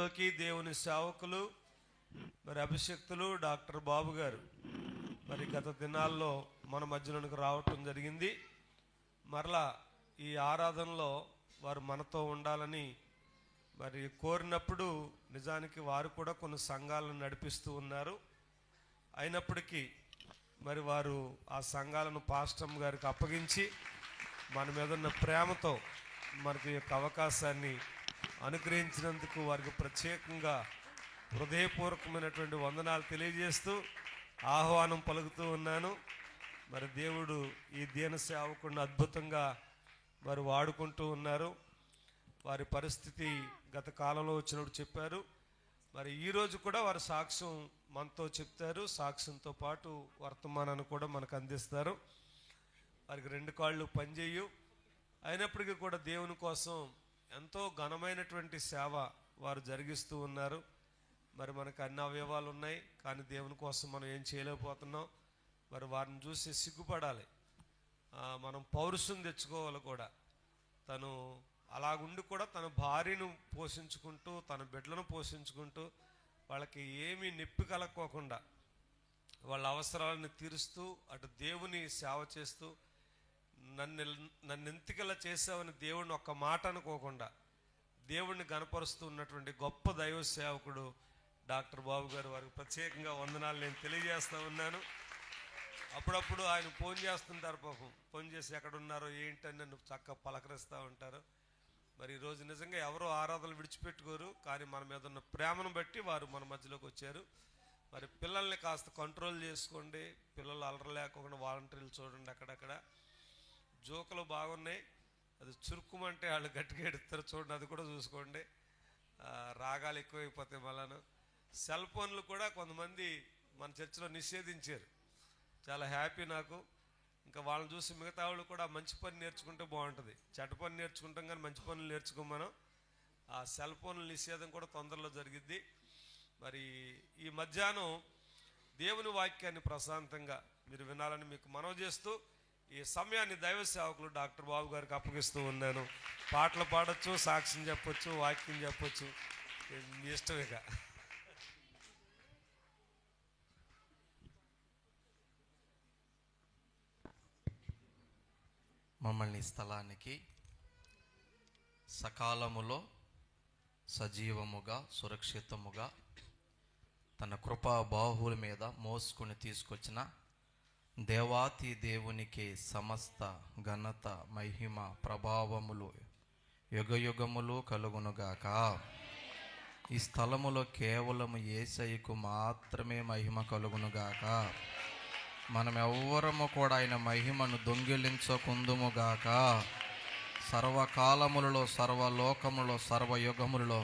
పిల్లలకి, దేవుని సేవకులు, మరి అభిషక్తులు డాక్టర్ బాబు గారు మరి గత దినాల్లో మన మధ్యలోనికి రావటం జరిగింది. మరలా ఈ ఆరాధనలో వారు మనతో ఉండాలని మరి కోరినప్పుడు నిజానికి వారు కూడా కొన్ని సంఘాలను నడిపిస్తూ ఉన్నారు. అయినప్పటికీ మరి వారు ఆ సంఘాలను పాస్టర్ గారికి అప్పగించి మన మీద ఉన్న ప్రేమతో మనకి యొక్క అవకాశాన్ని అనుగ్రహించినందుకు వారికి ప్రత్యేకంగా హృదయపూర్వకమైనటువంటి వందనాలు తెలియజేస్తూ ఆహ్వానం పలుకుతూ ఉన్నాను. మరి దేవుడు ఈ దీన సేవకుడిని అద్భుతంగా వారు వాడుకుంటూ ఉన్నారు. వారి పరిస్థితి గత కాలంలో వచ్చినప్పుడు చెప్పారు. మరి ఈరోజు కూడా వారి సాక్ష్యం మనతో చెప్తారు. సాక్ష్యంతో పాటు వర్తమానాన్ని కూడా మనకు అందిస్తారు. వారికి 2 కాళ్ళు పనిచేయు, అయినప్పటికీ కూడా దేవుని కోసం ఎంతో ఘనమైనటువంటి సేవ వారు జరిగిస్తూ ఉన్నారు. మరి మనకు అన్ని అవయవాలు ఉన్నాయి, కానీ దేవుని కోసం మనం ఏం చేయలేకపోతున్నాం. మరి వారిని చూసి సిగ్గుపడాలి, మనం పౌరుషం తెచ్చుకోవాలి కూడా. తను అలాగుండి కూడా తన భార్యను పోషించుకుంటూ, తన బిడ్డలను పోషించుకుంటూ, వాళ్ళకి ఏమీ నొప్పి కలక్కోకుండా వాళ్ళ అవసరాలను తీరుస్తూ, అటు దేవుని సేవ చేస్తూ, నన్ను ఎంతకలా చేసావని దేవుడిని ఒక్క మాట అనుకోకుండా దేవుడిని గణపరుస్తూ ఉన్నటువంటి గొప్ప దైవ సేవకుడు డాక్టర్ బాబు గారు. వారికి ప్రత్యేకంగా వందనాలు నేను తెలియజేస్తూ ఉన్నాను. అప్పుడప్పుడు ఆయన ఫోన్ చేస్తుంటారు, పాపం ఫోన్ చేసి ఎక్కడున్నారో ఏంటని నన్ను చక్కగా పలకరిస్తూ ఉంటారు. మరి ఈరోజు నిజంగా ఎవరో ఆరాధనలు విడిచిపెట్టుకోరు, కానీ మన మీద ఉన్న ప్రేమను బట్టి వారు మన మధ్యలోకి వచ్చారు. మరి పిల్లల్ని కాస్త కంట్రోల్ చేసుకోండి, పిల్లలు అలర లేకుండా వాలంటీర్లు చూడండి. అక్కడక్కడ జోకులు బాగున్నాయి, అది చురుకుమంటే వాళ్ళు గట్టిగా ఎడుతారు చూడండి, అది కూడా చూసుకోండి. రాగాలు ఎక్కువైపోతాయి. మళ్ళాను సెల్ ఫోన్లు కూడా కొంతమంది మన చర్చిలో నిషేధించారు. చాలా హ్యాపీ నాకు. ఇంకా వాళ్ళని చూసి మిగతా వాళ్ళు కూడా మంచి పని నేర్చుకుంటే బాగుంటుంది. చెడ్డ పని నేర్చుకుంటాం కానీ మంచి పనులు నేర్చుకోం మనం. ఆ సెల్ ఫోన్ల నిషేధం కూడా తొందరలో జరిగిద్ది. మరి ఈ మధ్యాహ్నం దేవుని వాక్యాన్ని ప్రశాంతంగా మీరు వినాలని మీకు మనవి చేస్తూ ఈ సమయాన్ని దైవ సేవకులు డాక్టర్ బాబు గారికి అప్పగిస్తూ ఉన్నాను. పాటలు పాడొచ్చు, సాక్ష్యం చెప్పొచ్చు, వాక్యం చెప్పొచ్చు, మీ ఇష్టమేగా. మమ్మల్ని స్థలానికి సకాలములో సజీవముగా సురక్షితముగా తన కృపా బాహువుల మీద మోసుకుని తీసుకొచ్చిన దేవాతి దేవునికి సమస్త ఘనత, మహిమ, ప్రభావములు యుగయుగములు కలుగునుగాక. ఈ స్థలములో కేవలం యేసయ్యకు మాత్రమే మహిమ కలుగునుగాక. మనం ఎవ్వరము కూడా ఆయన మహిమను దొంగిలించకుందుముగాక. సర్వకాలములలో, సర్వలోకములలో, సర్వయుగములలో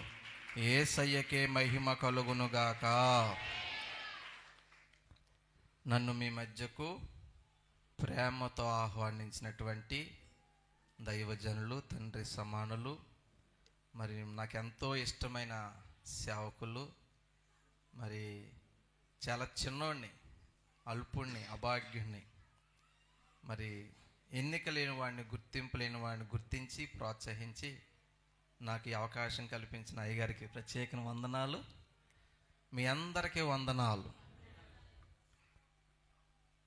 యేసయ్యకే మహిమ కలుగునుగాక. నన్ను మీ మధ్యకు ప్రేమతో ఆహ్వానించినటువంటి దైవజనులు, తండ్రి సమానులు, మరి నాకెంతో ఇష్టమైన సేవకులు, మరి చాలా చిన్నోడిని, అల్పుణ్ణి, అభాగ్యుణ్ణి, మరి ఎన్నిక లేని వాడిని, గుర్తింపు లేని వాడిని గుర్తించి ప్రోత్సహించి నాకు ఈ అవకాశం కల్పించిన అయ్యగారికి ప్రత్యేక వందనాలు. మీ అందరికీ వందనాలు.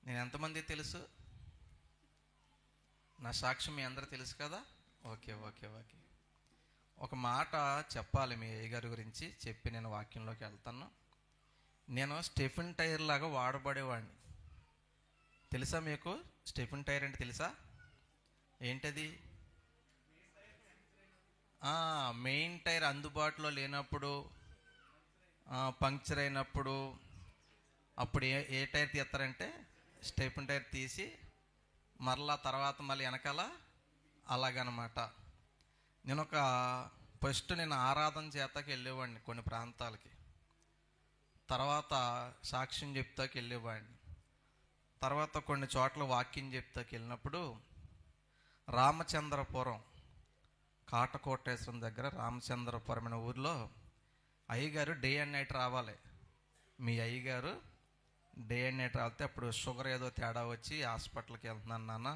నేను ఎంతమంది తెలుసు? నా సాక్ష్యం మీ అందరూ తెలుసు కదా? Okay okay okay. ఒక మాట చెప్పాలి మీ అయ్యగారి గురించి, చెప్పి నేను వాక్యంలోకి వెళ్తాను. నేను స్టెఫెన్ టైర్ లాగా వాడబడేవాడిని. తెలుసా మీకు స్టెఫెన్ టైర్ అంటే? తెలుసా? ఏంటది? మెయిన్ టైర్ అందుబాటులో లేనప్పుడు, పంక్చర్ అయినప్పుడు, అప్పుడు ఏ టైర్ తీస్తారంటే స్టెఫెన్ టైర్ తీసి మరలా తర్వాత మళ్ళీ వెనకాల అలాగనమాట. నేను ఆరాధన చేతకి వెళ్ళేవాడిని కొన్ని ప్రాంతాలకి, తర్వాత సాక్ష్యం చెప్తాకి వెళ్ళేవాడిని, తర్వాత కొన్ని చోట్ల వాక్యం చెప్తాకి వెళ్ళినప్పుడు రామచంద్రపురం, కాటకోటేశ్వరం దగ్గర రామచంద్రపురం అనే ఊరిలో అయ్యగారు డే అండ్ నైట్ రావాలి. మీ అయ్యగారు డే అండ్ నైట్ రాలితే అప్పుడు షుగర్ ఏదో తేడా వచ్చి హాస్పిటల్కి వెళ్తున్నాను నాన్న,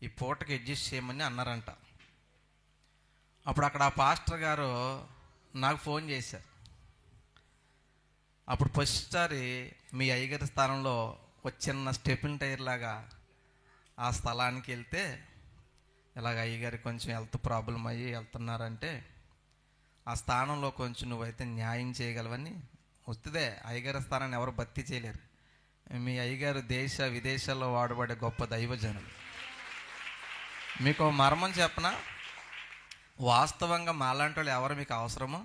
ఈ పూటకి అడ్జస్ట్ చేయమని అన్నారంట. అప్పుడు అక్కడ ఆ పాస్టర్ గారు నాకు ఫోన్ చేశారు. అప్పుడు ఫస్ట్ సారి మీ అయ్యగారి స్థానంలో ఒక చిన్న స్టెపిన్ టైర్ లాగా ఆ స్థలానికి వెళ్తే, ఇలాగ అయ్యగారికి కొంచెం హెల్త్ ప్రాబ్లం అయ్యి వెళ్తున్నారంటే, ఆ స్థానంలో కొంచెం నువ్వైతే న్యాయం చేయగలవని వస్తుందే. అయ్యగారి స్థానాన్ని ఎవరు భర్తీ చేయలేరు. మీ అయ్యగారు దేశ విదేశాల్లో వాడబడే గొప్ప దైవజనులు. మీకు మర్మం చెప్పనా, వాస్తవంగా మాలాంటి వాళ్ళు ఎవరు మీకు అవసరమో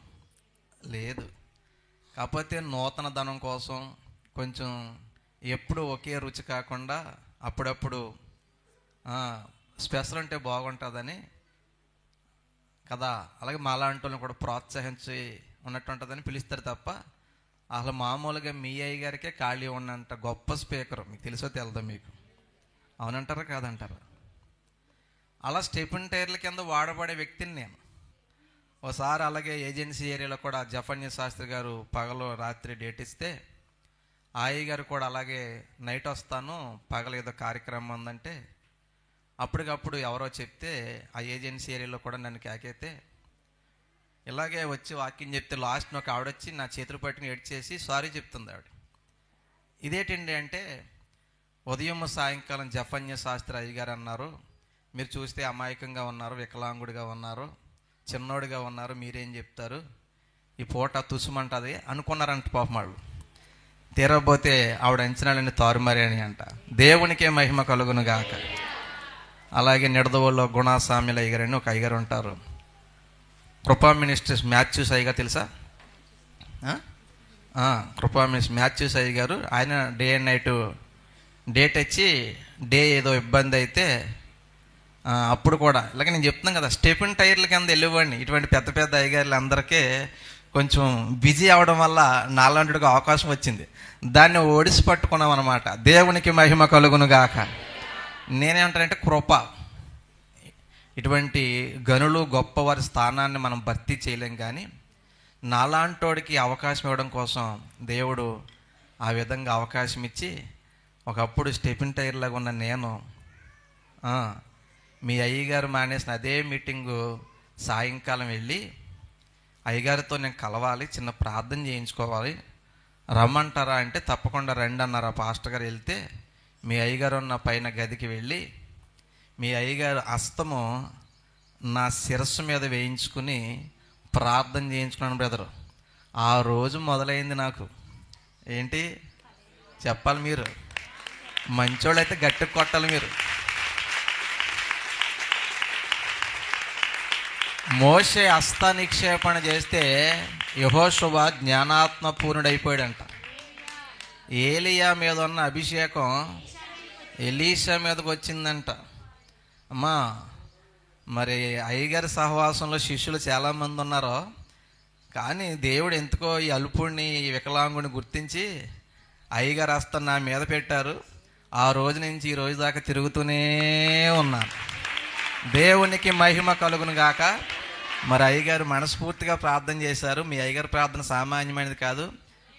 లేదు. కాకపోతే నూతన ధనం కోసం కొంచెం ఎప్పుడు ఒకే రుచి కాకుండా అప్పుడప్పుడు స్పెషల్ అంటే బాగుంటుందని కదా, అలాగే మాలాంటి వాళ్ళని కూడా ప్రోత్సహించి ఉన్నట్టు ఉంటుందని పిలుస్తారు తప్ప, అసలు మామూలుగా మీ అయ్య గారికే ఖాళీ ఉన్నంత గొప్ప స్పీకర్ మీకు తెలుసో తెలదా మీకు? అవునంటారా కాదంటారా? అలా స్టెపిన్ టైర్ల కింద వాడబడే వ్యక్తిని నేను. ఒకసారి అలాగే ఏజెన్సీ ఏరియాలో కూడా జఫన్య శాస్త్రి గారు పగలు రాత్రి డేట్ ఇస్తే, అయ్య గారు కూడా అలాగే నైట్ వస్తాను పగలు ఏదో కార్యక్రమం ఉందంటే, అప్పటికప్పుడు ఎవరో చెప్తే ఆ ఏజెన్సీ ఏరియాలో కూడా నన్ను కేకైతే, ఇలాగే వచ్చి వాకింగ్ చెప్తే లాస్ట్ ఒక ఆవిడొచ్చి నా చేతులు పట్టుకుని ఏడ్చేసి సారీ చెప్తుంది ఆవిడ. ఇదేంటండి అంటే, ఉదయం సాయంకాలం జఫన్య శాస్త్రి అయ్యగారు అన్నారు, మీరు చూస్తే అమాయకంగా ఉన్నారు, వికలాంగుడిగా ఉన్నారు, చిన్నోడిగా ఉన్నారు, మీరేం చెప్తారు, ఈ పూట తుసుమంటది అనుకున్నారంట పాపం వాళ్ళు. తీరబోతే ఆవిడ అంచనాలన్నీ తారుమారి అని అంట. దేవునికే మహిమ కలుగును గాక. అలాగే నిడదవోల్లో గుణాసామ్యుల అయ్యగారు అని ఒక అయ్యగారు ఉంటారు. కృపా మినిస్టర్స్ మాథ్యూస్ అయ్యగారు తెలుసా? కృపా మినిస్టర్ మాథ్యూస్ అయ్యగారు. ఆయన డే అండ్ నైట్ డేట్ వచ్చి డే ఏదో ఇబ్బంది అయితే అప్పుడు కూడా ఇలాగే నేను చెప్తున్నాను కదా, స్టెపిన్ టైర్ల కింద వెళ్ళేవాడిని. ఇటువంటి పెద్ద పెద్ద అయ్యగారులు అందరికీ కొంచెం బిజీ అవడం వల్ల నాలాంటిగా అవకాశం వచ్చింది. దాన్ని ఒడిసి పట్టుకున్నాం అనమాట. దేవునికి మహిమ కలుగును గాక. నేనేమంటానంటే, కృప. ఇటువంటి గనులు గొప్పవారి స్థానాన్ని మనం భర్తీ చేయలేం, కానీ నాలాంటోడికి అవకాశం ఇవ్వడం కోసం దేవుడు ఆ విధంగా అవకాశం ఇచ్చి, ఒకప్పుడు స్టెపిన్ టైర్ లాగా ఉన్న నేను మీ అయ్యగారు మానేసిన అదే మీటింగు సాయంకాలం వెళ్ళి అయ్యగారితో నేను కలవాలి, చిన్న ప్రార్థన చేయించుకోవాలి, రమ్మంటారా అంటే తప్పకుండా రండి అన్నారు ఆ పాస్టర్ గారు. వెళ్తే మీ అయ్యగారు ఉన్న పైన గదికి వెళ్ళి మీ అయ్యగారు హస్తము నా శిరస్సు మీద వేయించుకుని ప్రార్థన చేయించుకున్నాను బ్రదరు. ఆ రోజు మొదలైంది నాకు. ఏంటి చెప్పాలి మీరు? మంచోళ్ళు అయితే గట్టిగా కొట్టాలి మీరు. మోషే హస్త నిక్షేపణ చేస్తే యెహోషువ జ్ఞానాత్మ పూర్ణుడైపోయాడంట. ఏలియా మీద ఉన్న అభిషేకం ఎలీషా మీదకి వచ్చిందంట. అమ్మా, మరి అయ్యగారి సహవాసంలో శిష్యులు చాలామంది ఉన్నారు, కానీ దేవుడు ఎందుకో ఈ అల్పుడిని, ఈ వికలాంగుడిని గుర్తించి అయ్యగారు హస్తం నా మీద పెట్టారు. ఆ రోజు నుంచి ఈ రోజు దాకా తిరుగుతూనే ఉన్నాను. దేవునికి మహిమ కలుగును గాక. మరి అయ్యగారు మనస్ఫూర్తిగా ప్రార్థన చేశారు. మీ అయ్యగారు ప్రార్థన సామాన్యమైనది కాదు.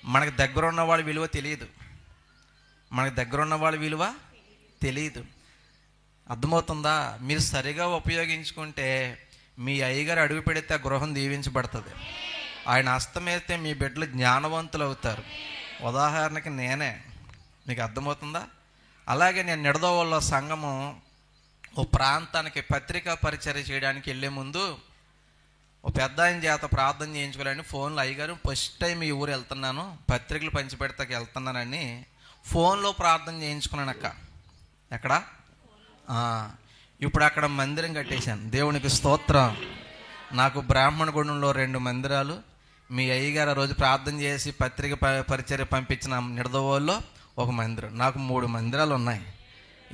మనకు దగ్గర ఉన్న వాళ్ళ విలువ తెలియదు. మనకు దగ్గర ఉన్న వాళ్ళ విలువ తెలియదు. అర్థమవుతుందా? మీరు సరిగా ఉపయోగించుకుంటే మీ అయ్యగారు అడుగు పెడితే ఆ గృహం దీవించబడుతుంది. ఆయన హస్తమేస్తే మీ బిడ్డలు జ్ఞానవంతులు అవుతారు. ఉదాహరణకి నేనే. మీకు అర్థమవుతుందా? అలాగే నేను నిడదవోల్లో సంఘము ఓ ప్రాంతానికి పత్రికా పరిచర్య చేయడానికి వెళ్ళే ముందు ఓ పెద్ద ఆయన చేత ప్రార్థన చేయించుకోవాలని ఫోన్లో, అయ్యగారు ఫస్ట్ టైం ఈ ఊరు వెళ్తున్నాను, పత్రికలు పంచిపెడతాకి వెళ్తున్నానని ఫోన్లో ప్రార్థన చేయించుకున్నాను అక్క. ఎక్కడ? ఇప్పుడు అక్కడ మందిరం కట్టేశాను. దేవునికి స్తోత్రం. నాకు బ్రాహ్మణ గుండంలో 2 మందిరాలు, మీ అయ్యగారు ఆ రోజు ప్రార్థన చేసి పత్రిక పరిచర్య పంపించిన నిడదవోల్లో ఒక మందిరం. నాకు 3 మందిరాలు ఉన్నాయి.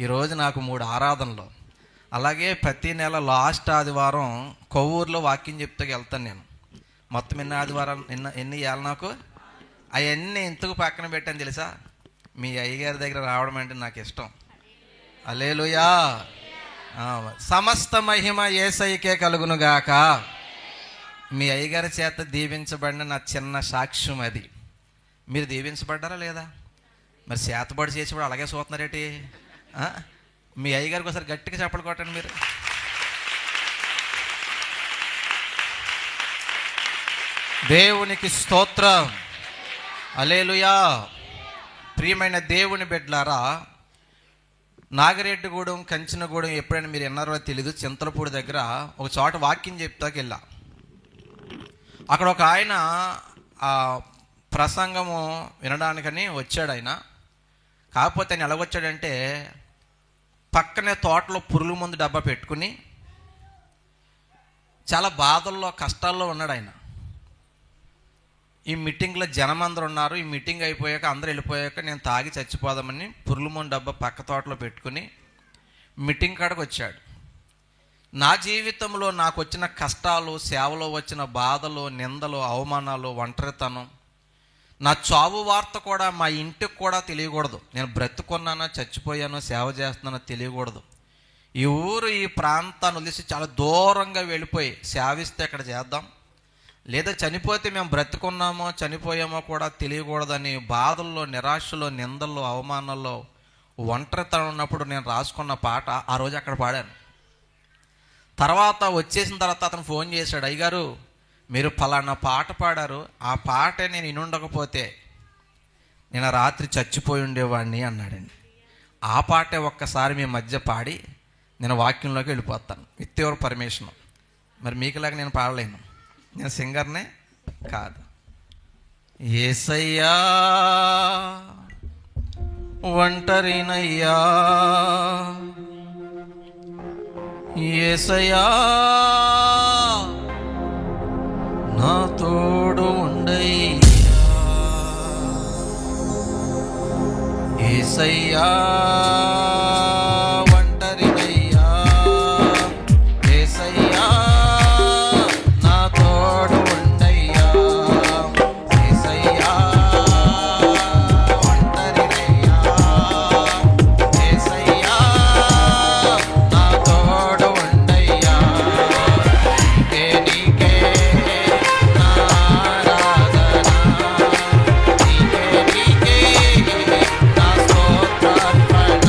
ఈరోజు నాకు 3 ఆరాధనలు. అలాగే ప్రతి నెల లాస్ట్ ఆదివారం కొవ్వూరులో వాక్యం చెప్తే వెళ్తాను నేను. మొత్తం ఎన్ని ఆదివారాలు, ఎన్ని ఇవ్వాలి నాకు? అవన్నీ ఇంతకు పక్కన పెట్టాను తెలుసా? మీ అయ్యగారి దగ్గర రావడం అంటే నాకు ఇష్టం. హల్లెలూయా. సమస్త మహిమ యేసయ్యకే కలుగును గాక. మీ అయ్యగారి చేత దీవించబడిన నా చిన్న సాక్ష్యం అది. మీరు దీవించబడ్డారా లేదా? మరి చేతబడి చేసేవాడు అలాగే చూస్తున్నారేటి? మీ అయ్యగారికి ఒకసారి గట్టిగా చప్పలు కొట్టండి మీరు. దేవునికి స్తోత్రం. హల్లెలూయా. ప్రియమైన దేవుని బిడ్డలారా, నాగిరెడ్డిగూడెం, కంచినగూడెం ఎప్పుడైనా మీరు విన్నారో తెలీదు, చింతలపూడి దగ్గర ఒక చోట వాక్యం చెప్తాకి వెళ్ళా. అక్కడ ఒక ఆయన ఆ ప్రసంగము వినడానికని వచ్చాడు. ఆయన కాకపోతే ఆయన ఎలాగొచ్చాడంటే, పక్కనే తోటలో పురుగు మందు డబ్బా పెట్టుకుని చాలా బాధల్లో, కష్టాల్లో ఉన్నాడు ఆయన. ఈ మీటింగ్లో జనం అందరూ ఉన్నారు. ఈ మీటింగ్ అయిపోయాక అందరూ వెళ్ళిపోయాక నేను తాగి చచ్చిపోదామని పురులుమోన్ డబ్బా పక్క తోటలో పెట్టుకుని మీటింగ్ కాడకు వచ్చాడు. నా జీవితంలో నాకు వచ్చిన కష్టాలు, సేవలో వచ్చిన బాధలు, నిందలు, అవమానాలు, ఒంటరితనం, నా చావు వార్త కూడా మా ఇంటికి కూడా తెలియకూడదు. నేను బ్రతుకున్నానో చచ్చిపోయానో సేవ చేస్తున్నానో తెలియకూడదు. ఈ ఊరు, ఈ ప్రాంతాన్ని వదిలేసి చాలా దూరంగా వెళ్ళిపోయి సేవిస్తే అక్కడ చేద్దాం, లేదా చనిపోతే మేము బ్రతుకున్నామో చనిపోయామో కూడా తెలియకూడదని బాధల్లో, నిరాశలో, నిందల్లో, అవమానాల్లో, ఒంటరితనం ఉన్నప్పుడు నేను రాసుకున్న పాట ఆ రోజు అక్కడ పాడాను. తర్వాత వచ్చేసిన తర్వాత అతను ఫోన్ చేశాడు, అయ్యగారు మీరు ఫలానా పాట పాడారు, ఆ పాటే నేను వినుండకపోతే నేను రాత్రి చచ్చిపోయి ఉండేవాడిని అన్నాడండి. ఆ పాటే ఒక్కసారి మీ మధ్య పాడి నేను వాక్యంలోకి వెళ్ళిపోతాను, విత్ యువర్ పర్మిషన్. మరి మీకులాగా నేను పాడలేను, నేను సింగర్నే కాదు. యేసయ్యా ఒంటరినయ్యా, యేసయ్యా నా తోడు ఉండయ్యా, యేసయ్యా ఒంటరినయ్యా, యేసయ్యా నా తోడు ఉండయ్యా, యేసయ్యా ఒంటరినయ్యా, యేసయ్యా నా తోడు ఉండయ్యా, నీకే నా ఆరాధన, నీకే నా స్తోత్రార్పణ.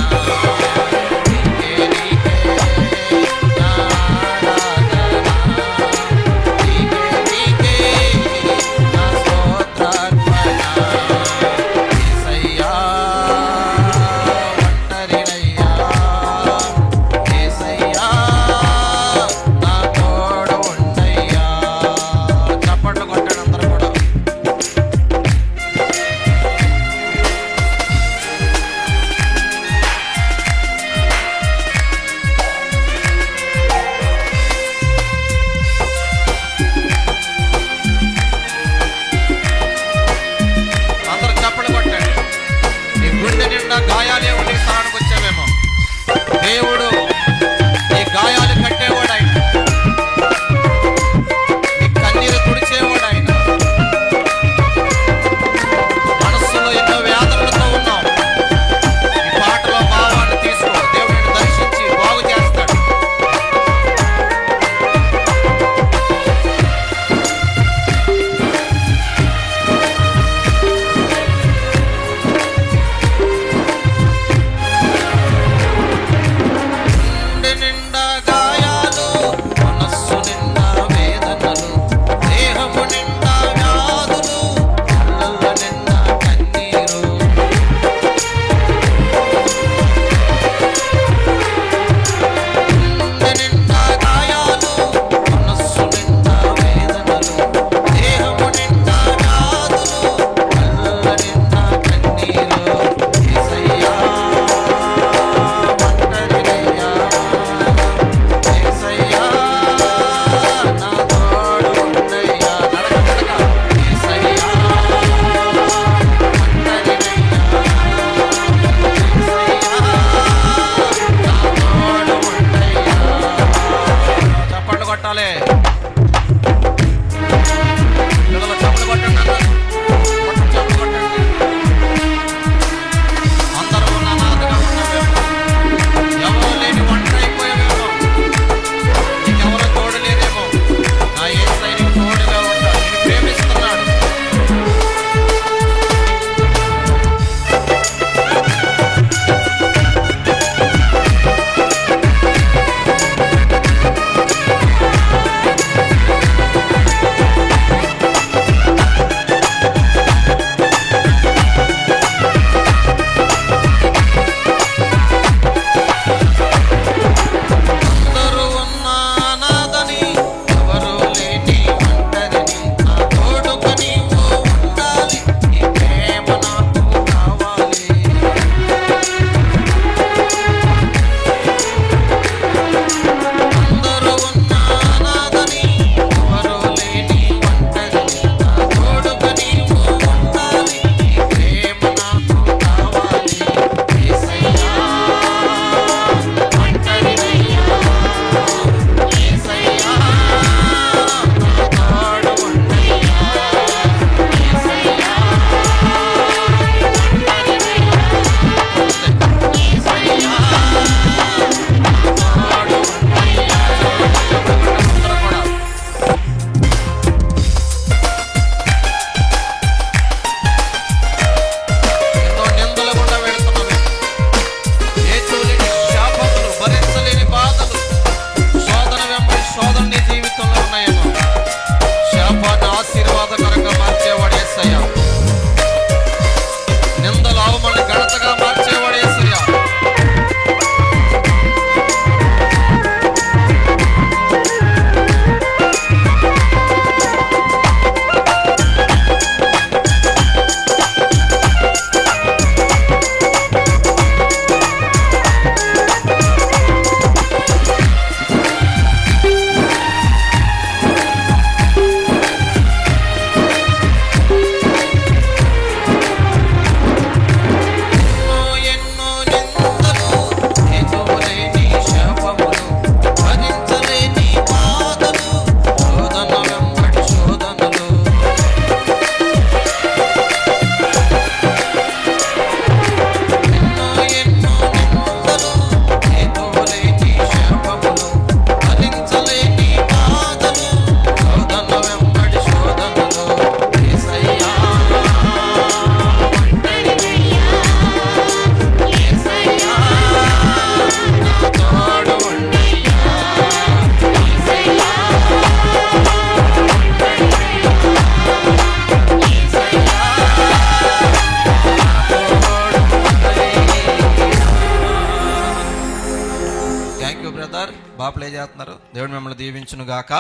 ప్లే చేస్తున్నారు. దేవుడు మిమ్మల్ని దీవించును గాక.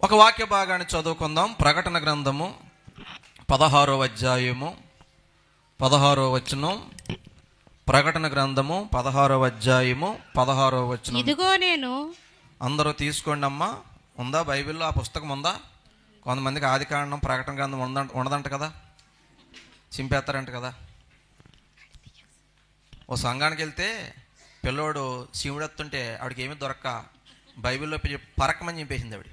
ఒక వాక్య భాగాన్ని చదువుకుందాం. ప్రకటన గ్రంథము 16వ అధ్యాయము 16వ వచనం. ప్రకటన గ్రంథము 16వ అధ్యాయము 16వ వచనం. ఇదిగో నేను, అందరూ తీసుకోండి అమ్మా. ఉందా బైబిల్లో ఆ పుస్తకం ఉందా? కొంతమందికి ఆది కాండం ప్రకటన గ్రంథం ఉండదంట కదా, చింపేస్తారంట కదా. ఓ సంఘానికి వెళ్తే పిల్లోడు శివుడెత్తుంటే ఆవిడకి ఏమీ దొరక్క బైబిల్లో పరకమని చింపేసింది ఆవిడ.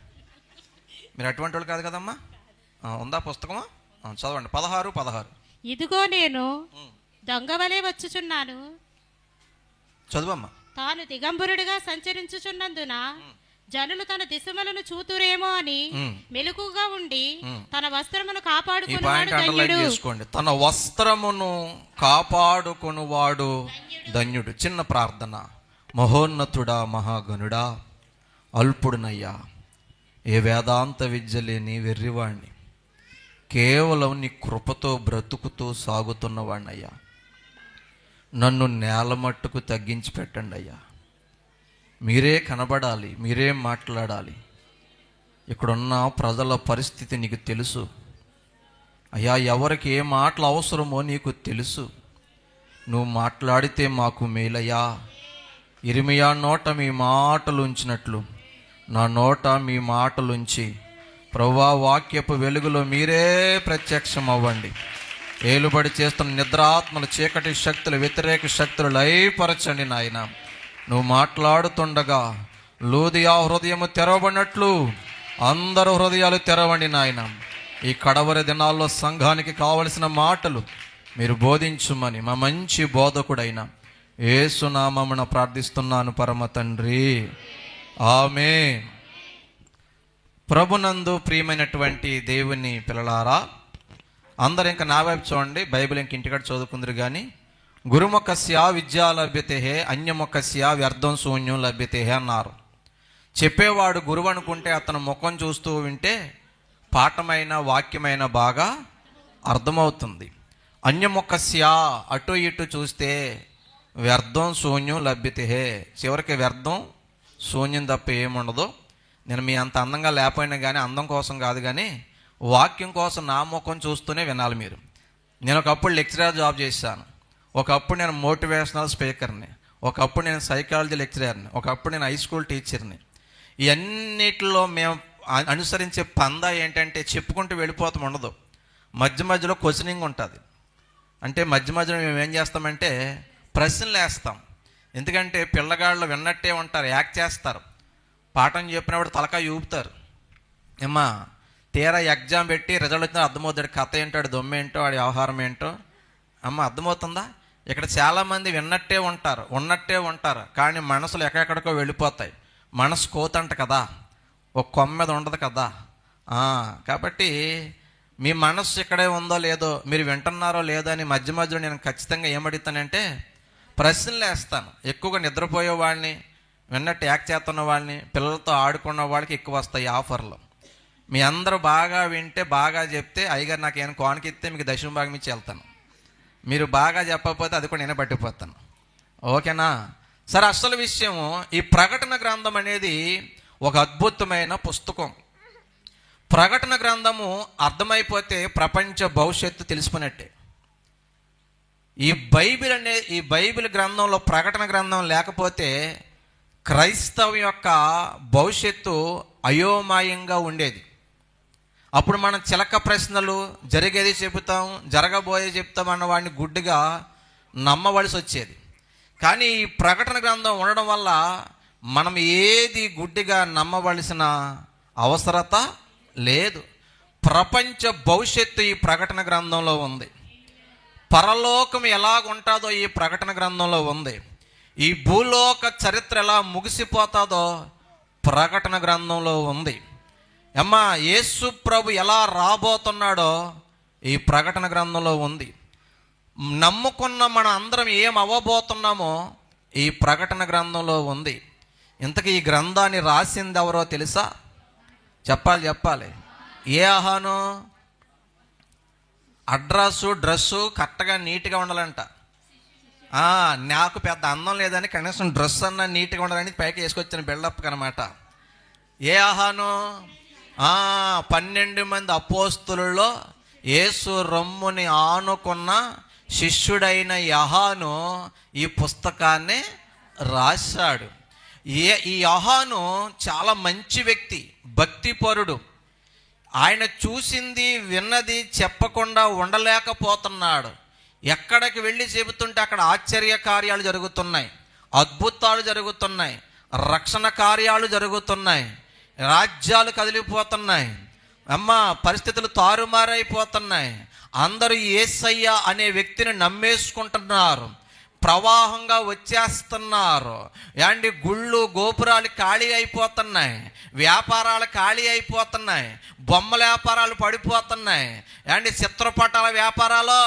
మీరు అటువంటి వాళ్ళు కాదు కదమ్మా. ఉందా పుస్తకమా? చదవండి. 16. ఇదిగో నేను దొంగవలే వచ్చుచున్నాను. చదువమ్మా. తాను దిగంబరుడిగా సంచరించుచున్నందున జనులు తన దిశములను చూతురేమో అని మెలకుగా ఉండి తన వస్త్రమును కాపాడుకునేవాడు ధన్యుడు. చేసుకోండి. తన వస్త్రమును కాపాడుకునివాడు ధన్యుడు. చిన్న ప్రార్థన. మహోన్నతుడా, మహాగణుడా, అల్పుడునయ్యా, ఏ వేదాంత విద్య లేని వెర్రివాణ్ణి, కేవలం నీ కృపతో బ్రతుకుతూ సాగుతున్నవాణ్ణయ్యా, నన్ను నేల మట్టుకు తగ్గించి పెట్టండి అయ్యా. మీరే కనబడాలి, మీరే మాట్లాడాలి. ఇక్కడున్న ప్రజల పరిస్థితి నీకు తెలుసు అయ్యా. ఎవరికి ఏ మాటలు అవసరమో నీకు తెలుసు. నువ్వు మాట్లాడితే మాకు మేలయ్యా. ఇర్మియా నోట మీ మాటలు ఉంచినట్లు నా నోట మీ మాటలుంచి ప్రభువా, వాక్యపు వెలుగులో మీరే ప్రత్యక్షం అవ్వండి. ఏలుబడి చేస్తున్న నిద్రాత్మలు, చీకటి శక్తులు, వ్యతిరేక శక్తులు లయపరచండి నాయన. నువ్వు మాట్లాడుతుండగా లూదియా హృదయము తెరవబడినట్లు అందరూ హృదయాలు తెరవండి నాయన. ఈ కడవరి దినాల్లో సంఘానికి కావలసిన మాటలు మీరు బోధించుమని మా మంచి బోధకుడైన యేసు నామమున ప్రార్థిస్తున్నాను పరమ తండ్రి, ఆమేన్. ప్రభునందు ప్రియమైనటువంటి దేవుని పిల్లలారా, అందరు ఇంకా నా వైపు చూడండి. బైబిల్ ఇంక ఇంటికాడ చదువుకుందరు కానీ. గురుముఖస్య విద్యా లభ్యతే, అన్యముఖస్య వ్యర్థం శూన్యం లభ్యతే అన్నారు. చెప్పేవాడు గురువు అనుకుంటే అతను ముఖం చూస్తూ వింటే పాఠమైన వాక్యమైన బాగా అర్థమవుతుంది. అన్యముఖస్య, అటు ఇటు చూస్తే వ్యర్థం శూన్యం లభ్యతే, చివరికి వ్యర్థం శూన్యం తప్ప ఏముండదు. నేను మీ అంత అందంగా లేకపోయినా కానీ, అందం కోసం కాదు కానీ వాక్యం కోసం నా ముఖం చూస్తూనే వినాలి మీరు. నేను ఒకప్పుడు లెక్చరర్ జాబ్ చేశాను, ఒకప్పుడు నేను మోటివేషనల్ స్పీకర్ని, ఒకప్పుడు నేను సైకాలజీ లెక్చరర్ని, ఒకప్పుడు నేను హై స్కూల్ టీచర్ని. ఇవన్నిటిలో మేము అనుసరించే పందా ఏంటంటే చెప్పుకుంటూ వెళ్ళిపోతాం ఉండదు. మధ్య మధ్యలో క్వశ్చనింగ్ ఉంటుంది. అంటే మధ్య మధ్యలో మేము ఏం చేస్తామంటే ప్రశ్నలు వేస్తాం. ఎందుకంటే పిల్లగాళ్ళు విన్నట్టే ఉంటారు, యాక్ట్ చేస్తారు. పాఠం చెప్పినప్పుడు తలకాయ ఊపుతారు. ఏమ్మా, తీరా ఎగ్జామ్ పెట్టి రిజల్ట్ వచ్చినా అర్థమవుతాడు. కథ ఏంటో, వాడి దొమ్మ ఏంటో, వాడి వ్యవహారం ఏంటో. అమ్మ అర్థమవుతుందా? ఇక్కడ చాలామంది విన్నట్టే ఉంటారు, ఉన్నట్టే ఉంటారు, కానీ మనసులు ఎక్కడెక్కడికో వెళ్ళిపోతాయి. మనసు కోతంట కదా, ఒక కొమ్మ మీద ఉండదు కదా. కాబట్టి మీ మనస్సు ఇక్కడే ఉందో లేదో, మీరు వింటున్నారో లేదో అని మధ్య మధ్యలో నేను ఖచ్చితంగా ఏమడుగుతానంటే ప్రశ్నలు వేస్తాను. ఎక్కువగా నిద్రపోయే వాళ్ళని, విన్నట్టు యాక్ట్ చేస్తున్న వాళ్ళని, పిల్లలతో ఆడుకున్న వాళ్ళకి ఎక్కువ వస్తాయి ఆఫర్లు. మీ అందరూ బాగా వింటే, బాగా చెప్తే అయ్యగారు నాకు ఏమైనా కోనకిస్తే మీకు దశమ భాగం ఇచ్చి వెళ్తాను. మీరు బాగా చెప్పకపోతే అది కూడా నేనే పట్టిపోతాను. ఓకేనా? సరే, అసలు విషయము, ఈ ప్రకటన గ్రంథం అనేది ఒక అద్భుతమైన పుస్తకం. ప్రకటన గ్రంథము అర్థమైపోతే ప్రపంచ భవిష్యత్తు తెలుసుకున్నట్టే. ఈ బైబిల్ గ్రంథంలో ప్రకటన గ్రంథం లేకపోతే క్రైస్తవం యొక్క భవిష్యత్తు అయోమయంగా ఉండేది. అప్పుడు మనం చిలక ప్రశ్నలు, జరిగేది చెబుతాం, జరగబోయేది చెప్తాం అన్న వాడిని గుడ్డిగా నమ్మవలసి వచ్చేది. కానీ ఈ ప్రకటన గ్రంథం ఉండడం వల్ల మనం ఏది గుడ్డిగా నమ్మవలసిన అవసరత లేదు. ప్రపంచ భవిష్యత్తు ఈ ప్రకటన గ్రంథంలో ఉంది. పరలోకం ఎలాగుంటుందో ఈ ప్రకటన గ్రంథంలో ఉంది. ఈ భూలోక చరిత్ర ఎలా ముగిసిపోతుందో ప్రకటన గ్రంథంలో ఉంది. అమ్మా, యేసు ప్రభు ఎలా రాబోతున్నాడో ఈ ప్రకటన గ్రంథంలో ఉంది. నమ్ముకున్న మన అందరం ఏం అవ్వబోతున్నామో ఈ ప్రకటన గ్రంథంలో ఉంది. ఇంతకీ ఈ గ్రంథాన్ని రాసింది ఎవరో తెలుసా? చెప్పాలి. ఏ ఆహాను? అడ్రస్సు, డ్రెస్సు కరెక్ట్గా నీట్గా ఉండాలంట. నాకు పెద్ద అందం లేదని కనీసం డ్రెస్ అన్న నీట్గా ఉండాలని పైకి వేసుకొచ్చిన బిల్డప్ అనమాట. ఏ యోహాను? 12 మంది అపోస్తులలో యేసు రొమ్ముని ఆనుకున్న శిష్యుడైన యోహాను ఈ పుస్తకాన్ని రాశాడు. ఈ యోహాను చాలా మంచి వ్యక్తి, భక్తిపరుడు. ఆయన చూసింది విన్నది చెప్పకుండా ఉండలేకపోతున్నాడు. ఎక్కడికి వెళ్ళి చెబుతుంటే అక్కడ ఆశ్చర్య కార్యాలు జరుగుతున్నాయి, అద్భుతాలు జరుగుతున్నాయి, రక్షణ కార్యాలు జరుగుతున్నాయి, రాజ్యాలు కదిలిపోతున్నాయి, పరిస్థితులు తారుమారైపోతున్నాయి. అందరూ యేసయ్య అనే వ్యక్తిని నమ్మేసుకుంటున్నారు, ప్రవాహంగా వచ్చేస్తున్నారు. గుళ్ళు గోపురాలు ఖాళీ అయిపోతున్నాయి, వ్యాపారాలు ఖాళీ అయిపోతున్నాయి, బొమ్మల వ్యాపారాలు పడిపోతున్నాయి, చిత్రపటాల వ్యాపారాలు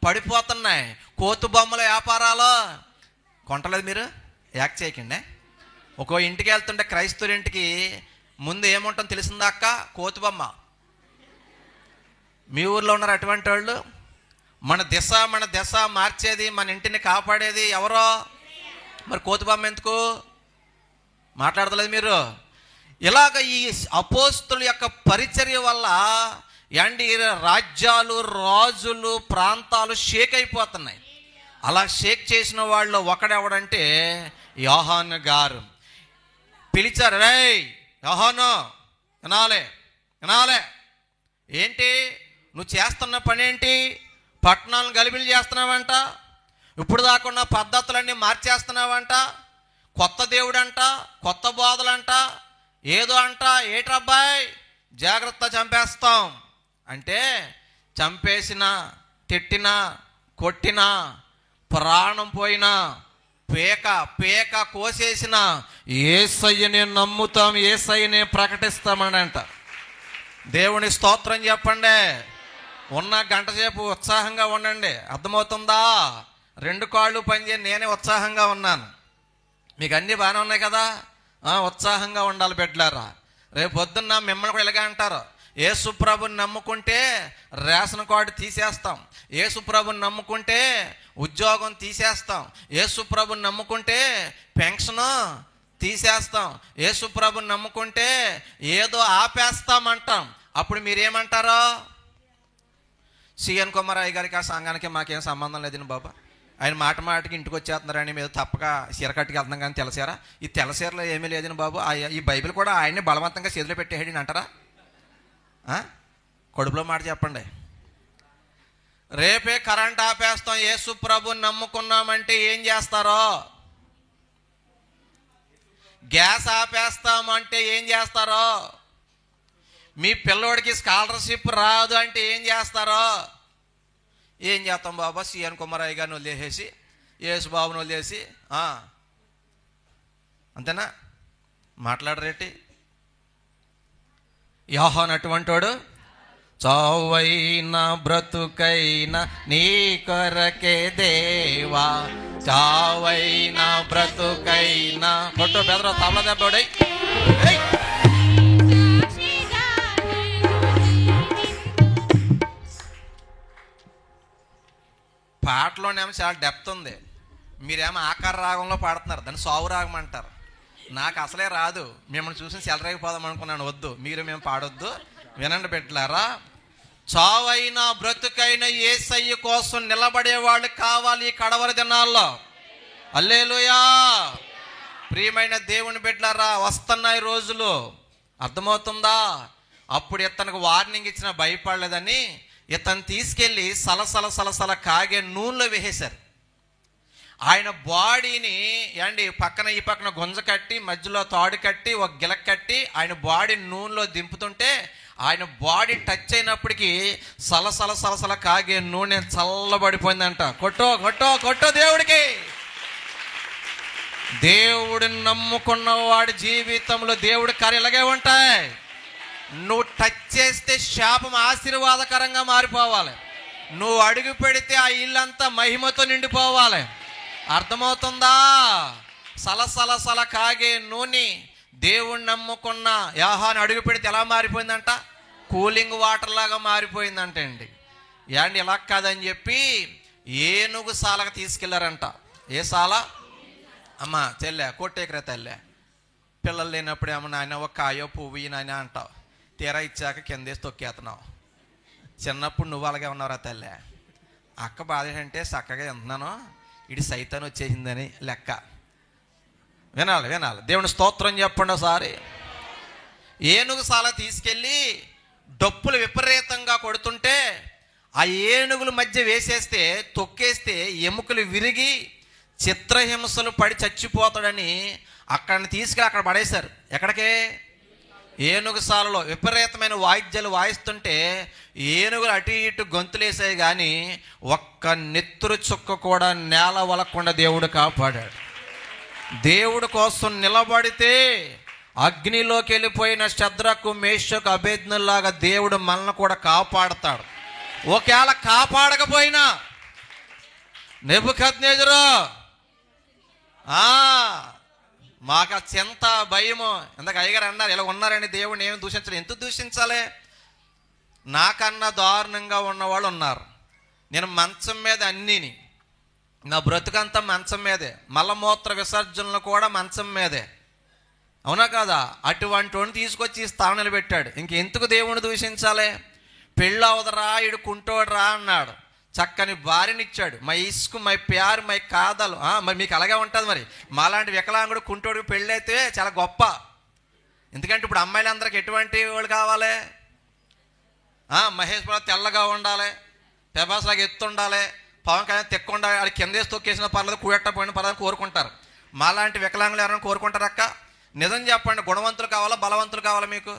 పడిపోతున్నాయి, కోతు బొమ్మల వ్యాపారాలు. కొంటలేదు మీరు? యాక్ట్ చేయకండి. ఒక్కో ఇంటికి వెళ్తుంటే క్రైస్తవుల ఇంటికి ముందు ఏముంటుందో తెలిసిందా అక్క? కోతు బొమ్మ. మీ ఊర్లో ఉన్నారు అటువంటి వాళ్ళు? మన దశ మార్చేది, మన ఇంటిని కాపాడేది ఎవరో? మరి కోతిబొమ్మ ఎందుకు మాట్లాడతలేదు మీరు? ఇలాగ ఈ అపోస్తుల యొక్క పరిచర్య వల్ల రాజ్యాలు, రాజులు, ప్రాంతాలు షేక్ అయిపోతున్నాయి. అలా షేక్ చేసిన వాళ్ళు ఒకడెవడంటే యోహాను గారు. పిలిచారు, రేయ్ యోహాను, వినాలే, ఏంటి నువ్వు చేస్తున్న పని ఏంటి? పట్టణాలను గలిబిలి చేస్తున్నావంట, ఇప్పుడు దాకున్న పద్ధతులన్నీ మార్చేస్తున్నావంట, కొత్త దేవుడంట, కొత్త బోధలంట, ఏదో అంట. ఏట్రబ్బాయ్, జాగ్రత్త, చంపేస్తాం అంటే చంపేసినా, తిట్టినా, కొట్టినా, ప్రాణం పోయినా, పేక కోసేసిన యేసయ్యనే నమ్ముతాం, యేసయ్యనే ప్రకటిస్తామనంట. దేవుని స్తోత్రం చెప్పండి. ఉన్న గంట సేపు ఉత్సాహంగా ఉండండి. అర్థమవుతుందా? 2 కాళ్ళు పనిచేయ, నేనే ఉత్సాహంగా ఉన్నాను. మీకు అన్నీ బాగానే ఉన్నాయి కదా? ఉత్సాహంగా ఉండాలి బిడ్డలారా. రేపు పొద్దున్న మిమ్మల్ని కూడా ఇలాగే అంటారు, యేసు ప్రభుని నమ్ముకుంటే రేషన్ కార్డు తీసేస్తాం, యేసు ప్రభుని నమ్ముకుంటే ఉద్యోగం తీసేస్తాం, యేసు ప్రభుని నమ్ముకుంటే పెన్షన్ తీసేస్తాం, యేసు ప్రభుని నమ్ముకుంటే ఏదో ఆపేస్తామంటాం. అప్పుడు మీరేమంటారో? సిఎన్ కుమారయ్య గారికి ఆ సంఘానికి మాకేం సంబంధం లేదని బాబా, ఆయన మాటికి ఇంటికి వచ్చేస్తున్నారని మీద తప్పక చీరకట్టుకి వెళ్తున్నాం కానీ తెలసారా? ఈ తెలసీరలో ఏమీ లేదని బాబు, ఈ బైబిల్ కూడా ఆయన్ని బలవంతంగా చేతిలో పెట్టేయడని అంటారా? కడుపులో మాట చెప్పండి. రేపే కరెంట్ ఆపేస్తాం, యేసు ప్రభుని నమ్ముకున్నామంటే ఏం చేస్తారో? గ్యాస్ ఆపేస్తామంటే ఏం చేస్తారో? మీ పిల్లోడికి స్కాలర్షిప్ రాదు అంటే ఏం చేస్తారో? ఏం చేస్తాం బాబా? సిఎన్ కుమారయ్య గారిని వదిలేసి, యేసు బాబుని వదిలేసి అంతేనా? మాట్లాడరేటి? యోహాను అటువంటి వాడు. చావైనా బ్రతుకైనా నీ కొరకే దేవా, చావైనా బ్రతుకైనా. కొట్టు బెదరు, తబల దెబ్బడే. పాటలోనేమో చాలా డెప్త్ ఉంది, మీరేమో ఆకార రాగంలో పాడుతున్నారు, దాన్ని సావు రాగం అంటారు. నాకు అసలే రాదు, మిమ్మల్ని చూసి సెలరైపోదాం అనుకున్నాను. వద్దు, మేము పాడొద్దు, వినండి బిడ్డలారా. చావైనా బ్రతుకైనా యేసయ్య కోసం నిలబడేవాళ్ళు కావాలి ఈ కడవరి దినాల్లో. హల్లెలూయా. ప్రియమైన దేవుని బిడ్డలారా, వస్తున్నాయి రోజులు, అర్థమవుతుందా? అప్పుడు ఇతనికి వార్నింగ్ ఇచ్చిన భయపడలేదని ఇతను తీసుకెళ్ళి సలసల కాగే నూనెలో వేసేశారు. ఆయన బాడీని ఈ పక్కన గుంజ కట్టి, మధ్యలో తాడు కట్టి, ఒక గిలక కట్టి ఆయన బాడీ నూనెలో దింపుతుంటే ఆయన బాడీ టచ్ అయినప్పటికీ సలసల కాగే నూనె చల్లబడిపోయిందంట. కొట్టో దేవుడికి. దేవుడిని నమ్ముకున్న వాడి జీవితంలో దేవుడి కార్యాలు ఇలాగే ఉంటాయి. నువ్వు టచ్ చేస్తే శాపం ఆశీర్వాదకరంగా మారిపోవాలి. నువ్వు అడుగు పెడితే ఆ ఇల్లంతా మహిమతో నిండిపోవాలి. అర్థమవుతుందా? సలసల కాగే నూనె దేవుణ్ణి నమ్ముకున్న యోహాను అడుగు పెడితే ఎలా మారిపోయిందంట? కూలింగ్ వాటర్ లాగా మారిపోయిందంట అండి. ఇలా కాదని చెప్పి ఏనుగు సాలకు తీసుకెళ్లారంట. ఏ సాల అమ్మ చెల్లె కొట్టేకరా తల్లె. పిల్లలు లేనప్పుడు ఏమో నాయన ఒక కాయో పువ్వు నాయన అంటావు, తీరా ఇచ్చాక కిందేసి తొక్కేస్తున్నావు. చిన్నప్పుడు నువ్వు అలాగే ఉన్నావురా తల్లె. అక్క బాధ ఏంటంటే చక్కగా ఎంతున్నాను, ఇటు సైతాన్ వచ్చేసిందని లెక్క. వినాలి వినాలి, దేవుని స్తోత్రం చెప్పండి ఒకసారి. ఏనుగు సాల తీసుకెళ్ళి డప్పులు విపరీతంగా కొడుతుంటే ఆ ఏనుగుల మధ్య వేసేస్తే తొక్కేస్తే ఎముకలు విరిగి చిత్రహింసలు పడి చచ్చిపోతాడని అక్కడిని తీసుకెళ్ళి అక్కడ పడేశారు. ఎక్కడికే? ఏనుగు సాలలో. విపరీతమైన వాయిద్యాలు వాయిస్తుంటే ఏనుగులు అటు ఇటు గొంతులేసాయి, కానీ ఒక్క నెత్తురు చుక్క కూడా నేల వలకుండా దేవుడు కాపాడాడు. దేవుడు కోసం నిలబడితే అగ్నిలోకి వెళ్ళిపోయిన శద్రకు, మేషకు, అబేద్నలాగా దేవుడు మనల్ని కూడా కాపాడతాడు. ఒకవేళ కాపాడకపోయినా నెబుకద్నెజరు మాకు చింత భయము. ఇందాక అయ్యగారు అన్నారు ఇలా ఉన్నారని దేవుడిని ఏమి దూషించాలి. ఎందుకు దూషించాలి? నాకన్నా దారుణంగా ఉన్నవాళ్ళు ఉన్నారు. నేను మంచం మీద అన్నీని, నా బ్రతుకంతా మంచం మీదే, మలమూత్ర విసర్జనలు కూడా మంచం మీదే, అవునా కాదా? అటువంటి వాడిని తీసుకొచ్చి ఈ స్థానాలు పెట్టాడు. ఇంకెందుకు దేవుని దూషించాలి? పెళ్ళవదరా ఇడు కుంటోడరా అన్నాడు, చక్కని భార్యనిచ్చాడు. మై ఇసుకు మై ప్యారు మై కాదలు. మరి మీకు అలాగే ఉంటుంది. మరి మాలాంటి వికలాంగుడు కుంటోడికి పెళ్ళైతే చాలా గొప్ప. ఎందుకంటే ఇప్పుడు అమ్మాయిలందరికి ఎటువంటి వాళ్ళు కావాలి? మహేష్ బాబు తెల్లగా ఉండాలి, ప్రభాస్ లాగా ఎత్తు ఉండాలి, పవన్ కళ్యాణ్ తెక్కు ఉండాలి, అది కిందేసి తొక్కేసిన పర్లేదు, కూడెట్ట పోయిన పర్లేదు కోరుకుంటారు. మాలాంటి వికలాంగులు ఎవరైనా కోరుకుంటారు అక్క? నిజం చెప్పండి, గుణవంతులు కావాలా బలవంతులు కావాలా మీకు?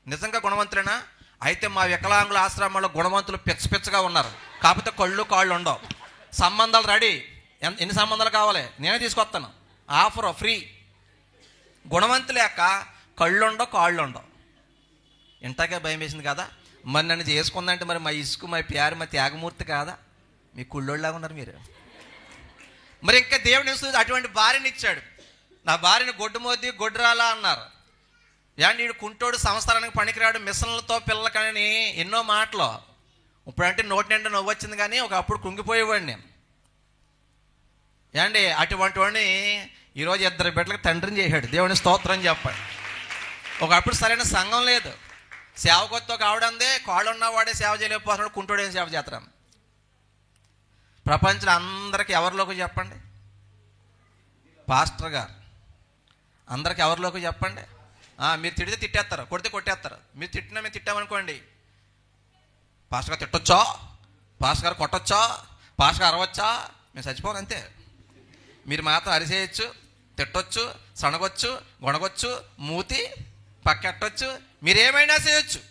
నిజంగా గుణవంతులేనా? అయితే మా వికలాంగుల ఆశ్రమంలో గుణవంతులు పిచ్చగా ఉన్నారు, కాకపోతే కళ్ళు కాళ్ళు ఉండవు. సంబంధాలు రెడీ. ఎన్ని సంబంధాలు కావాలి? నేనే తీసుకొస్తాను, ఆఫర్ ఫ్రీ. గుణవంతులే అక్క, కళ్ళు ఉండవు కాళ్ళు ఉండవు. ఇంతకే భయం వేసింది కదా. మరి నన్ను చేసుకుందంటే మరి మా ఇసుకు మా ప్యారు మా త్యాగమూర్తి కాదా? మీ కుళ్ళోళ్ళలాగా ఉన్నారు మీరు. మరి ఇంకా దేవుని అటువంటి భార్యని ఇచ్చాడు. నా భార్యని గొడ్డుమోద్ది గొడ్డురాలా అన్నారు. ఏంటి వీడు కుంటోడు, సంవత్సరానికి పనికిరాడు, మిషన్లతో పిల్లలకని ఎన్నో మాటలు. ఇప్పుడంటే నోటి నిండా నవ్వు వచ్చింది, కానీ ఒకప్పుడు కుంగిపోయేవాడిని. ఏండి అటువంటి వాడిని ఈరోజు 2 బిడ్డలకు తండ్రిని చేశాడు. దేవుని స్తోత్రం చెప్పండి. ఒకప్పుడు సరైన సంఘం లేదు, సేవకొత్తో కావడందే కాళ్ళు ఉన్నవాడే సేవ చేయలేకపోతున్నాడు, కుంటోడే సేవ చేస్తాను. ప్రపంచంలో అందరికి ఎవరిలోకి చెప్పండి? పాస్టర్ గారు అందరికి ఎవరిలోకి చెప్పండి? మీరు తిడితే తిట్టేస్తారు, కొడితే కొట్టేస్తారు. మీరు తిట్టినా మేము తిట్టామనుకోండి, పాస్టర్ గారు తిట్టొచ్చా, పాస్టర్ గారు కొట్టొచ్చా, పాస్టర్ గారు అరవచ్చా, మేము చచ్చిపోవాలి అంతే. మీరు మాత్రం అరిసేయచ్చు, తిట్టొచ్చు, సనగొచ్చు, గొనగొచ్చు, మూతి పక్కెట్టొచ్చు, మీరేమైనా చేయొచ్చు.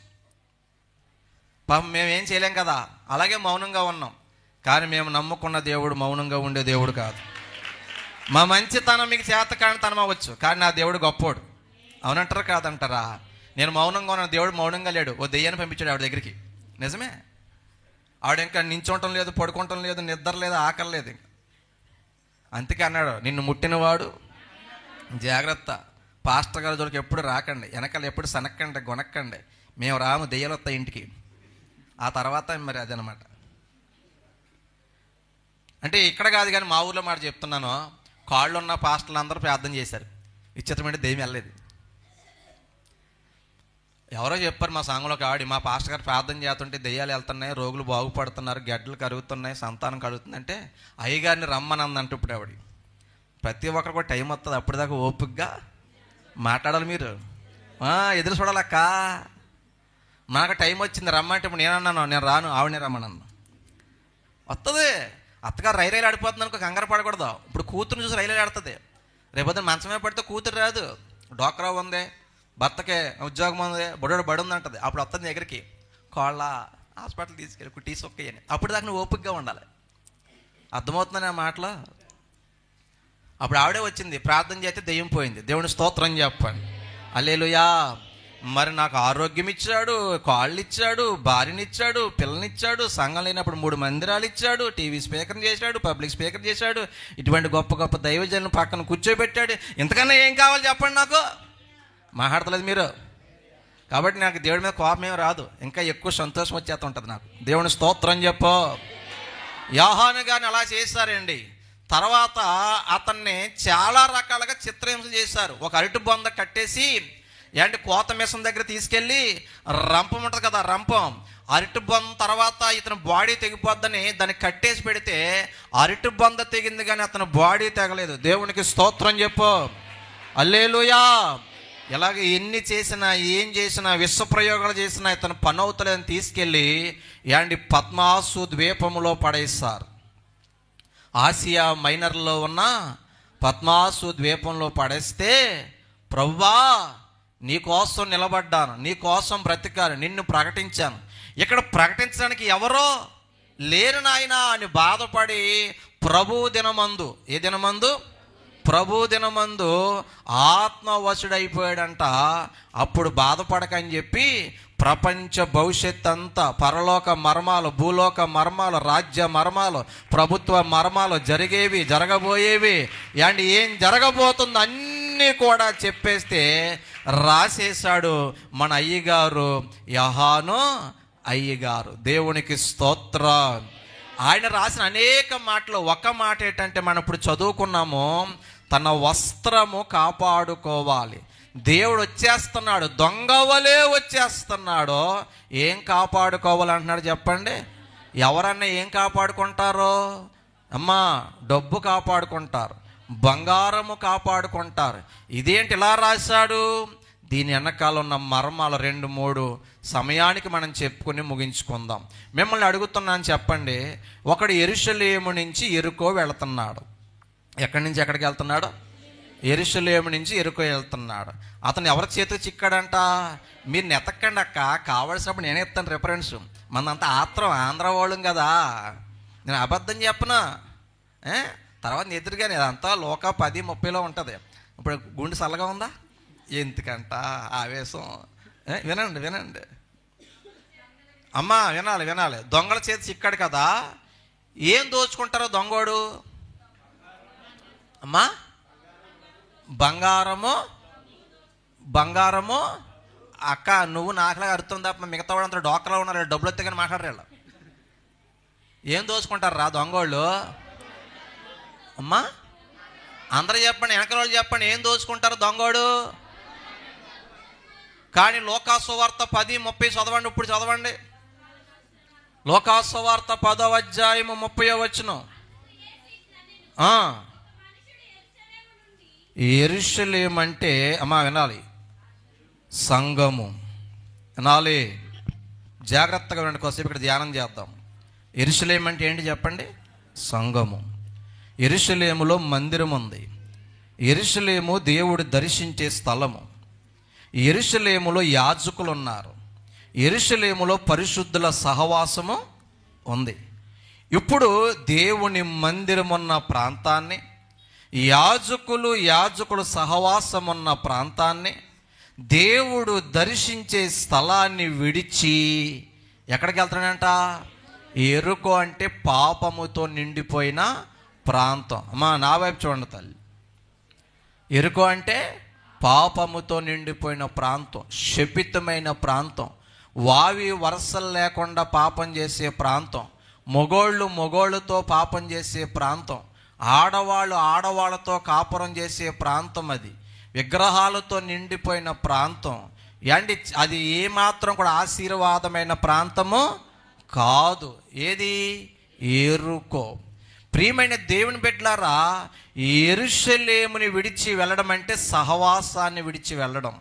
పాపం మేమేం చేయలేం కదా, అలాగే మౌనంగా ఉన్నాం. కానీ మేము నమ్ముకున్న దేవుడు మౌనంగా ఉండే దేవుడు కాదు. మా మంచితనం మీకు చేత కానితనం అవ్వచ్చు, కానీ నా దేవుడు గొప్పోడు. అవునంటారా కాదంటారా? నేను మౌనంగా ఉన్న దేవుడు మౌనంగా లేడు. ఓ దెయ్యాన్ని పంపించాడు ఆవిడ దగ్గరికి. నిజమే, ఆవిడ ఇంకా నించోవటం లేదు, పడుకోవటం లేదు, నిద్ర లేదు, ఆకలి లేదు. ఇంకా అందుకే అన్నాడు, నిన్ను ముట్టినవాడు జాగ్రత్త. పాస్టర్ గారి జోలికి ఎప్పుడు రాకండి, వెనకాల ఎప్పుడు సనక్కండి, గొనక్కండి. మేము రాము, దెయ్యాలు వస్తాయి ఇంటికి. ఆ తర్వాత మరి అదనమాట. అంటే ఇక్కడ కాదు కానీ మా ఊర్లో మాట చెప్తున్నాను. కాళ్ళు ఉన్న పాస్టర్లు అందరూ ప్రార్థన చేశారు, విచిత్రమైన దెయ్యం వెళ్ళలేదు. ఎవరో చెప్పారు మా సంఘంలోకి ఆడి, మా పాస్టర్ గారు ప్రార్థన చేస్తుంటే దెయ్యాలు వెళ్తున్నాయి, రోగులు బాగుపడుతున్నారు, గడ్డలు కరుగుతున్నాయి, సంతానం కలుగుతుందంటే అయ్యగారిని రమ్మనందంటే ఇప్పుడు ఆవిడ. ప్రతి ఒక్కరు కూడా టైం వస్తుంది, అప్పటిదాకా ఓపికగా మాట్లాడాలి. మీరు ఎదురు చూడాలక్క. నాకు టైం వచ్చింది రమ్మంటే ఇప్పుడు నేనన్నాను నేను రాను, ఆవిడనే రమ్మనన్నా. వస్తుంది. అత్తగారు రైలు ఆడిపోతుంది అనుకో, కంగారు పడకూడదు. ఇప్పుడు కూతురుని చూసి రైలు ఆడుతుంది. రేపొద్దున మంచమే పడితే కూతురు రాదు. డోక్రా ఉంది, భర్తకే ఉద్యోగం ఉంది, బొడోడు బడి ఉంది అంటుంది. అప్పుడు వస్తుంది దగ్గరికి, కోళ్ళ హాస్పిటల్ తీసుకెళ్ళి కుట్టి సొక్కయ్యని. అప్పుడు దాకా నువ్వు ఓపికగా ఉండాలి. అర్థమవుతుందని ఆ మాటలో. అప్పుడు ఆవిడే వచ్చింది, ప్రార్థన చేస్తే దెయ్యం పోయింది. దేవుని స్తోత్రం చెప్పండి. హల్లెలూయా. మరి నాకు ఆరోగ్యం ఇచ్చాడు, కాళ్ళు ఇచ్చాడు, భార్యని ఇచ్చాడు, పిల్లనిచ్చాడు, సంఘం లేనప్పుడు 3 మందిరాలు ఇచ్చాడు, టీవీ స్పీకర్ చేశాడు, పబ్లిక్ స్పీకర్ చేశాడు, ఇటువంటి గొప్ప గొప్ప దైవజనులు పక్కన కూర్చోబెట్టాడు. ఇంతకన్నా ఏం కావాలి చెప్పండి నాకు? మాట్లాడతలేదు మీరు. కాబట్టి నాకు దేవుడి మీద కోపం ఏం రాదు, ఇంకా ఎక్కువ సంతోషం వచ్చేస్తూ ఉంటుంది నాకు. దేవుని స్తోత్రం చెప్పు. యోహాను గారిని అలా చేశారండి. తర్వాత అతన్ని చాలా రకాలుగా చిత్రహింసలు చేశారు. ఒక అరటి బొంద కట్టేసి ఏంటి కోత మిషన్ దగ్గర తీసుకెళ్ళి రంపం ఉంటుంది కదా, రంపం అరటి బొంద తర్వాత ఇతను బాడీ తెగిపోద్దని దాన్ని కట్టేసి పెడితే అరటి బొంద తెగింది కానీ అతను బాడీ తెగలేదు. దేవునికి స్తోత్రం చెప్పు, హల్లెలూయా. ఇలాగ ఎన్ని చేసినా ఏం చేసినా విశ్వప్రయోగాలు చేసినా ఇతను పని అవుతలేదని తీసుకెళ్ళి ఏంటి పద్మాసు ద్వీపంలో పడేస్తారు. ఆసియా మైనర్లో ఉన్న పద్మాసు ద్వీపంలో పడేస్తే, ప్రభువా నీకోసం నిలబడ్డాను, నీకోసం బ్రతికాను, నిన్ను ప్రకటించాను, ఇక్కడ ప్రకటించడానికి ఎవరో లేరు నాయనా అని బాధపడి ప్రభు దినమందు, ఏ దినమందు? ప్రభు దినమందు ఆత్మవశుడైపోయాడంట. అప్పుడు బాధపడకని చెప్పి ప్రపంచ భవిష్యత్ అంతా, పరలోక మర్మాలు, భూలోక మర్మాలు, రాజ్య మర్మాలు, ప్రభుత్వ మర్మాలు, జరిగేవి జరగబోయేవి అండ్ ఏం జరగబోతుందో అన్నీ కూడా చెప్పేస్తే రాసేశాడు మన అయ్యగారు, యహాను అయ్యగారు. దేవునికి స్తోత్రం. ఆయన రాసిన అనేక మాటలు ఒక మాట ఏంటంటే మనం ఇప్పుడు చదువుకున్నాము, తన వస్త్రము కాపాడుకోవాలి. దేవుడు వచ్చేస్తున్నాడు, దొంగవలే వచ్చేస్తున్నాడు. ఏం కాపాడుకోవాలంటున్నాడు చెప్పండి? ఎవరన్నా ఏం కాపాడుకుంటారో అమ్మా? డబ్బు కాపాడుకుంటారు, బంగారము కాపాడుకుంటారు. ఇదేంటి ఇలా రాశాడు? దీని వెనకాల ఉన్న మర్మాలు 2-3 సమయానికి మనం చెప్పుకుని ముగించుకుందాం. మిమ్మల్ని అడుగుతున్నాను, చెప్పండి. ఒకడు యెరూషలేము నుంచి యెరికో వెళుతున్నాడు. ఎక్కడి నుంచి ఎక్కడికి వెళ్తున్నాడు? యెరూషలేము నుంచి యెరికో వెళ్తున్నాడు. అతను ఎవరి చేతికి చిక్కాడంట? మీరు నెతక్కండి అక్క, కావలసినప్పుడు నేనే ఇస్తాను రిఫరెన్స్. మనంతా ఆత్రం ఆంధ్ర వాళ్ళం కదా, నేను అబద్ధం చెప్పనా? తర్వాత ఎదురుగానే అదంతా లోక 10-30లో ఉంటుంది. ఇప్పుడు గుండె చల్లగా ఉందా? ఎందుకంట ఆవేశం. వినండి వినండి అమ్మా, వినాలి వినాలి. దొంగల చేతి చిక్కాడు కదా, ఏం దోచుకుంటారో దొంగోడు? అమ్మా, బంగారము. అక్క నువ్వు నాకులాగా అర్థం తప్ప మిగతా వాడు అంతా డోకర్లో ఉన్నారు, డబ్బులు వస్తే కానీ మాట్లాడరు. ఏం దోచుకుంటారు రా దొంగోళ్ళు? అమ్మా అందరూ చెప్పండి, వెనకల వాళ్ళు చెప్పండి, ఏం దోచుకుంటారు దొంగోడు? కానీ లోకాసువార్త 10:30 చదవండి. ఇప్పుడు చదవండి. లోకాసువార్త 10వ అధ్యాయము 30వ వచనం. యెరూషలేము అంటే అమ్మా వినాలి, సంఘము. వినాలి, జాగ్రత్తగా వినండి. కొద్దిసేపు ఇక్కడ ధ్యానం చేద్దాం. యెరూషలేము అంటే ఏంటి చెప్పండి? సంఘము. యెరూషలేములో మందిరం ఉంది. యెరూషలేము దేవుడు దర్శించే స్థలము. యెరూషలేములో యాజకులు ఉన్నారు. యెరూషలేములో పరిశుద్ధుల సహవాసము ఉంది. ఇప్పుడు దేవుని మందిరం ఉన్న ప్రాంతాన్ని, యాజకులు సహవాసం ఉన్న ప్రాంతాన్ని, దేవుడు దర్శించే స్థలాన్ని విడిచి ఎక్కడికి వెళ్తాడంట? యెరికో అంటే పాపముతో నిండిపోయిన ప్రాంతం. అమ్మా నా వైపు చూడండి తల్లి. యెరికో అంటే పాపముతో నిండిపోయిన ప్రాంతం, శపితమైన ప్రాంతం, వావి వరసలు లేకుండా పాపం చేసే ప్రాంతం, మొగోళ్ళతో పాపం చేసే ప్రాంతం, ఆడవాళ్ళతో కాపురం చేసే ప్రాంతం. అది విగ్రహాలతో నిండిపోయిన ప్రాంతం. అండి అది ఏమాత్రం కూడా ఆశీర్వాదమైన ప్రాంతము కాదు. ఏది? యెరికో. ప్రియమైన దేవుని బిడ్డలారా, యెరూషలేముని విడిచి వెళ్ళడం అంటే సహవాసాన్ని విడిచి వెళ్ళడం,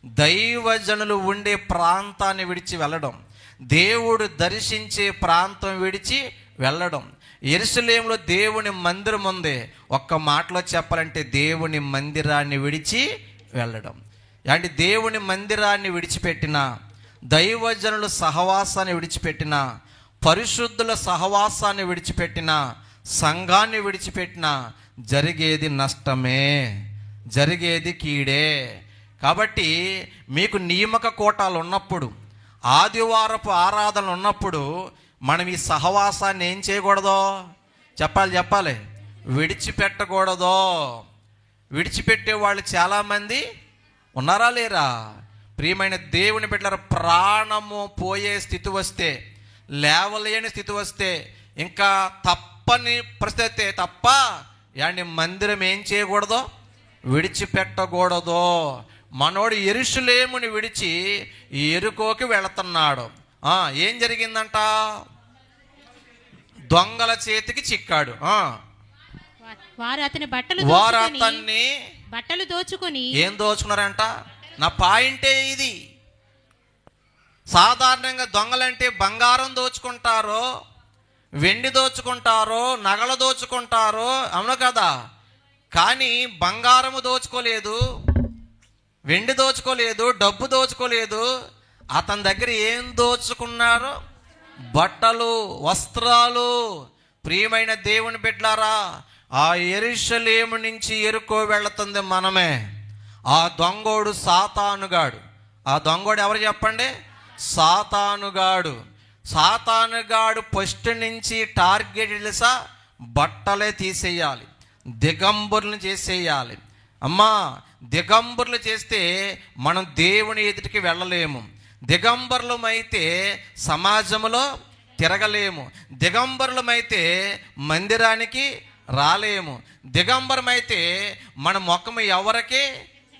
దైవజనులు ఉండే ప్రాంతాన్ని విడిచి వెళ్ళడం, దేవుడు దర్శించే ప్రాంతం విడిచి వెళ్ళడం. యెరూషలేములో దేవుని మందిరం ఉంది. ఒక్క మాటలో చెప్పాలంటే దేవుని మందిరాన్ని విడిచి వెళ్ళడం. అంటే దేవుని మందిరాన్ని విడిచిపెట్టిన, దైవజనుల సహవాసాన్ని విడిచిపెట్టిన, పరిశుద్ధుల సహవాసాన్ని విడిచిపెట్టిన, సంఘాన్ని విడిచిపెట్టిన జరిగేది నష్టమే, జరిగేది కీడే. కాబట్టి మీకు నియామక కోటాలు ఉన్నప్పుడు, ఆదివారపు ఆరాధనలు ఉన్నప్పుడు మనం ఈ సహవాసాన్ని ఏం చేయకూడదో చెప్పాలి, విడిచిపెట్టకూడదో. విడిచిపెట్టే వాళ్ళు చాలామంది ఉన్నారా లేరా? ప్రియమైన దేవుని బిడ్డలారా, ప్రాణము పోయే స్థితి వస్తే, లేవలేని స్థితి వస్తే, ఇంకా తప్పని పరిస్థితి తప్ప యాండి మందిరం ఏం చేయకూడదు, విడిచిపెట్టకూడదు. మనోడు యెరూషలేముని విడిచి యెరికోకి వెళుతున్నాడు. ఏం జరిగిందంట? దొంగల చేతికి చిక్కాడు. వారు అతని బట్టలు దోచుకొని ఏం దోచుకున్నారంట? నా పాయింటే ఇది. సాధారణంగా దొంగలంటే బంగారం దోచుకుంటారు, వెండి దోచుకుంటారు, నగలు దోచుకుంటారు, అవును కదా? కానీ బంగారము దోచుకోలేదు, వెండి దోచుకోలేదు, డబ్బు దోచుకోలేదు. అతని దగ్గర ఏం దోచుకున్నారు? బట్టలు, వస్త్రాలు. ప్రియమైన దేవుని బిడ్డలారా, ఆ యెరూషలేము నుంచి యెరికో వెళుతుంది మనమే. ఆ దొంగోడు సాతానుగాడు. ఆ దొంగోడు ఎవరు చెప్పండి? సాతానుగాడు. సాతానుగాడు ఫస్ట్ నుంచి టార్గెట్ తెలుసా? బట్టలే తీసేయాలి, దిగంబరులను చేసేయాలి. అమ్మా, దిగంబరులు చేస్తే మనం దేవుని ఎదుటికి వెళ్ళలేము. దిగంబరులమైతే సమాజంలో తిరగలేము. దిగంబరులమైతే మందిరానికి రాలేము. దిగంబరమైతే మన ముఖము ఎవరికి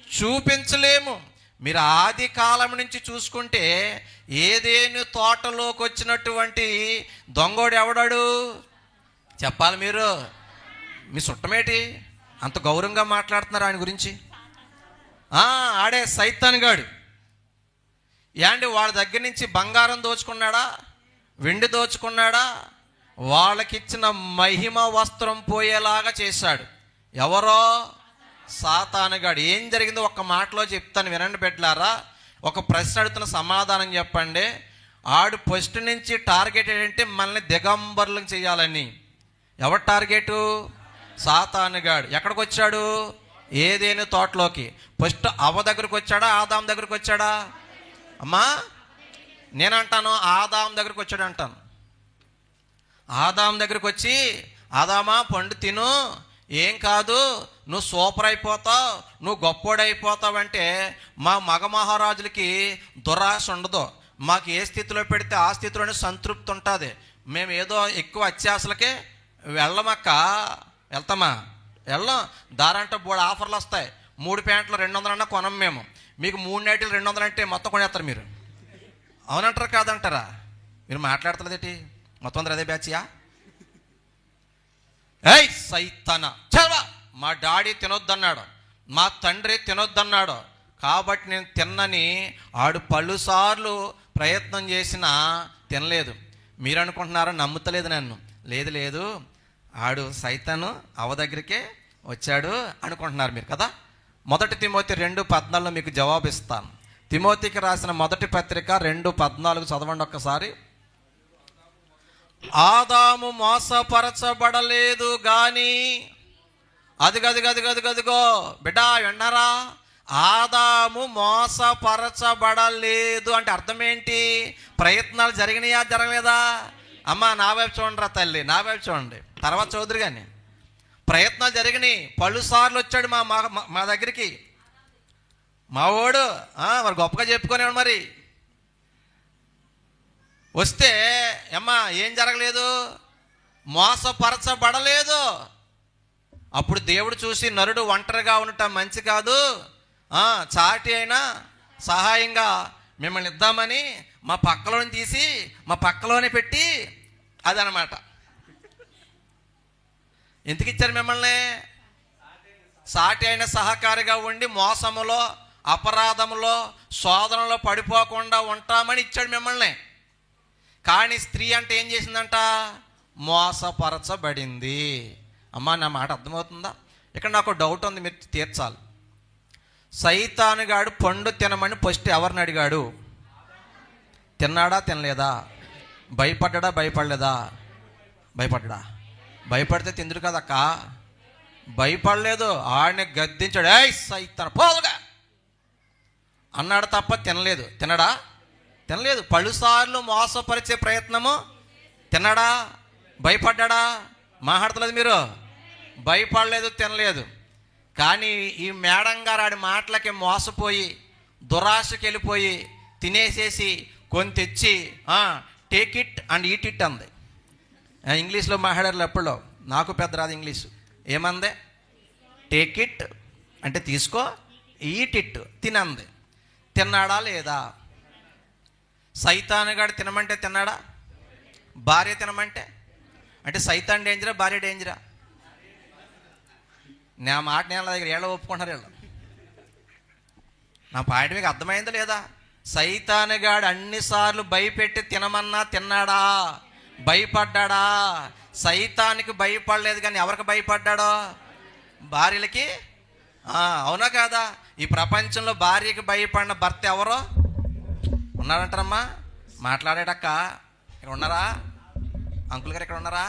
చూపించలేము. మీరు ఆది కాలం నుంచి చూసుకుంటే ఏదేను తోటలోకి వచ్చినటువంటి దొంగోడు ఎవడాడు చెప్పాలి? మీరు మీ చుట్టమేటి అంత గౌరవంగా మాట్లాడుతున్నారు ఆయన గురించి? ఆడే సైతానుగాడు. యాండి వాళ్ళ దగ్గర నుంచి బంగారం దోచుకున్నాడా, వెండి దోచుకున్నాడా? వాళ్ళకిచ్చిన మహిమ వస్త్రం పోయేలాగా చేశాడు. ఎవరో? సాతానుగాడు. ఏం జరిగిందో ఒక్క మాటలో చెప్తాను, వినండి బిడ్డలారా. ఒక ప్రశ్న అడుగుతున్న సమాధానం చెప్పండి. ఆడు ఫస్ట్ నుంచి టార్గెట్ ఏంటంటే మనల్ని దిగంబరులను చేయాలని. ఎవరు టార్గెటు? సాతానుగాడు. ఎక్కడికి వచ్చాడు? ఏదేను తోటలోకి. ఫస్ట్ అవ్వ దగ్గరికి వచ్చాడా, ఆదాం దగ్గరికి వచ్చాడా? అమ్మా, నేనంటాను ఆదాం దగ్గరికి వచ్చాడు అంటాను. ఆదాం దగ్గరికి వచ్చి, ఆదామా పండు తిను, ఏం కాదు, నువ్వు సూపర్ అయిపోతావు, నువ్వు గొప్పోడైపోతావు అంటే మా మగ మహారాజులకి దురాశ ఉండదు. మాకు ఏ స్థితిలో పెడితే ఆ స్థితిలోనే సంతృప్తి ఉంటుంది. మేము ఏదో ఎక్కువ అత్యాశలకే వెళ్ళమక్క. వెళ్తామా? వెళ్ళం. దారంటే బోర్డు ఆఫర్లు వస్తాయి. 3 ప్యాంట్లు 200 అన్నా కొనం మేము. మీకు 3 నైట్లు 200 అంటే మొత్తం కొనేస్తారు మీరు. అవునంటారా కాదంటారా? మీరు మాట్లాడుతున్నదేంటి? మొత్తం అందరూ అదే బ్యాచ్యా? ఏయ్ సైతానా, చదవా, మా డాడీ తినొద్దన్నాడు, మా తండ్రి తినొద్దన్నాడు, కాబట్టి నేను తిన్నని ఆడు పలుసార్లు ప్రయత్నం చేసినా తినలేదు. మీరు అనుకుంటున్నారా నమ్ముతలేదు నన్ను? లేదు లేదు, ఆడు సైతాను అవ్వ దగ్గరికే వచ్చాడు అనుకుంటున్నారు మీరు కదా. 1 తిమోతి 2:14 మీకు జవాబు ఇస్తాను. తిమోతికి రాసిన 1 పత్రిక 2:14 చదవండి ఒక్కసారి. ఆదాము మోసపరచబడలేదు గాని, అదిగో బిడ్డా విన్నారా? ఆదాము మోసపరచబడలేదు అంటే అర్థం ఏంటి? ప్రయత్నాలు జరిగినాయా, జరగలేదా? అమ్మ నా వైపు చూడండి రా తల్లి, నా వైపు చూడండి, తర్వాత చౌదరి కానీ. ప్రయత్నాలు జరిగినాయి. పలుసార్లు వచ్చాడు మా దగ్గరికి మా వాడు. మరి గొప్పగా చెప్పుకునేవాడు. మరి వస్తే అమ్మా ఏం జరగలేదు, మోసపరచబడలేదు. అప్పుడు దేవుడు చూసి, నరుడు ఒంటరిగా ఉండటం మంచి కాదు, చాటి అయినా సహాయంగా మిమ్మల్ని ఇద్దామని మా పక్కలోని తీసి మా పక్కలోనే పెట్టి, అదనమాట. ఎందుకు ఇచ్చారు మిమ్మల్ని? సాటి అయిన సహకారిగా ఉండి మోసములో, అపరాధములో, శోధనలో పడిపోకుండా ఉంటామని ఇచ్చాడు మిమ్మల్ని. కానీ స్త్రీ అంటే ఏం చేసిందంట? మోసపరచబడింది. అమ్మా నా మాట అర్థమవుతుందా? ఇక్కడ నాకు డౌట్ ఉంది, మీరు తీర్చాలి. సైతానుగాడు పండు తినమని ఫస్ట్ ఎవరిని అడిగాడు? తిన్నాడా, తినలేదా? భయపడ్డా, భయపడలేదా? భయపడ్డా. భయపడితే తిందుడు కదక్క. భయపడలేదు. ఆడిని గద్దించాడు, ఏయ్ సైతాను పోదుగా అన్నాడు తప్ప తినలేదు. తినడా? తినలేదు. పలుసార్లు మోసపరిచే ప్రయత్నము. తిన్నాడా? భయపడ్డా? మాట్లాడతలేదు మీరు. భయపడలేదు, తినలేదు. కానీ ఈ మేడం గారు ఆడి మాటలకి మోసపోయి దురాశకి వెళ్ళిపోయి తినేసేసి కొని తెచ్చి take it and eat it అంది. ఇంగ్లీష్లో మాట్లాడారు ఎప్పుడో, నాకు పెద్ద రాదు ఇంగ్లీషు. ఏమందే? టేక్ ఇట్ అంటే తీసుకో, ఈట్ ఇట్ తినంది. తిన్నాడా లేదా? సైతానుగాడు తినమంటే తిన్నాడా? భార్య తినమంటే అంటే సైతాన్ డేంజరా, భార్య డేంజరా? నా మాట నేను దగ్గర ఏళ్ళ ఒప్పుకుంటారు వీళ్ళు. నా పాయింట్ మీకు అర్థమైందా లేదా? సైతానుగాడు అన్నిసార్లు భయపెట్టి తినమన్నా తిన్నాడా? భయపడ్డాడా? సైతానికి భయపడలేదు, కానీ ఎవరికి భయపడ్డాడో? భార్యలకి. అవునా కాదా? ఈ ప్రపంచంలో భార్యకి భయపడిన భర్త ఎవరో ఉన్నారంటారమ్మా? మాట్లాడేటక్క ఇక్కడ ఉన్నారా? అంకుల్ గారు ఇక్కడ ఉన్నారా?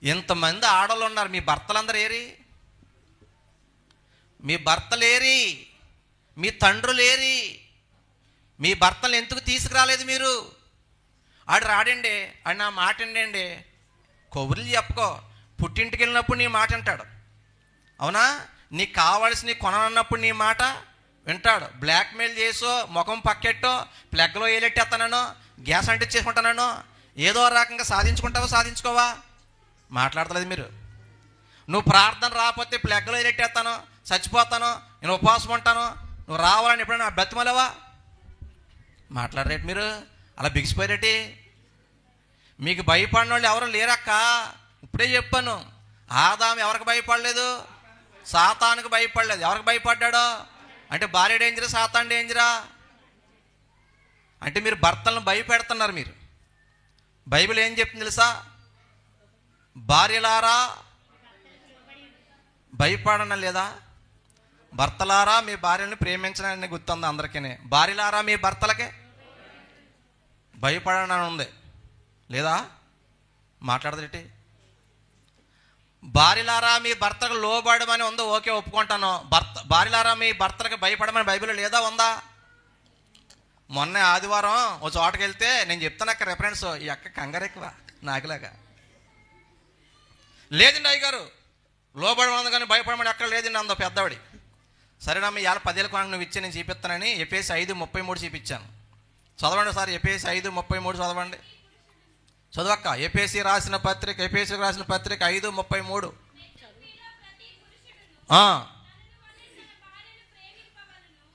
ఇంతమంది ఆడవాళ్ళు ఉన్నారు. మీ భర్తలందరూ ఏరి? మీ భర్తలేరి? మీ తండ్రులేరి? మీ భర్తలు ఎందుకు తీసుకురాలేదు మీరు? ఆడు రాడండి, ఆడు నా మాట అండి, కబుర్లు చెప్పుకో. పుట్టింటికి వెళ్ళినప్పుడు నీ మాట వింటాడు, అవునా? నీకు కావాల్సి నీ కొనన్నప్పుడు నీ మాట వింటాడు. బ్లాక్మెయిల్ చేసో, ముఖం పక్కెట్టో, ప్లగ్లో ఏలెట్టేస్తానో, గ్యాస్ అంటించేసుకుంటానో, ఏదో రకంగా సాధించుకుంటావా సాధించుకోవా? మాట్లాడతలేదు మీరు. నువ్వు ప్రార్థన రాకపోతే ప్లగ్లో ఏలెట్టేస్తాను, చచ్చిపోతాను, నేను ఉపవాసం ఉంటాను, నువ్వు రావాలని ఎప్పుడైనా బ్రతిమలేవా? మాట్లాడరేటి మీరు? అలా బిగిసిపోయారేటి? మీకు భయపడిన వాళ్ళు ఎవరు లేరక్క. ఇప్పుడే చెప్పాను, ఆదాము ఎవరికి భయపడలేదు? సాతానుకు భయపడలేదు. ఎవరికి భయపడ్డాడో? అంటే భార్య డేంజరా, సాతాను డేంజరా? అంటే మీరు భర్తలను భయపెడుతున్నారు. మీరు బైబిల్ ఏం చెప్తుంది తెలుసా? భార్యలారా భయపడన లేదా? భర్తలారా మీ భార్యను ప్రేమించడానికి గుర్తుంది అందరికీ. భార్యలారా మీ భర్తలకే భయపడనని ఉంది లేదా? మాట్లాడదేటి? భార్యలారా మీ భర్తకు లోబడమని ఉందో, ఓకే ఒప్పుకుంటాను. భార్యలారా మీ భర్తలకు భయపడమని బైబిల్ లేదా? ఉందా? మొన్న ఆదివారం ఓ చోటకి వెళ్తే నేను చెప్తాను అక్క రెఫరెన్స్, ఈ అక్క కంగారు ఎక్కువ నాకులాగా. లేదండి అయ్యగారు, లోబడమని కానీ భయపడమని ఎక్కడ లేదండి అందో పెద్దవాడి. సరేనమ్మ, ఇవాళ 10,000 కొనకు నువ్వు ఇచ్చే నేను చూపిస్తానని ఎఫెసీ 5:33 చూపించాను. చదవండి సార్, ఎఫెసీ 5:33 చదవండి. చదవక్క. ఎఫెసీ రాసిన పత్రిక 5:33.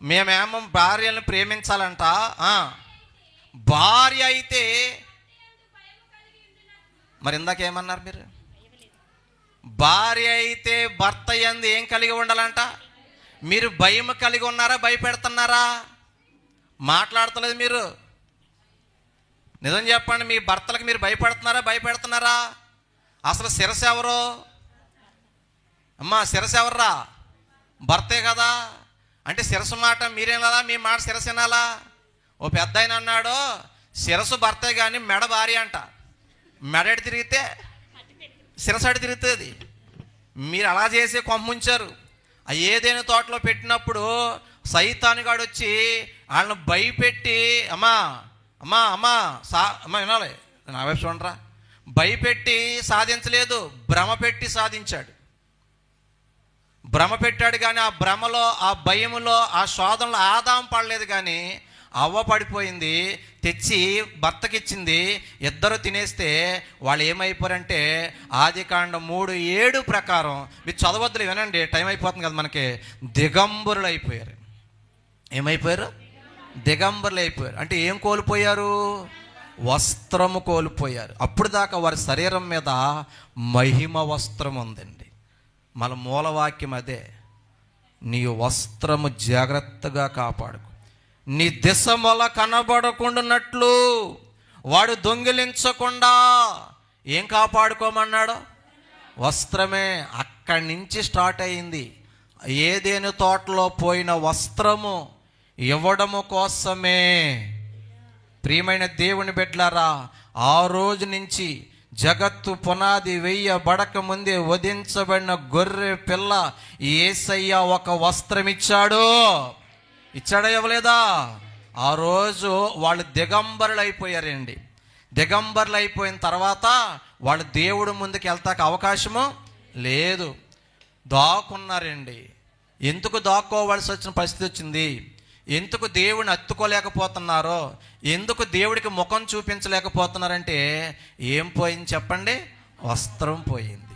మేమేమో భార్యలను ప్రేమించాలంట. భార్య అయితే మరి ఇందాకేమన్నారు మీరు? భార్య అయితే భర్త యందు ఏం కలిగి ఉండాలంట? మీరు భయం కలిగి ఉన్నారా, భయపెడుతున్నారా? మాట్లాడతలేదు మీరు. నిజం చెప్పండి, మీ భర్తలకు మీరు భయపడుతున్నారా, భయపెడుతున్నారా? అసలు శిరస్సు ఎవరు అమ్మా? శిరస్సు ఎవర్రా? భర్తే కదా. అంటే శిరస్సు మాట మీరేం కదా, మీ మాట శిరస్సు వినాలా? ఓ పెద్ద ఆయన అన్నాడు, శిరస్సు భర్తే కానీ మెడ భార్య అంట. మెడ ఎటు తిరిగితే శిరస్సు అటు తిరుగుతుంది. మీరు అలా చేసి కొమ్ముంచారు. ఆ ఏదైనా తోటలో పెట్టినప్పుడు సైతానుగాడు వచ్చి వాళ్ళని భయపెట్టి, అమ్మా అమ్మా అమ్మా అమ్మ వినాలి నా వైపు చూడరా, భయపెట్టి సాధించలేదు, భ్రమ పెట్టి సాధించాడు. భ్రమ పెట్టాడు, కానీ ఆ భ్రమలో, ఆ భయములో, ఆ శోధనలో ఆదాం పడలేదు, కానీ అవ్వ పడిపోయింది. తెచ్చి భర్తకిచ్చింది. ఇద్దరు తినేస్తే వాళ్ళు ఏమైపోయారంటే ఆదికాండం 3:7 ప్రకారం, మీరు చదవద్దులు వినండి, టైం అయిపోతుంది కదా మనకి. దిగంబరులు అయిపోయారు. ఏమైపోయారు? దిగంబరులు అయిపోయారు. అంటే ఏం కోల్పోయారు? వస్త్రము కోల్పోయారు. అప్పుడు దాకా వారి శరీరం మీద మహిమ వస్త్రం ఉందండి. మన మూలవాక్యం అదే, నీ వస్త్రము జాగ్రత్తగా కాపాడుకో, నీ దిశమల కనబడకుండానట్లు వాడు దొంగిలించకుండా ఏం కాపాడుకోమన్నాడు? వస్త్రమే. అక్కడి నుంచి స్టార్ట్ అయింది. ఏదేను తోటలో పోయిన వస్త్రము ఇవ్వడము కోసమే. ప్రియమైన దేవుని బిడ్డలారా, ఆ రోజు నుంచి జగత్తు పునాది వేయబడక ముందే వధించబడిన గొర్రె పిల్ల యేసయ్య ఒక వస్త్రం ఇచ్చాడు. ఇచ్చాడా, ఇవ్వలేదా? ఆ రోజు వాళ్ళు దిగంబరులు అయిపోయారండి. దిగంబరులు అయిపోయిన తర్వాత వాళ్ళు దేవుడు ముందుకు వెళ్తాక అవకాశము లేదు, దాక్కున్నారండి. ఎందుకు దాక్కోవలసి వచ్చిన పరిస్థితి వచ్చింది? ఎందుకు దేవుడిని హత్తుకోలేకపోతున్నారో, ఎందుకు దేవుడికి ముఖం చూపించలేకపోతున్నారంటే ఏం పోయింది చెప్పండి? వస్త్రం పోయింది.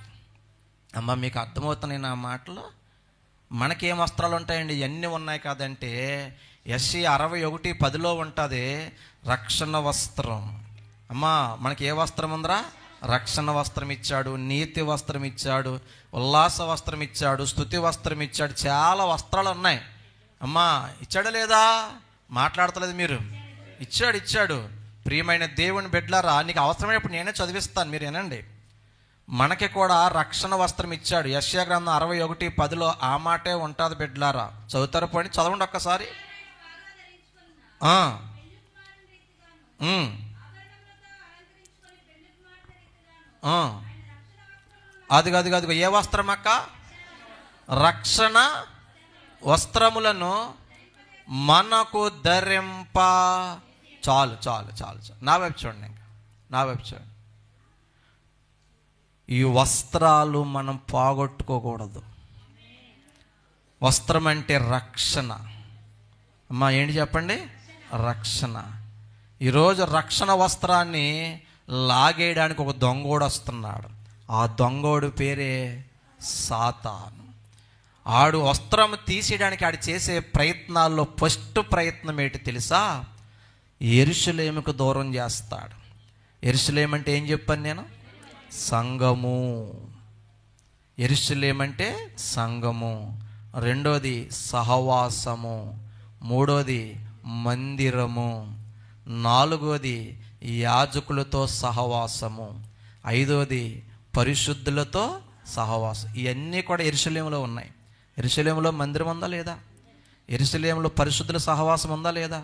అమ్మ మీకు అర్థమవుతున్నాయి నా మాటలు? మనకేం వస్త్రాలు ఉంటాయండి? ఇవన్నీ ఉన్నాయి కాదంటే యెషయా 61:10 ఉంటుంది, రక్షణ వస్త్రం. అమ్మా మనకి ఏ వస్త్రం ఉందిరా? రక్షణ వస్త్రం ఇచ్చాడు, నీతి వస్త్రం ఇచ్చాడు, ఉల్లాస వస్త్రం ఇచ్చాడు, స్తుతి వస్త్రం ఇచ్చాడు. చాలా వస్త్రాలు ఉన్నాయి. అమ్మా ఇచ్చాడా లేదా? మాట్లాడతలేదు మీరు. ఇచ్చాడు. ప్రియమైన దేవుని బిడ్డలారా, నీకు అవసరమైనప్పుడు నేనే చదివిస్తాను, మీరు వినండి. మనకి కూడా రక్షణ వస్త్రం ఇచ్చాడు. యెషయా గ్రంథం 61:10 ఆ మాటే ఉంటుంది బిడ్డలారా. చదువుతారు పోయి, చదవండి ఒక్కసారి. అది ఏ వస్త్రం అక్క? రక్షణ వస్త్రములను మనకు ధరింప. చాలు. నా వైపు చూడండి, నా వైపు చూడండి. ఈ వస్త్రాలు మనం పోగొట్టుకోకూడదు. వస్త్రం అంటే రక్షణ. అమ్మా ఏంటి చెప్పండి? రక్షణ. ఈరోజు రక్షణ వస్త్రాన్ని లాగేయడానికి ఒక దొంగోడు వస్తున్నాడు. ఆ దొంగోడు పేరే సాతాను. ఆడు వస్త్రం తీసేయడానికి ఆడు చేసే ప్రయత్నాల్లో ఫస్ట్ ప్రయత్నం ఏంటి తెలుసా? యెరూషలేముకు దూరం చేస్తాడు. యెరూషలేము అంటే ఏం చెప్పాను నేను? సంఘము. యెరూషలేము అంటే సంఘము. రెండోది సహవాసము. మూడోది మందిరము. నాలుగోది యాజకులతో సహవాసము. ఐదోది పరిశుద్ధులతో సహవాసం. ఇవన్నీ కూడా యెరూషలేములో ఉన్నాయి. యెరూషలేములో మందిరం ఉందా లేదా? యెరూషలేములో పరిశుద్ధుల సహవాసం ఉందా లేదా?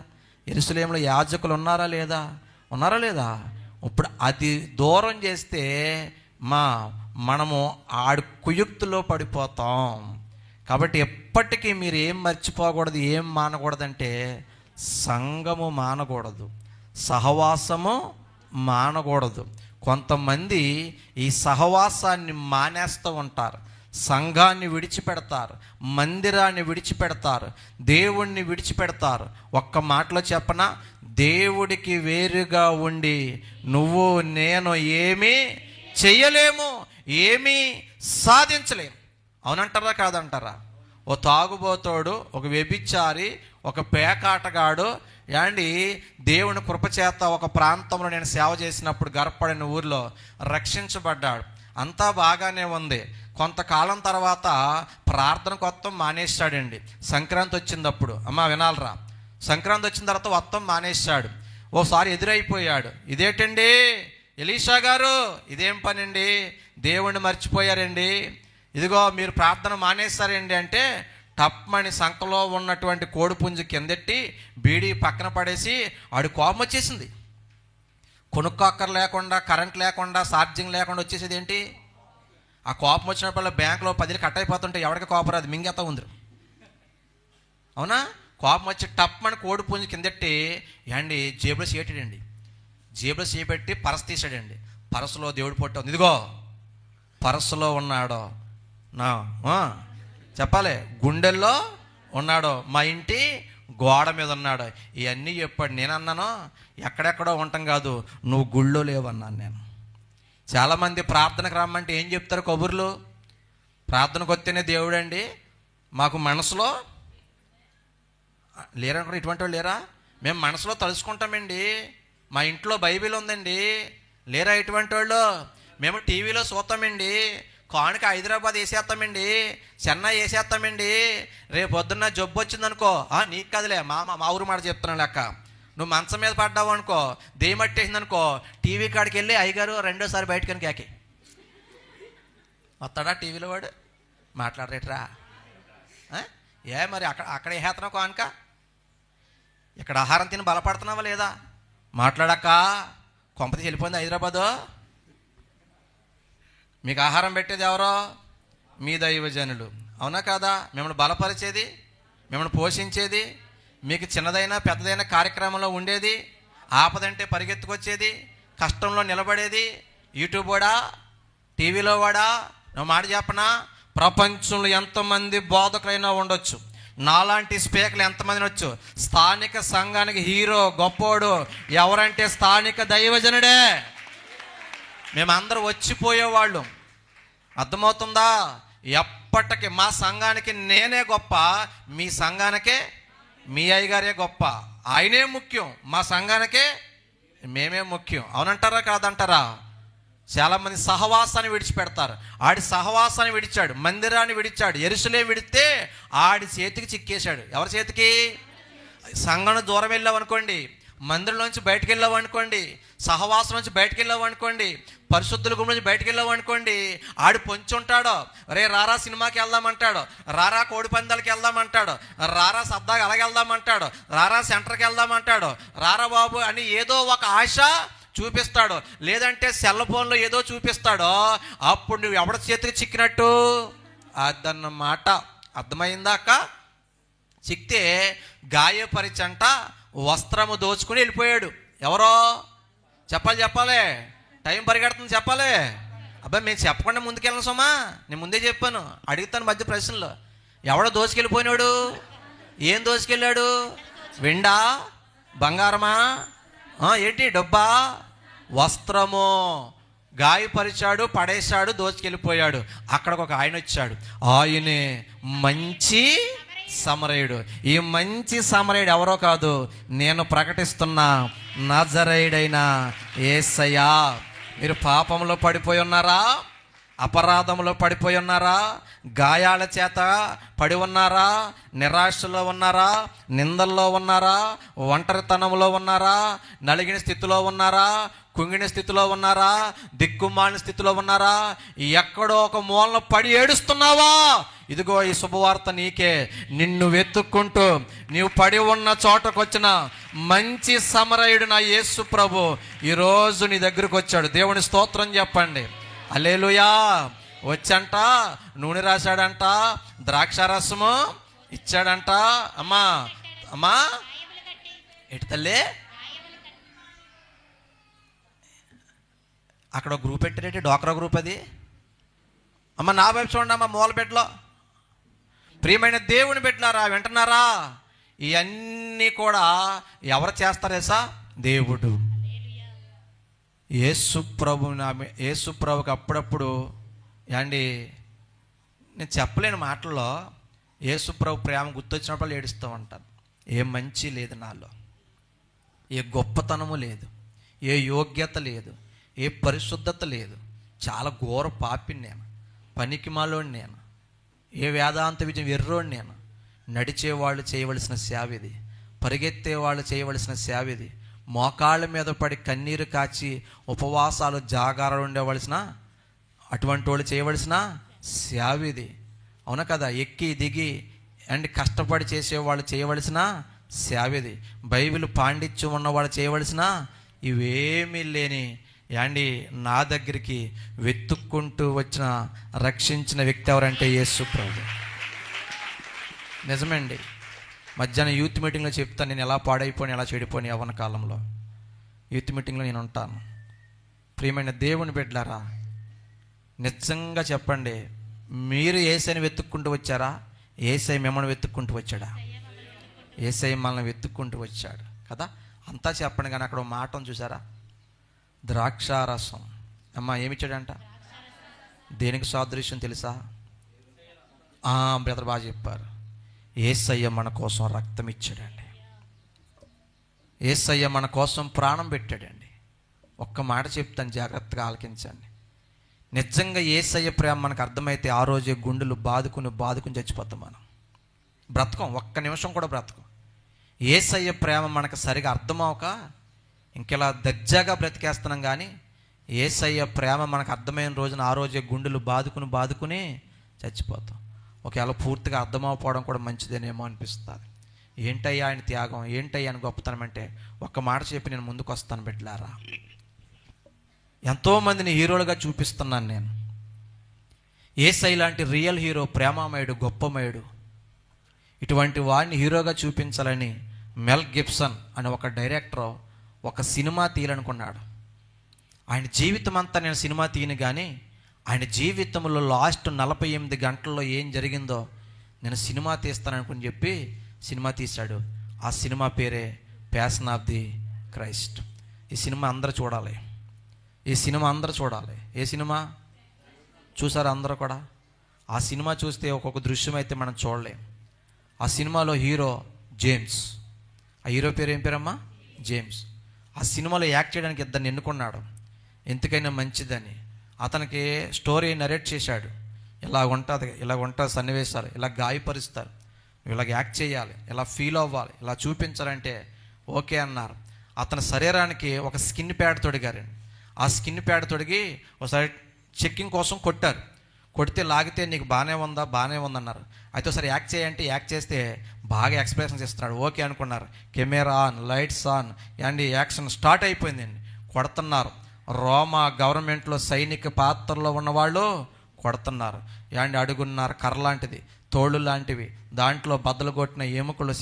యెరూషలేములో యాజకులు ఉన్నారా లేదా? ఇప్పుడు అది దూరం చేస్తే మనము ఆడి కుయుక్తిలో పడిపోతాం. కాబట్టి ఎప్పటికీ మీరు ఏం మర్చిపోకూడదు, ఏం మానకూడదంటే సంఘము మానకూడదు, సహవాసము మానకూడదు. కొంతమంది ఈ సహవాసాన్ని మానేస్తూ ఉంటారు, సంఘాన్ని విడిచిపెడతారు, మందిరాన్ని విడిచిపెడతారు, దేవుణ్ణి విడిచిపెడతారు. ఒక్క మాటలో చెప్పనా? దేవుడికి వేరుగా ఉండి నువ్వు నేను ఏమీ చెయ్యలేము, ఏమీ సాధించలేము. అవునంటారా కాదంటారా? ఓ తాగుబోతోడు, ఒక వ్యభిచారి, ఒక పేకాటగాడు యాండి దేవుని కృపచేత ఒక ప్రాంతంలో నేను సేవ చేసినప్పుడు గర్పడిన ఊర్లో రక్షించబడ్డాడు. అంతా బాగానే ఉంది. కొంతకాలం తర్వాత ప్రార్థన కొత్తం మానేశాడండి. సంక్రాంతి వచ్చిందప్పుడు, అమ్మ వినాలరా, సంక్రాంతి వచ్చిన తర్వాత మొత్తం మానేశాడు. ఓసారి ఎదురైపోయాడు. ఇదేంటండి ఎలీషా గారు, ఇదేం పని అండి? దేవుణ్ణి మర్చిపోయారండి, ఇదిగో మీరు ప్రార్థన మానేస్తారండి అంటే టప్మని సంకలో ఉన్నటువంటి కోడిపుంజు కిందెట్టి బీడీ పక్కన పడేసి ఆడి కోపం వచ్చేసింది. కొనుక్కోక్కర్ లేకుండా, కరెంట్ లేకుండా, ఛార్జింగ్ లేకుండా వచ్చేసేది ఏంటి? ఆ కోపం వచ్చినప్పుడు బ్యాంకులో 10 కట్ అయిపోతుంటే ఎవరికి కోపం రాదు, మింగేత ఉంది. అవునా? కోపం వచ్చి టప్మని కోడిపుంజు కిందెట్టి యాండి జేబులో చేటాడండి. జేబులో చేపెట్టి పరస తీసాడండి. పరసలో దేవుడు పొట్ట ఉంది. ఇదిగో పరసలో ఉన్నాడో చెప్పాలి, గుండెల్లో ఉన్నాడో, మా ఇంటి గోడ మీద ఉన్నాడు. ఇవన్నీ చెప్పాడు. నేను అన్నాను ఎక్కడెక్కడో ఉంటాం కాదు, నువ్వు గుళ్ళో లేవన్నాను నేను. చాలామంది ప్రార్థనకు రమ్మంటే ఏం చెప్తారు కబుర్లు? ప్రార్థనకు వస్తేనే దేవుడు అండి, మాకు మనసులో లేరనుకుంటే ఇటువంటి వాళ్ళు లేరా? మేము మనసులో తలుచుకుంటామండి, మా ఇంట్లో బైబిల్ ఉందండి, లేరా ఇటువంటి వాళ్ళు? మేము టీవీలో చూస్తామండి, కానుక హైదరాబాద్ వేసేస్తామండి, చెన్నై వేసేస్తామండి, రేపు పొద్దున్న జబ్బు వచ్చిందనుకో, నీకు కదలే మా ఊరు మాట చెప్తున్నాను లెక్క, నువ్వు మంచం మీద పడ్డావు అనుకో, దేమట్టేసిందనుకో, టీవీ కాడికి వెళ్ళి అయ్యగారు రెండోసారి బయటకని కేకి వస్తాడా టీవీలో వాడు? మాట్లాడరేట్రా? మరి అక్కడ వేసేస్తున్నావు కానుక, ఇక్కడ ఆహారం తిని బలపడుతున్నావా లేదా? మాట్లాడక్క, కొంపతి వెళ్ళిపోయింది హైదరాబాదు. మీకు ఆహారం పెట్టేది ఎవరో? మీ దైవజనులు. అవునా కాదా? మిమ్మల్ని బలపరిచేది, మిమ్మల్ని పోషించేది, మీకు చిన్నదైనా పెద్దదైన కార్యక్రమంలో ఉండేది, ఆపదంటే పరిగెత్తుకొచ్చేది, కష్టంలో నిలబడేది యూట్యూబ్ వాడా, టీవీలో వాడా? నువ్వు మాట చెప్పనా? ప్రపంచంలో ఎంతమంది బోధకులైనా ఉండొచ్చు, నాలాంటి స్పీకర్లు ఎంతమంది వచ్చు, స్థానిక సంఘానికి హీరో గొప్పోడు ఎవరంటే స్థానిక దైవజనుడే. మేమందరూ వచ్చిపోయేవాళ్ళం. అర్థమవుతుందా? ఎప్పటికీ మా సంఘానికి నేనే గొప్ప, మీ సంఘానికే మీ అయ్యగారే గొప్ప. ఆయనే ముఖ్యం, మా సంఘానికే మేమే ముఖ్యం. అవునంటారా కాదంటారా? చాలామంది సహవాసాన్ని విడిచిపెడతారు. ఆడి సహవాసాన్ని విడిచాడు, మందిరాన్ని విడిచాడు, యెరూషలేము విడితే ఆడి చేతికి చిక్కేశాడు. ఎవరి చేతికి? సంఘం దూరం వెళ్ళావనుకోండి, మందిరంలోంచి బయటకు వెళ్ళావనుకోండి, సహవాసం నుంచి బయటకు వెళ్ళావనుకోండి, పరిశుద్ధుల గుంపు నుంచి బయటకు వెళ్ళావనుకోండి, ఆడు పొంచుంటాడు. రే రారా సినిమాకి వెళ్దామంటాడు, రారా కోడి పందాలకి వెళ్దామంటాడు, రారా సరదాగా అలాగే వెళ్దామంటాడు, రారా సెంటర్కి వెళ్దామంటాడు, రారా బాబు అని ఏదో ఒక ఆశ చూపిస్తాడు. లేదంటే సెల్ ఫోన్లో ఏదో చూపిస్తాడో, అప్పుడు నువ్వు ఎవరి చేతికి చిక్కినట్టు అదన్నమాట. అర్థమైందా అక్క? చిక్కితే గాయపరిచంట వస్త్రము దోచుకుని వెళ్ళిపోయాడు. ఎవరో చెప్పాలి, టైం పరిగెడుతుంది చెప్పాలి. అబ్బాయి మేము చెప్పకుండా ముందుకెళ్ళను సోమా, నేను ముందే చెప్పాను. అడుగుతాను మధ్య ప్రశ్నలో. ఎవడో దోచుకెళ్ళిపోయినాడు? ఏం దోచుకెళ్ళాడు? వెండా, బంగారమా, ఏంటి డబ్బా, వస్త్రము. గాయపరిచాడు, పడేశాడు, దోచుకెళ్ళిపోయాడు. అక్కడికి ఒక ఆయన వచ్చాడు. ఆయనే మంచి సమరయుడు. ఈ మంచి సమరయుడు ఎవరో కాదు, నేను ప్రకటిస్తున్న నజరేయుడైన యేసయ్య. మీరు పాపంలో పడిపోయి ఉన్నారా? అపరాధంలో పడిపోయి ఉన్నారా? గాయాల చేత పడి ఉన్నారా? నిరాశలో ఉన్నారా? నిందల్లో ఉన్నారా? ఒంటరితనంలో ఉన్నారా? నలిగిన స్థితిలో ఉన్నారా? కుంగిన స్థితిలో ఉన్నారా? దిక్కుమాలిన స్థితిలో ఉన్నారా? ఎక్కడో ఒక మూలన పడి ఏడుస్తున్నావా? ఇదిగో ఈ శుభవార్త నీకే. నిన్ను వెతుక్కుంటూ నీవు పడి ఉన్న చోటకు వచ్చిన మంచి సమరయుడు నా యేసు ప్రభు ఈరోజు నీ దగ్గరకు వచ్చాడు. దేవుని స్తోత్రం చెప్పండి. హల్లెలూయా. వచ్చంట నూనె రాశాడంట, ద్రాక్షారసము ఇచ్చాడంట. అమ్మా ఎటు తల్లి? అక్కడ గ్రూప్ పెట్టారేంటి? డోక్రా గ్రూప్ అది. అమ్మ నా వైపు చూడండి అమ్మ, మూల బిడ్డలో. ప్రియమైన దేవుని బిడ్డలారా, వింటున్నారా? ఇవన్నీ కూడా ఎవరు చేస్తారేసా? దేవుడు. యేసు ప్రభుకి అప్పుడప్పుడు అండి నేను చెప్పలేని మాటల్లో యేసు ప్రభు ప్రేమ గుర్తొచ్చినప్పుడు ఏడుస్తూ ఉంటాను. ఏ మంచి లేదు నాలో, ఏ గొప్పతనము లేదు, ఏ యోగ్యత లేదు, ఏ పరిశుద్ధత లేదు. చాలా ఘోర పాపిని నేను, పనికిమాలోని నేను, ఏ వేదాంత విజయం వెర్రోని నేను. నడిచేవాళ్ళు చేయవలసిన సేవ ఇది, పరిగెత్తేవాళ్ళు చేయవలసిన సేవ ఇది, మోకాళ్ళ మీద పడి కన్నీరు కాచి ఉపవాసాలు జాగారాలు ఉండవలసిన అటువంటి వాళ్ళు చేయవలసిన సేవ ఇది. అవునా కదా? ఎక్కి దిగి అండ్ కష్టపడి చేసేవాళ్ళు చేయవలసిన సేవ ఇది. బైబిల్ పాండిత్యం ఉన్నవాళ్ళు చేయవలసిన ఇవేమీ లేని యాండి నా దగ్గరికి వెతుక్కుంటూ వచ్చిన రక్షించిన వ్యక్తి ఎవరంటే యేసు ప్రభు. నిజమండి. మధ్యాహ్నం యూత్ మీటింగ్లో చెప్తాను నేను ఎలా పాడైపోయి ఎలా చెడిపోయి యవ్వన కాలంలో. యూత్ మీటింగ్లో నేను ఉంటాను. ప్రియమైన దేవుని బిడ్డలారా, నిజంగా చెప్పండి, మీరు యేసయ్యని వెతుక్కుంటూ వచ్చారా? యేసయ్య మిమ్మల్ని వెతుక్కుంటూ వచ్చాడా? యేసయ్య మనల్ని వెతుక్కుంటూ వచ్చాడు కదా. అంతా చెప్పండి. కానీ అక్కడ మాట చూసారా? ద్రాక్షారసం. అమ్మ ఏమిచ్చాడంట? దేనికి సాదృశ్యం తెలుసా? బ్రదర్ బాగా చెప్పారు. యేసయ్య మన కోసం రక్తం ఇచ్చాడండి. యేసయ్య మన కోసం ప్రాణం పెట్టాడండి. ఒక్క మాట చెప్తాను, జాగ్రత్తగా ఆలకించండి. నిజంగా యేసయ్య ప్రేమ మనకు అర్థమైతే ఆ రోజే గుండెలు బాదుకుని చచ్చిపోతాం. మనం బ్రతకం, ఒక్క నిమిషం కూడా బ్రతకం. యేసయ్య ప్రేమ మనకు సరిగా అర్థమవక ఇంకెలా దర్జాగా బ్రతికేస్తున్నాం. కానీ యేసయ్య ప్రేమ మనకు అర్థమైన రోజున ఆ రోజే గుండెలు బాదుకుని చచ్చిపోతాం. ఒకవేళ పూర్తిగా అర్థమవకపోవడం కూడా మంచిదేనేమో అనిపిస్తుంది. ఏంటయ్యా ఆయన త్యాగం, ఏంటయ్యా ఆయన గొప్పతనం అంటే ఒక్క మాట చెప్పి నేను ముందుకు వస్తాను బిడ్డలారా. ఎంతోమందిని హీరోలుగా చూపిస్తున్నాను నేను. యేసయ్య లాంటి రియల్ హీరో, ప్రేమమయుడు, గొప్పమయుడు, ఇటువంటి వాడిని హీరోగా చూపించాలని మెల్ గిబ్సన్ అనే ఒక డైరెక్టర్ ఒక సినిమా తీయాలనుకున్నాడు. ఆయన జీవితం అంతా నేను సినిమా తీయను, కానీ ఆయన జీవితంలో లాస్ట్ 48 గంటల్లో ఏం జరిగిందో నేను సినిమా తీస్తాననుకుని చెప్పి సినిమా తీశాడు. ఆ సినిమా పేరే ప్యాషన్ ఆఫ్ ది క్రైస్ట్. ఈ సినిమా అందరూ చూడాలి. ఈ సినిమా అందరూ చూడాలి. ఏ సినిమా చూసారు అందరూ కూడా? ఆ సినిమా చూస్తే ఒక్కొక్క దృశ్యం అయితే మనం చూడలేం. ఆ సినిమాలో హీరో జేమ్స్, ఆ హీరో పేరు ఏం పేరమ్మా? జేమ్స్. ఆ సినిమాలో యాక్ట్ చేయడానికి ఇద్దరిని ఎన్నుకున్నాడు, ఎందుకైనా మంచిదని. అతనికి స్టోరీ నరేట్ చేశాడు. ఇలా ఉంటుంది సన్నివేశాలు, ఇలా గాయపరుస్తారు, ఇలాగ యాక్ట్ చేయాలి, ఇలా ఫీల్ అవ్వాలి, ఇలా చూపించాలంటే ఓకే అన్నారు. అతని శరీరానికి ఒక స్కిన్ ప్యాడ్ తొడిగారండి. ఆ స్కిన్ ప్యాడ్ తొడిగి ఒకసారి చెక్కింగ్ కోసం కొట్టారు. కొడితే లాగితే నీకు బాగానే ఉందన్నారు. అయితే ఒకసారి యాక్ట్ చేయంటే యాక్ట్ చేస్తే బాగా ఎక్స్ప్రెషన్స్ ఇస్తున్నాడు. ఓకే అనుకున్నారు. Camera on, lights on and action start అయిపోయిందండి. కొడుతున్నారు. రోమా గవర్నమెంట్లో సైనిక పాత్రలో ఉన్నవాళ్ళు కొడుతున్నారు. అండ్ అడుగున్నారు, కర్ర లాంటిది, తోళ్ళు లాంటివి, దాంట్లో బద్దలు కొట్టిన ఎముకలు,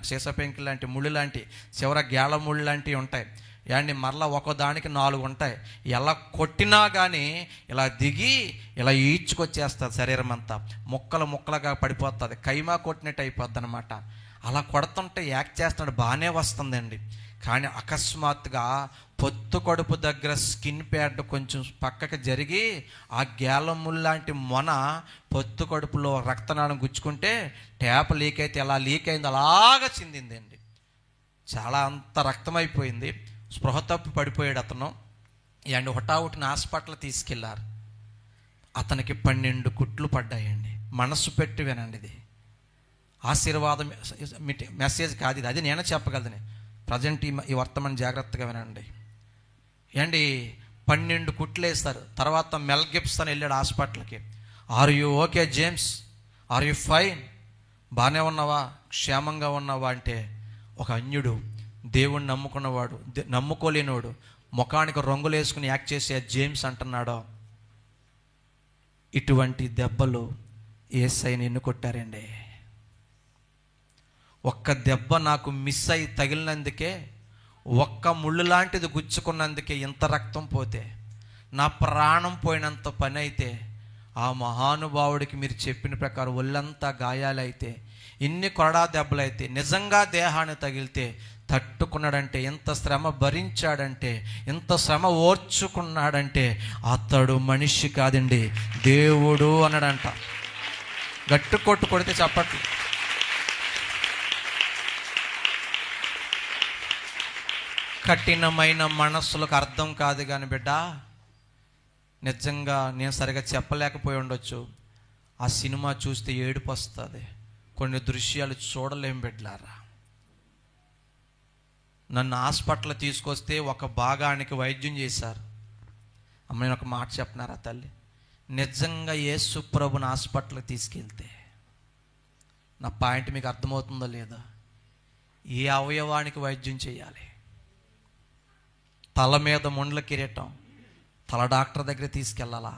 సీసపెంకి లాంటి ముళ్ళు లాంటి, చివర గేళ ముళ్ళు లాంటివి ఉంటాయి. అండ్ మరలా ఒక్కోదానికి 4 ఉంటాయి. ఎలా కొట్టినా కానీ ఇలా దిగి ఇలా ఈడ్చుకొచ్చేస్తుంది, శరీరం అంతా ముక్కలుగా పడిపోతుంది, కైమా కొట్టినట్టు అయిపోద్ది అనమాట. అలా కొడుతుంటే యాక్ట్ చేస్తున్నాడు, బాగానే వస్తుందండి. కానీ అకస్మాత్తుగా పొత్తు కడుపు దగ్గర స్కిన్ ప్యాడ్ కొంచెం పక్కకి జరిగి ఆ గేలముల్ లాంటి మొన పొత్తు కడుపులో రక్తనాళం గుచ్చుకుంటే ట్యాప్ లీక్ అయితే ఎలా లీక్ అయింది అలాగా చిందిందండి. చాలా అంత రక్తమైపోయింది. స్పృహ తప్పి పడిపోయాడు అతను. అండ్ హుటాహుటిన హాస్పిటల్ తీసుకెళ్లారు. అతనికి 12 కుట్లు పడ్డాయండి. మనస్సు పెట్టి వినండి, ఇది ఆశీర్వాదం మెసేజ్ కాదు ఇది, అది నేనే చెప్పగలదని. ప్రజెంట్ ఈ వర్తమానం జాగ్రత్తగా వినండి. అండి 12 కుట్లు వేస్తారు. తర్వాత మెల్ గిబ్సన్ వెళ్ళాడు హాస్పిటల్కి. Are you okay James, are you fine, బాగానే ఉన్నావా, క్షేమంగా ఉన్నావా అంటే ఒక అన్యుడు, దేవుణ్ణి నమ్ముకున్నవాడు, నమ్ముకోలేనివాడు, ముఖానికి రంగులు వేసుకుని యాక్ట్ చేసే జేమ్స్ అంటున్నాడు, ఇటువంటి దెబ్బలు యేసయ్యని ఎన్ని కొట్టారండి. ఒక్క దెబ్బ నాకు మిస్ అయి తగిలినందుకే, ఒక్క ముళ్ళు లాంటిది గుచ్చుకున్నందుకే ఇంత రక్తం పోతే, నా ప్రాణం పోయినంత పని అయితే, ఆ మహానుభావుడికి మీరు చెప్పిన ప్రకారం ఒళ్ళంతా గాయాలైతే, ఇన్ని కొరడా దెబ్బలైతే, నిజంగా దేహాన్ని తగిలితే తట్టుకున్నాడంటే, ఇంత శ్రమ భరించాడంటే, ఇంత శ్రమ ఓర్చుకున్నాడంటే అతడు మనిషి కాదండి, దేవుడు అన్నాడంట. గట్టు కొట్టు కొడితే చెప్పట్లు. కఠినమైన మనస్సులకు అర్థం కాదు కానీ బిడ్డ, నిజంగా నేను సరిగా చెప్పలేకపోయి ఉండొచ్చు. ఆ సినిమా చూస్తే ఏడుపు వస్తుంది, కొన్ని దృశ్యాలు చూడలేం బిడ్డలారా. నన్ను హాస్పిటల్ తీసుకొస్తే ఒక భాగానికి వైద్యం చేశారు. అమ్మ నేను ఒక మాట చెప్పినారా తల్లి, నిజంగా యేసు ప్రభుని హాస్పిటల్కి తీసుకెళ్తే, నా పాయింట్ మీకు అర్థమవుతుందో లేదో, ఏ అవయవానికి వైద్యం చేయాలి? తల మీద ముండ్ల కిరీటం, తల డాక్టర్ దగ్గర తీసుకెళ్ళాలా?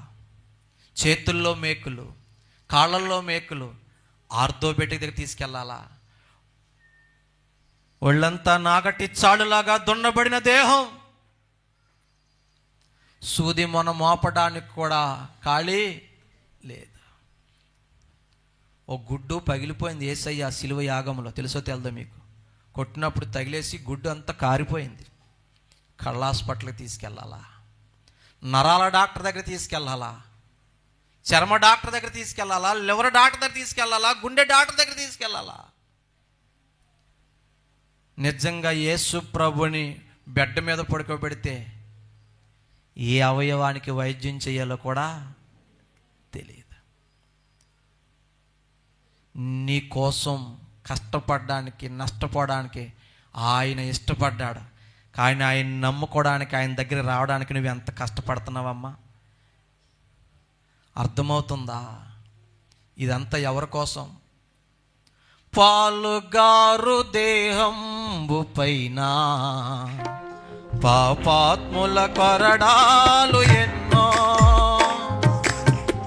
చేతుల్లో మేకులు, కాళ్ళల్లో మేకులు, ఆర్థోపెడిక్ దగ్గర తీసుకెళ్ళాలా? ఒళ్ళంతా నాగటి చాలులాగా దున్నబడిన దేహం, సూది మొన మోపడానికి కూడా ఖాళీ లేదు. ఓ గుడ్డు పగిలిపోయింది యేసయ్య సిలువ యాగంలో, తెలుసో తెలదో మీకు? కొట్టినప్పుడు తగిలేసి గుడ్డు అంతా కారిపోయింది. కళ్ళ హాస్పిటల్కి తీసుకెళ్ళాలా? నరాల డాక్టర్ దగ్గర తీసుకెళ్ళాలా? చర్మ డాక్టర్ దగ్గర తీసుకెళ్ళాలా? లివర్ డాక్టర్ దగ్గర తీసుకెళ్ళాలా? గుండె డాక్టర్ దగ్గర తీసుకెళ్ళాలా? నిజంగా యేసు ప్రభుని బెడ్ మీద పడుకోబెడితే ఏ అవయవానికి వైద్యం చేయాలో కూడా తెలియదు. నీ కోసం కష్టపడడానికి, నష్టపోవడానికి ఆయన ఇష్టపడ్డాడు. కానీ ఆయన నమ్ముకోవడానికి, ఆయన దగ్గర రావడానికి నువ్వు ఎంత కష్టపడుతున్నావమ్మా? అర్థమవుతుందా? ఇదంతా ఎవరి కోసం? పాలుగారు దేహంబు పైన పాపాత్ముల కొరడాలు ఎన్నో,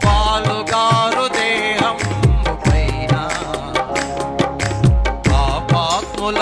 పాలుగారు దేహంబు పైన పాపాత్ముల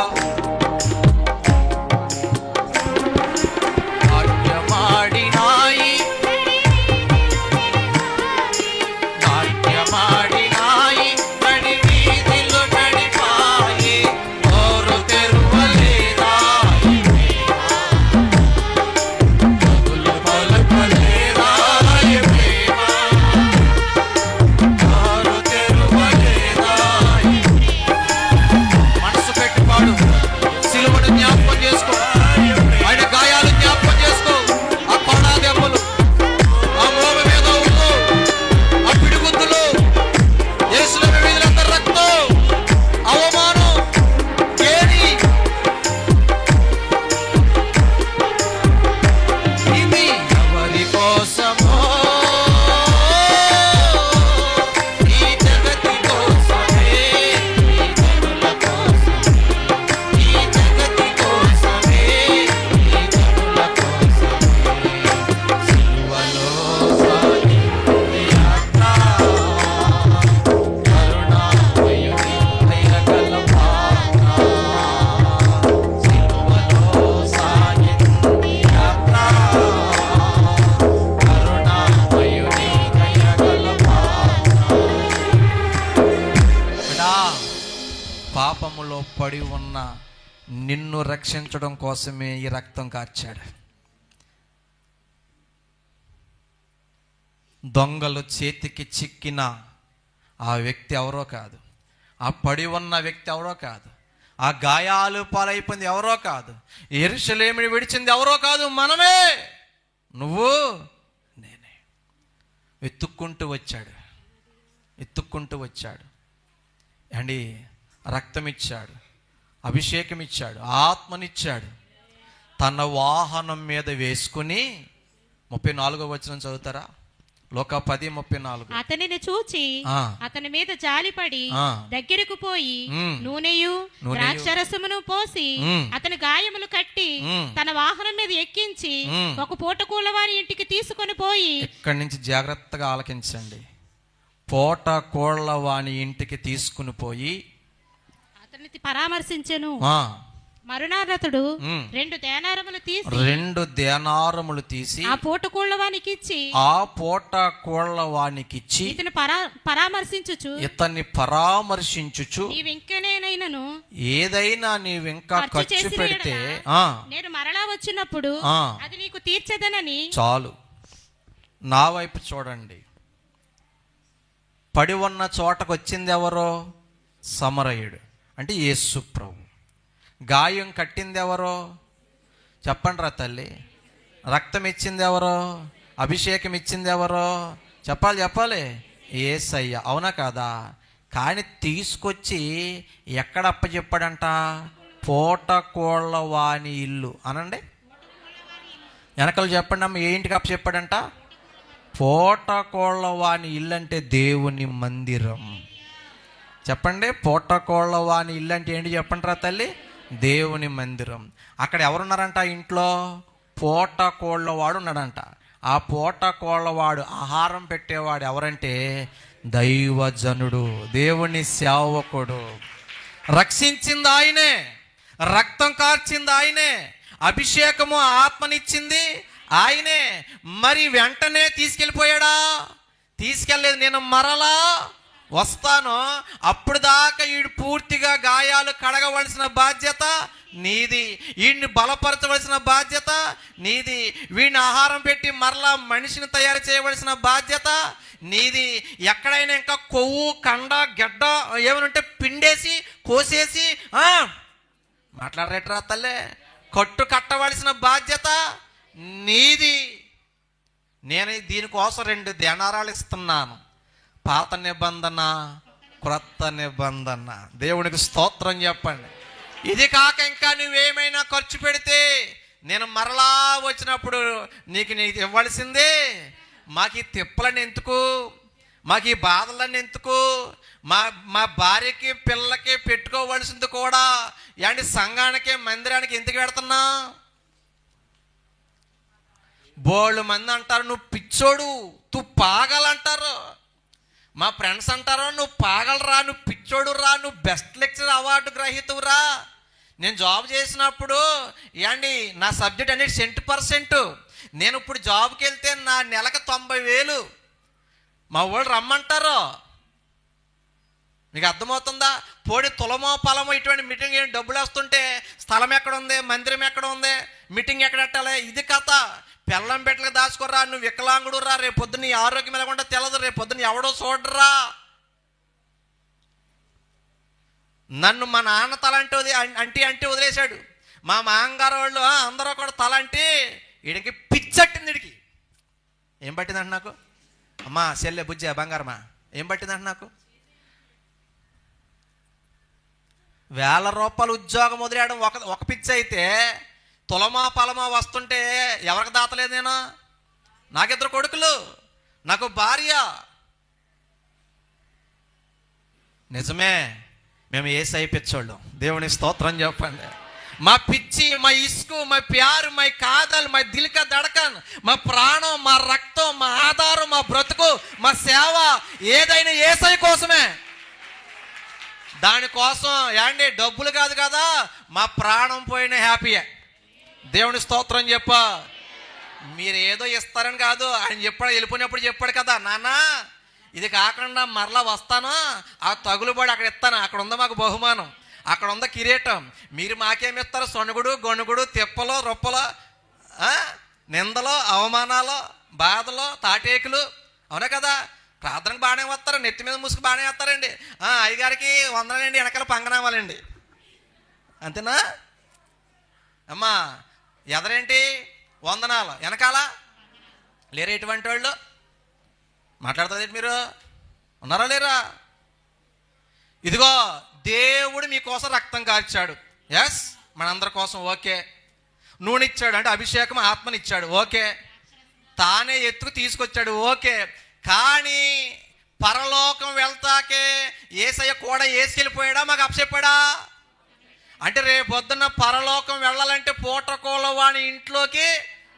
పడి ఉన్న నిన్ను రక్షించడం కోసమే ఈ రక్తం కార్చాడు. దొంగలు చేతికి చిక్కిన ఆ వ్యక్తి ఎవరో కాదు, ఆ పడి ఉన్న వ్యక్తి ఎవరో కాదు, ఆ గాయాలు పాలైపోయింది ఎవరో కాదు, యెరూషలేముని విడిచింది ఎవరో కాదు, మనమే, నువ్వు నేనే. వెతుక్కుంటూ వచ్చాడు అండి. రక్తం ఇచ్చాడు, అభిషేకం ఇచ్చాడు, ఆత్మనిచ్చాడు. తన వాహనం మీద వేసుకుని 34వ వచనం చదువుతారా? లోక 10:34. అతనిని చూచి అతని మీద జాలిపడి దగ్గరకు పోయి నూనెయు ద్రాక్షరసమును పోసి అతని గాయములు కట్టి తన వాహనం మీద ఎక్కించి ఒక పూటకూళ్ళ వారి ఇంటికి తీసుకొని పోయి. ఇక్కడి నుంచి జాగ్రత్తగా ఆలకించండి. పూటకూళ్ళ వాని ఇంటికి తీసుకుని పోయి అతన్ని పరామర్శించెను. మరునాడు అతడు 2 దేనారములు తీసి ఆ పూటకూళ్ళ వానికి ఇచ్చి ఇతన్ని పరామర్శించుచు నీవింకనేనైనను ఏదైనా నీవింకా ఖర్చు పెడితే నేను మరలా వచ్చినప్పుడు అది నీకు తీర్చదనని. చాలు, నా వైపు చూడండి. పడి ఉన్న చోటకు వచ్చింది ఎవరో? సమరయుడు, అంటే యేసు ప్రభు. గాయం కట్టింది ఎవరో? చెప్పండి రా తల్లి. రక్తం ఇచ్చింది ఎవరో? అభిషేకం ఇచ్చింది ఎవరో? చెప్పాలి. యేసయ్య, అవునా కాదా? కానీ తీసుకొచ్చి ఎక్కడ అప్పచెప్పాడంట? పూటకోళ్ళ వాని ఇల్లు అనండి. వెనకలు చెప్పండి అమ్మ, ఏ ఇంటికి అప్పచెప్పాడంట? పూటకోళ్ళ వాని ఇల్లు అంటే దేవుని మందిరం. చెప్పండి, పూటకోళ్ళ వాని ఇల్లు అంటే ఏంటి చెప్పండి రా తల్లి? దేవుని మందిరం. అక్కడ ఎవరున్నారంట? ఇంట్లో పూటకోళ్ళవాడు ఉన్నాడంట. ఆ పూటకోళ్ళవాడు ఆహారం పెట్టేవాడు ఎవరంటే దైవజనుడు, దేవుని సేవకుడు. రక్షించింది ఆయనే, రక్తం కార్చింది ఆయనే, అభిషేకము ఆత్మనిచ్చింది ఆయనే. మరి వెంటనే తీసుకెళ్ళిపోయాడా? తీసుకెళ్ళలేదు. నేను మరలా వస్తాను, అప్పుడు దాకా వీడు పూర్తిగా గాయాలు కడగవలసిన బాధ్యత నీది, వీడిని బలపరచవలసిన బాధ్యత నీది, వీడిని ఆహారం పెట్టి మరలా మనిషిని తయారు చేయవలసిన బాధ్యత నీది. ఎక్కడైనా ఇంకా కొవ్వు కండ గెడ్డ ఏమనుంటే పిండేసి కోసేసి మాట్లాడరేట్రా తల్లే, కట్టు కట్టవలసిన బాధ్యత నీది. నేను దీనికోసం 2 దేనారాలు ఇస్తున్నాను. పాత నిబంధన, క్రొత్త నిబంధన. దేవునికి స్తోత్రం చెప్పండి. ఇది కాక ఇంకా నువ్వేమైనా ఖర్చు పెడితే నేను మరలా వచ్చినప్పుడు నీకు ఇవ్వాల్సిందే. మాకు ఈ తిప్పలని ఎందుకు, మాకు ఈ బాధలన్నీ ఎందుకు, మా భార్యకి పిల్లలకి పెట్టుకోవలసింది కూడా ఏంటి సంఘానికి మందిరానికి ఎందుకు పెడుతున్నా? బోళ్ళు మంది అంటారు నువ్వు పిచ్చోడు, నువ్వు పాగలంటారు. మా ఫ్రెండ్స్ అంటారు నువ్వు పాగలరా, నువ్వు పిచ్చోడు రా, నువ్వు బెస్ట్ లెక్చర్ అవార్డు గ్రహీతవురా. నేను జాబ్ చేసినప్పుడు ఏండి నా సబ్జెక్ట్ అనేది 100%. నేను ఇప్పుడు జాబ్కి వెళ్తే నా నెలకు 90,000. మా వాళ్ళు రమ్మంటారు. మీకు అర్థమవుతుందా? పోడి తులమో పొలమో ఇటువంటి మీటింగ్ ఏంటి డబ్బులు వస్తుంటే స్థలం ఎక్కడ ఉంది, మందిరం ఎక్కడ ఉంది, మీటింగ్ ఎక్కడ పెట్టాలి, ఇది కథ. పెళ్ళం పెట్టలకు దాచుకోరా, నువ్వు వికలాంగుడు రా, రేపొద్దున నీ ఆరోగ్యం ఎలాగుంటే తెలదు, రేపొద్దున ఎవడో చూడరా. నన్ను మా నాన్న తలంటే అంటే వదిలేశాడు. మా మాంగారు వాళ్ళు అందరూ కూడా తలంటే వీడికి పిచ్చట్టింది. వీడికి ఏం పట్టిందంట నాకు? అమ్మా చెల్లె బుజ్జ బంగారమా ఏం పట్టిందంట నాకు? 1000 రూపాయలు ఉద్యోగం వదిలేయడం ఒక పిచ్చి అయితే, తులమా పలమా వస్తుంటే ఎవరికి దాతలేదు నేను? నాకు 2 కొడుకులు, నాకు భార్య. నిజమే, మేము యేసయ్య పిచ్చోళ్ళం. దేవుని స్తోత్రం చెప్పండి. మా పిచ్చి, మా ఇసుకు, మా ప్యారు, మా కాదలు, మా దిల్క దడకన్, మా ప్రాణం, మా రక్తం, మా ఆధారం, మా బ్రతుకు, మా సేవ ఏదైనా యేసయ్య కోసమే. దానికోసం ఏండి డబ్బులు కాదు కదా, మా ప్రాణం పోయిన హ్యాపీయే. దేవుని స్తోత్రం చెప్ప. మీరు ఏదో ఇస్తారని కాదు, ఆయన చెప్పాడు, వెళ్ళిపోయినప్పుడు చెప్పాడు కదా, నాన్న ఇది కాకుండా మరలా వస్తాను, ఆ తగులుబడి అక్కడ ఇస్తాను, అక్కడ ఉందా మాకు బహుమానం, అక్కడ ఉందా కిరీటం. మీరు మాకేమిస్తారు? సొనుగుడు, గొనుగుడు, తిప్పలు, రొప్పలు, నిందలు, అవమానాలు, బాధలు, తాటేకులు. అవునా కదా? ప్రార్థనకు బాగానే వస్తారు, నెత్తి మీద ముసుగు బాగానే వస్తారండి. అయ్యగారికి వందనండి, వెనకాల పంగనామాలండి. అంతేనా అమ్మా? ఎదరేంటి? వందనాలు, వెనకాల లేరు ఎటువంటి వాళ్ళు? మాట్లాడుతుంది మీరు, ఉన్నారా లేరా? ఇదిగో దేవుడు మీకోసం రక్తం కార్చాడు. ఎస్, మనందరి కోసం. ఓకే. నూనె ఇచ్చాడు, అంటే అభిషేకం, ఆత్మనిచ్చాడు. ఓకే. తానే ఎత్తుకు తీసుకొచ్చాడు. ఓకే. కానీ పరలోకం వెళ్తాకే యేసయ్య కూడా వేసుకెళ్ళిపోయాడా? మాకు అప్పచెప్పాడా? అంటే రేపు పొద్దున్న పరలోకం వెళ్ళాలంటే పూటకోళ్ళవాణి ఇంట్లోకి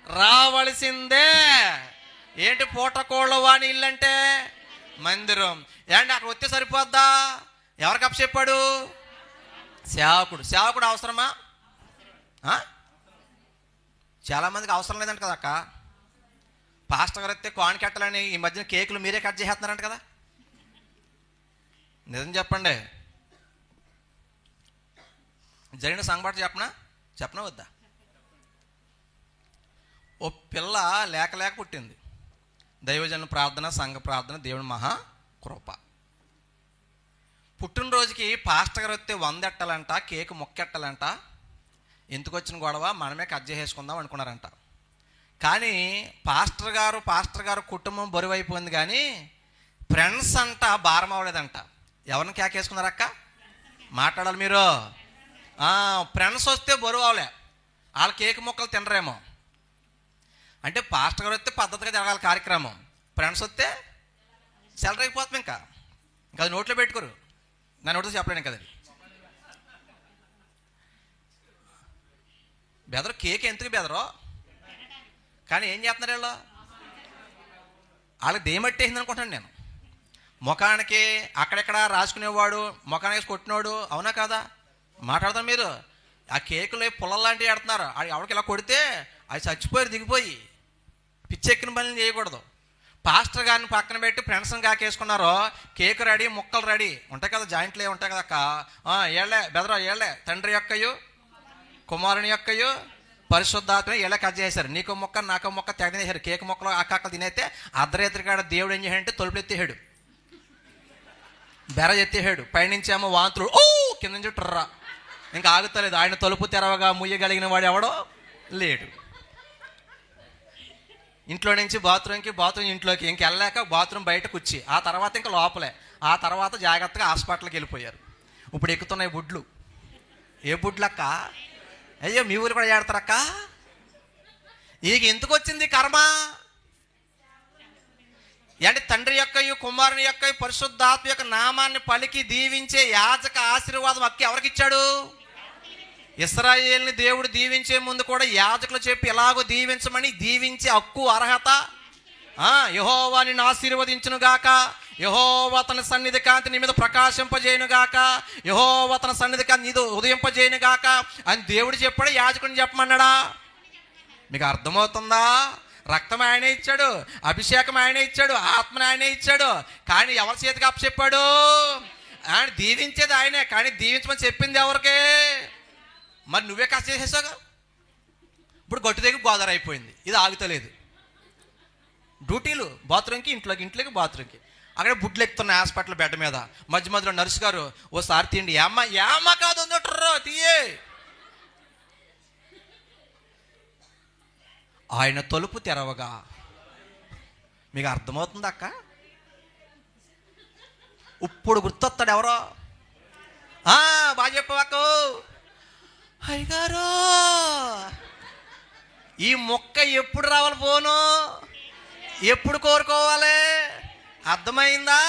రావలసిందే. ఏంటి పూటకోళ్ళవాణి ఇల్లు అంటే? మందిరం. ఏంటి అక్కడ వస్తే సరిపోద్దా? ఎవరికి అప్పచెప్పాడు? సేవకుడు. సేవకుడు అవసరమా? చాలామందికి అవసరం లేదంట కదా అక్క. పాస్టర్ గారు వస్తే కాన్ కట్టాలని ఈ మధ్యన కేకులు మీరే కట్ చేస్తున్నారంట కదా. నిజం చెప్పండి. జరిగిన సంఘటన చెప్పనా వద్దా? ఓ పిల్ల లేక పుట్టింది. దైవజన ప్రార్థన, సంఘ ప్రార్థన, దేవుని మహా కృప. పుట్టినరోజుకి పాస్టర్ గారు వస్తే 100 ఎట్టాలంట, కేకు మొక్కెట్టాలంట. ఎందుకు వచ్చిన గొడవ? మనమే కట్ చేసేసుకుందాం అనుకున్నారంట. కానీ పాస్టర్ గారు కుటుంబం బరువు అయిపోయింది, కానీ ఫ్రెండ్స్ అంట భారం అవ్వలేదంట. ఎవరిని కేకేసుకున్నారక్క? మాట్లాడాలి మీరు. ఫ్రెండ్స్ వస్తే బరువు అవలే, వాళ్ళ కేక్ మొక్కలు తినరేమో. అంటే పాస్టర్ గారు వస్తే పద్ధతిగా జరగాలి కార్యక్రమం, ఫ్రెండ్స్ వస్తే సెలరీ అయిపోతాం. ఇంకా అది నోట్లో పెట్టుకోరు. నా నోట్లో చెప్పలేను కదా. బెదరు కేక్ ఎందుకు బెదరో? కానీ ఏం చేస్తున్నారు వీళ్ళు? వాళ్ళకి దేమట్టేసింది అనుకుంటాను నేను. ముఖానికి అక్కడెక్కడ రాసుకునేవాడు, ముఖానికి కొట్టినవాడు. అవునా కదా? మాట్లాడతారు మీరు. ఆ కేకులు పుల్లలాంటివి ఆడుతున్నారు. ఎవరికి ఇలా కొడితే అది చచ్చిపోయి దిగిపోయి పిచ్చెక్కిన పనులు చేయకూడదు. పాస్టర్ గారిని పక్కన పెట్టి ఫ్రెండ్స్ని కాకేసుకున్నారో, కేకు రెడీ, ముక్కలు రెడీ ఉంటాయి కదా, జాయింట్లు ఉంటాయి కదా అక్క. ఏళ్లే బెదరా, ఏళ్లే తండ్రి యొక్కయు కుమారుని యొక్కయు పరిశుద్ధాత్మ ఏళ్ళ కట్ చేశారు. నీకో మొక్క నాకో మొక్క తెగనేసారు. కేక్ మొక్కలు అక్కలు తినేస్తే అర్ధరేత్రి కాడ దేవుడు ఏం చేశాడంటే తలుపులు ఎత్తేసాడు, బెర ఎత్తేసాడు. పైనుంచి ఏమో వాంతులు, కింద నుంచి ట్రర్రా. ఇంకా ఆగుతలేదు. ఆయన తలుపు తెరవగా ముయ్యగలిగిన వాడు ఎవడో లేడు. ఇంట్లో నుంచి బాత్రూమ్కి, బాత్రూమ్ ఇంట్లోకి, ఇంక వెళ్ళాక బాత్రూమ్ బయటకు వచ్చి, ఆ తర్వాత ఇంకా లోపలే. ఆ తర్వాత జాగ్రత్తగా హాస్పిటల్కి వెళ్ళిపోయారు. ఇప్పుడు ఎక్కుతున్నాయి బుడ్లు. ఏ బుడ్లక్క? అయ్యో మీ ఊరు కూడా ఏడతారక్క. ఇక ఎందుకు వచ్చింది కర్మ? అంటే తండ్రి యొక్కయు కుమారుని యొక్క పరిశుద్ధాత్మ యొక్క నామాన్ని పలికి దీవించే యాజక ఆశీర్వాదం అక్కి ఎవరికి ఇచ్చాడు? ఇశ్రాయేలుని దేవుడు దీవించే ముందు కూడా యాజకులు చెప్పి ఎలాగో దీవించమని, దీవించే హక్కు అర్హత యెహోవా నిన్ను ఆశీర్వదించును గాక, యెహోవా తన సన్నిధి కాంతి నీ మీద ప్రకాశింపజేయును గాక, యెహోవా తన సన్నిధి కాంతి నీదు ఉదయింపజేయును గాక అని దేవుడు చెప్పాడు. యాజకుడిని చెప్పమన్నాడా? మీకు అర్థమవుతుందా? రక్తం ఆయనే ఇచ్చాడు, అభిషేకం ఆయనే ఇచ్చాడు, ఆత్మని ఆయనే ఇచ్చాడు. కానీ ఎవరి చేతికి అప్పచెప్పాడు? ఆయన దీవించేది ఆయనే, కానీ దీవించమని చెప్పింది ఎవరికే? మరి నువ్వే కష్ట చేసేసావు. ఇప్పుడు గట్టు దగ్గర గోదావరి అయిపోయింది, ఇది ఆగుతలేదు. డ్యూటీలు బాత్రూమ్కి, ఇంట్లోకి బాత్రూమ్కి. అక్కడ బుడ్లు ఎక్కుతున్నాయి హాస్పిటల్ బెడ్ మీద. మధ్య మధ్యలో నర్సు గారు ఓసారి తిండి, ఏమ్మ కాదు తీయే. ఆయన తలుపు తెరవగా మీకు అర్థమవుతుంది అక్క? ఇప్పుడు గుర్తొస్తాడు ఎవరో. బాగా చెప్పవాకు, అయ్యగారు ఈ మొక్క ఎప్పుడు రావాలి, పోను ఎప్పుడు కోరుకోవాలి? అర్థమైందా?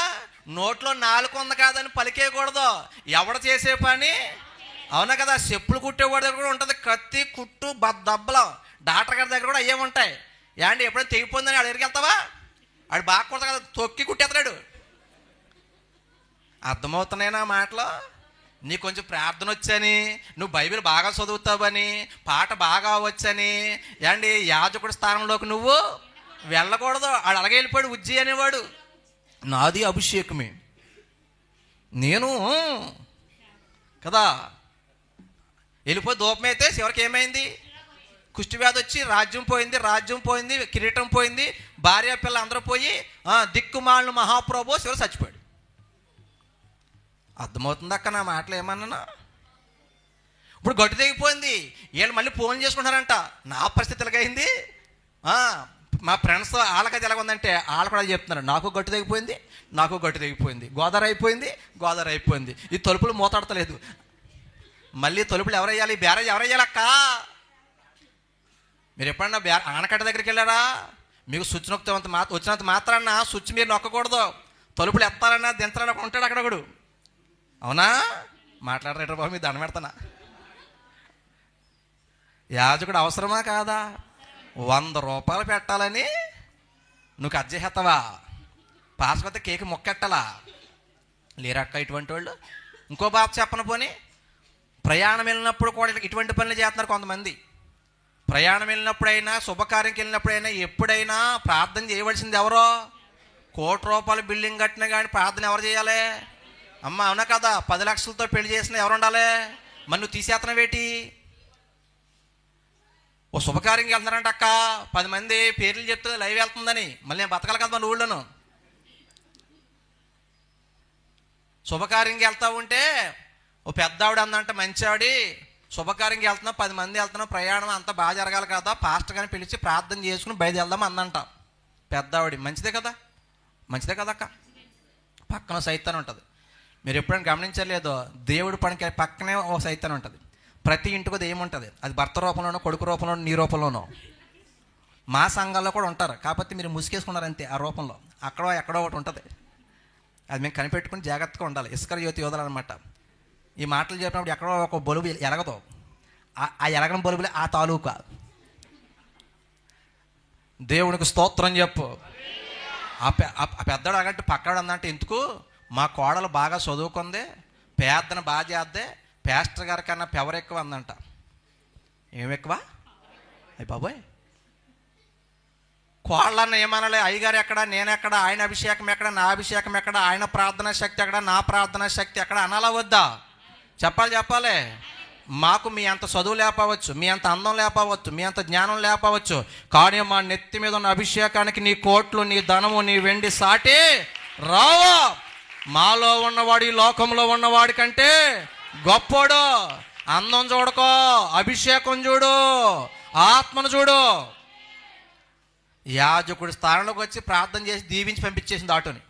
నోట్లో నాలుగు ఉంది కాదని పలికేయకూడదు. ఎవడ చేసే పని. అవునా కదా? చెప్పులు కుట్టేవాడి దగ్గర కూడా ఉంటుంది కత్తి, కుట్టు, దబ్బలం. డాక్టర్ గారి దగ్గర కూడా అయ్యే ఉంటాయి. ఏంటి ఎప్పుడైనా తెగిపోయిందని ఆడు ఎక్కడికి వెళ్తావా? ఆడు బాగా కొడతా కదా, తొక్కి కుట్టేస్తాడు. అర్థమవుతున్నాయినా మాటలు? నీకు కొంచెం ప్రార్థన వచ్చని, నువ్వు బైబిల్ బాగా చదువుతావని, పాట బాగా వచ్చని, ఏంటి యాజకుడి స్థానంలోకి నువ్వు వెళ్ళకూడదు. ఆడు అలాగే వెళ్ళిపోయాడు ఉజ్జి అనేవాడు. నాది అభిషేకమే, నేను కదా. వెళ్ళిపోయి ధూపం అయితే చివరికి ఏమైంది? కుష్టి వ్యాధి వచ్చి రాజ్యం పోయింది, కిరీటం పోయింది, భార్య పిల్ల అందరూ పోయి దిక్కుమాలిన మహాప్రభు చివరి చచ్చిపోయాడు. అర్థమవుతుంది అక్క నా మాటలు ఏమన్నా? ఇప్పుడు గట్టు తెగిపోయింది. వీళ్ళు మళ్ళీ ఫోన్ చేసుకుంటారంట, నా పరిస్థితి ఎలాగైంది, మా ఫ్రెండ్స్ వాళ్ళకైతే ఎలాగుందంటే వాళ్ళు కూడా చెప్తున్నారు, నాకు గట్టు తెగిపోయింది, గోదావరి అయిపోయింది, ఈ తలుపులు మూతాడతలేదు. మళ్ళీ తలుపులు ఎవరు వేయాలి? బ్యారేజ్ ఎవరు వేయాలక్క? మీరు ఎప్పుడన్నా ఆనకట్ట దగ్గరికి వెళ్ళారా? మీకు స్విచ్ వచ్చినంత మాత్రాన్న స్విచ్ మీరు నొక్కకూడదు. తలుపులు ఎత్తాలన్నా దించాలన్నా ఉంటాడు అక్కడొకడు. అవునా? మాట్లాడరేటర్ బాబు, మీరు దండం పెడతానా? యాజకుడు అవసరమా కాదా? 100 రూపాయలు పెట్టాలని నువ్వు కట్ చేసేస్తావా? పాస్పోతే కేక్ మొక్కెట్టాలా? లేరక్క ఇటువంటి వాళ్ళు. ఇంకో బాధ చెప్పను పోనీ, ప్రయాణం వెళ్ళినప్పుడు కూడా ఇటువంటి పనులు చేస్తున్నారు కొంతమంది. ప్రయాణం వెళ్ళినప్పుడైనా, శుభకార్యంకి వెళ్ళినప్పుడైనా, ఎప్పుడైనా ప్రార్థన చేయవలసింది ఎవరో? 1 కోటి రూపాయలు బిల్డింగ్ కట్టినా కానీ ప్రార్థన ఎవరు చేయాలి? అమ్మ అవునా కదా? 10 లక్షలతో పెళ్లి చేసినా ఎవరు ఉండాలి? మరి నువ్వు తీసేస్తున్నావేటి? ఓ శుభకార్యంకి వెళ్తున్నారంట అక్క, 10 మంది పేర్లు చెప్తే లైవ్ వెళ్తుందని, మళ్ళీ నేను బతకాలి కదా మన ఊళ్ళోను. శుభకార్యంకి వెళ్తా ఉంటే ఓ పెద్ద ఆవిడ అందంట, మంచి ఆవిడ, శుభకార్యంకి వెళ్తున్నాం, 10 మంది వెళ్తున్నాం, ప్రయాణం అంతా బాగా జరగాలి కదా, పాస్టర్ గారిని పిలిచి ప్రార్థన చేసుకుని బయలుదేరదాం అందంట పెద్ద ఆవిడ. మంచిదే కదా అక్క. పక్కన సైతాన్ ఉంటుంది. మీరు ఎప్పుడైనా గమనించలేదో, దేవుడి పనికి పక్కనే ఓ సైతాన్ ఉంటుంది. ప్రతి ఇంటికి అది ఏముంటుంది? అది భర్త రూపంలోనో, కొడుకు రూపంలోనో, నీ రూపంలోనో. మా సంఘాల్లో కూడా ఉంటారు, కాకపోతే మీరు ముసుకేసుకున్నారు అంతే. ఆ రూపంలో ఎక్కడో ఒకటి ఉంటుంది. అది మేము కనిపెట్టుకుని జాగ్రత్తగా ఉండాలి. ఇస్కరియోతు యోధులు అనమాట. ఈ మాటలు చెప్పినప్పుడు ఎక్కడో ఒక బలుబు ఎలగదు, ఆ ఎలగని బలుబులే ఆ తాలూకా. దేవునికి స్తోత్రం చెప్పు. ఆ పెద్దడు అగట్టు పక్కడు అందంటే, ఎందుకు మా కోడలు బాగా చదువుకుంది, పేదన బాగా చేద్దే, పేస్టర్ గారి కన్నా పెవర్ ఎక్కువ అందంట. ఏమెక్కువ? అయ్యి బాబోయ్, కోళ్ళన్న ఏమనాలి? అయ్యగారు ఎక్కడ, నేనెక్కడ, ఆయన అభిషేకం ఎక్కడ, నా అభిషేకం ఎక్కడ, ఆయన ప్రార్థనా శక్తి ఎక్కడ, నా ప్రార్థనా శక్తి ఎక్కడ అనాలా వద్దా? చెప్పాలి. మాకు మీ అంత చదువు లేపవచ్చు, మీ అంత అందం లేపవచ్చు, మీ అంత జ్ఞానం లేపవచ్చు, కానీ మా నెత్తి మీద ఉన్న అభిషేకానికి నీ కోట్లు, నీ ధనము, నీ వెండి సాటి రావా. మాలో ఉన్నవాడు ఈ లోకంలో ఉన్నవాడి కంటే గొప్పోడు. అందం చూడకో, అభిషేకం చూడు, ఆత్మను చూడు. యాజకుడి స్థానంలోకి వచ్చి ప్రార్థన చేసి దీవించి పంపించేసింది ఆటోని.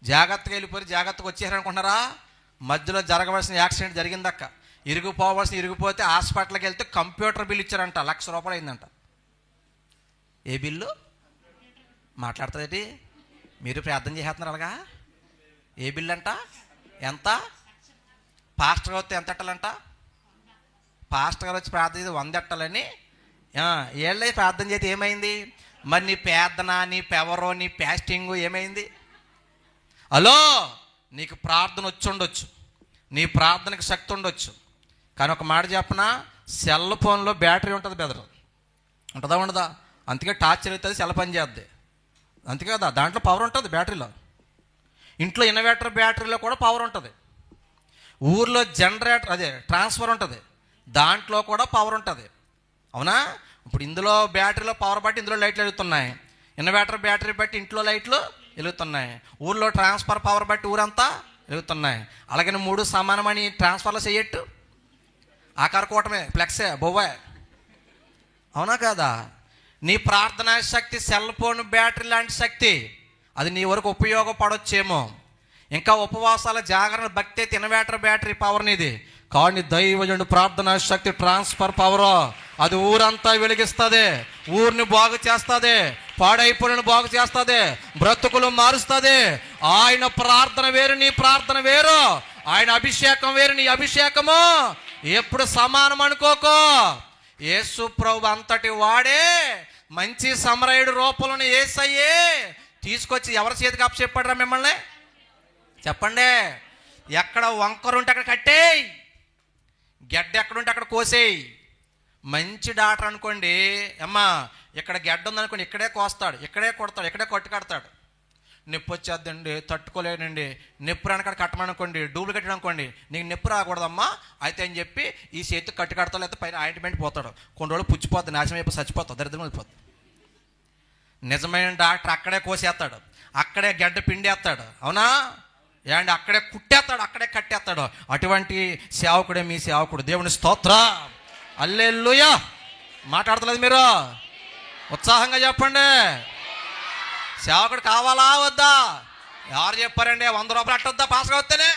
జాగ్రత్తగా వెళ్ళిపోయి జాగ్రత్తగా వచ్చేసారనుకుంటున్నారా? మధ్యలో జరగవలసిన యాక్సిడెంట్ జరిగిందక్క. ఇరిగిపోతే హాస్పిటల్కి వెళ్తే కంప్యూటర్ బిల్ ఇచ్చారంట, 1,00,000 రూపాయలు అయిందంట. ఏ బిల్లు మాట్లాడుతుంది? మీరు ప్రార్థన చేసేస్తున్నారు అలాగా. ఏ బిల్లు అంట? ఎంత? పాస్టర్ గారు వస్తే ఎంత ఎట్టాలంట? పాస్టర్ గారు వచ్చి ప్రార్థన చేసి 100 ఎట్టాలని ఏళ్ళై ప్రార్థన చేస్తే ఏమైంది? మరి నీ ప్రార్థన, నీ పెవరో, నీ ప్యాస్టింగ్ ఏమైంది? హలో, నీకు ప్రార్థన వచ్చి ఉండొచ్చు, నీ ప్రార్థనకి శక్తి ఉండొచ్చు, కానీ ఒక మాట చెప్పనా, సెల్ ఫోన్లో బ్యాటరీ ఉంటుంది బెదరు, ఉంటుందా ఉండదా? అందుకే టార్చ్ అవుతుంది, సెల్ పని చేద్ది, అంతే కదా. దాంట్లో పవర్ ఉంటుంది బ్యాటరీలో. ఇంట్లో ఇన్వర్టర్ బ్యాటరీలో కూడా పవర్ ఉంటుంది. ఊర్లో జనరేటర్ అదే ట్రాన్స్ఫర్ ఉంటుంది, దాంట్లో కూడా పవర్ ఉంటుంది. అవునా? ఇప్పుడు ఇందులో బ్యాటరీలో పవర్ బట్టి ఇందులో లైట్లు వెలుగుతున్నాయి, ఇన్వర్టర్ బ్యాటరీ బట్టి ఇంట్లో లైట్లు వెలుగుతున్నాయి, ఊర్లో ట్రాన్స్ఫర్ పవర్ బట్టి ఊరంతా వెలుగుతున్నాయి. అలాగని 3 సమానమని ట్రాన్స్ఫర్లో చెయ్యట్టు, ఆకార కూటమే, ఫ్లెక్సే, బొవ్వే. అవునా కాదా? నీ ప్రార్థనా శక్తి సెల్ ఫోన్ బ్యాటరీ లాంటి శక్తి, అది నీ వరకు ఉపయోగపడొచ్చేమో. ఇంకా ఉపవాసాల జాగరణ భక్తి అయితే ఇన్వర్టర్ బ్యాటరీ పవర్ నీది, కానీ దైవజనుడు ప్రార్థనా శక్తి ట్రాన్స్ఫర్ పవర్, అది ఊరంతా వెలిగిస్తుంది, ఊరిని బాగు చేస్తుంది, పాడైపోయిన బాగు చేస్తుంది, బ్రతుకులు మారుస్తుంది. ఆయన ప్రార్థన వేరు, నీ ప్రార్థన వేరు. ఆయన అభిషేకం వేరు, నీ అభిషేకము ఎప్పుడు సమానం అనుకోకో. యేసు ప్రభు అంతటి వాడే మంచి సమరయుడు రూపంలోని యేసయ్యే తీసుకొచ్చి ఎవరి చేతికి అప్పచెప్పాడురా మిమ్మల్ని? చెప్పండి. ఎక్కడ వంకరుంటే అక్కడ కట్టేయి, గెడ్డ ఎక్కడుంటే అక్కడ కోసేయి. మంచి డాక్టర్ అనుకోండి, అమ్మా ఇక్కడ గెడ్డ ఉందనుకోండి, ఇక్కడే కోస్తాడు, ఇక్కడే కొడతాడు, ఇక్కడే కొట్టు కడతాడు. నొప్పి వచ్చేద్దండి, తట్టుకోలేనండి, నొప్పి రాని కాడ కట్టమనుకోండి, డూప్లికేట్ అనుకోండి, నీకు నొప్పి రాకూడదమ్మా అయితే అని చెప్పి ఈ చేతికి కట్టు కడతాడు, లేకపోతే పైన ఆయింట్మెంట్ పోతాడు, కొన్ని రోజులు పుచ్చిపోతుంది, నాశనం అయిపోయి చచ్చిపోతాడు, దరిద్రం అయిపోతుంది. నిజమైన డాక్టర్ అక్కడే కోసేస్తాడు, అక్కడే గడ్డ పిండేస్తాడు, అవునా ఏమండి, అక్కడే కుట్టేస్తాడు, అక్కడే కట్టేస్తాడు. అటువంటి సేవకుడే మీ సేవకుడు. దేవుని స్తోత్రం, హల్లెలూయా. మాట్లాడతలేదు మీరు? ఉత్సాహంగా చెప్పండి. సేవకుడు కావాలా వద్దా? ఎవరు చెప్పారండి? 100 రూపాయలు అట్టొద్దా పాస్ వస్తేనే?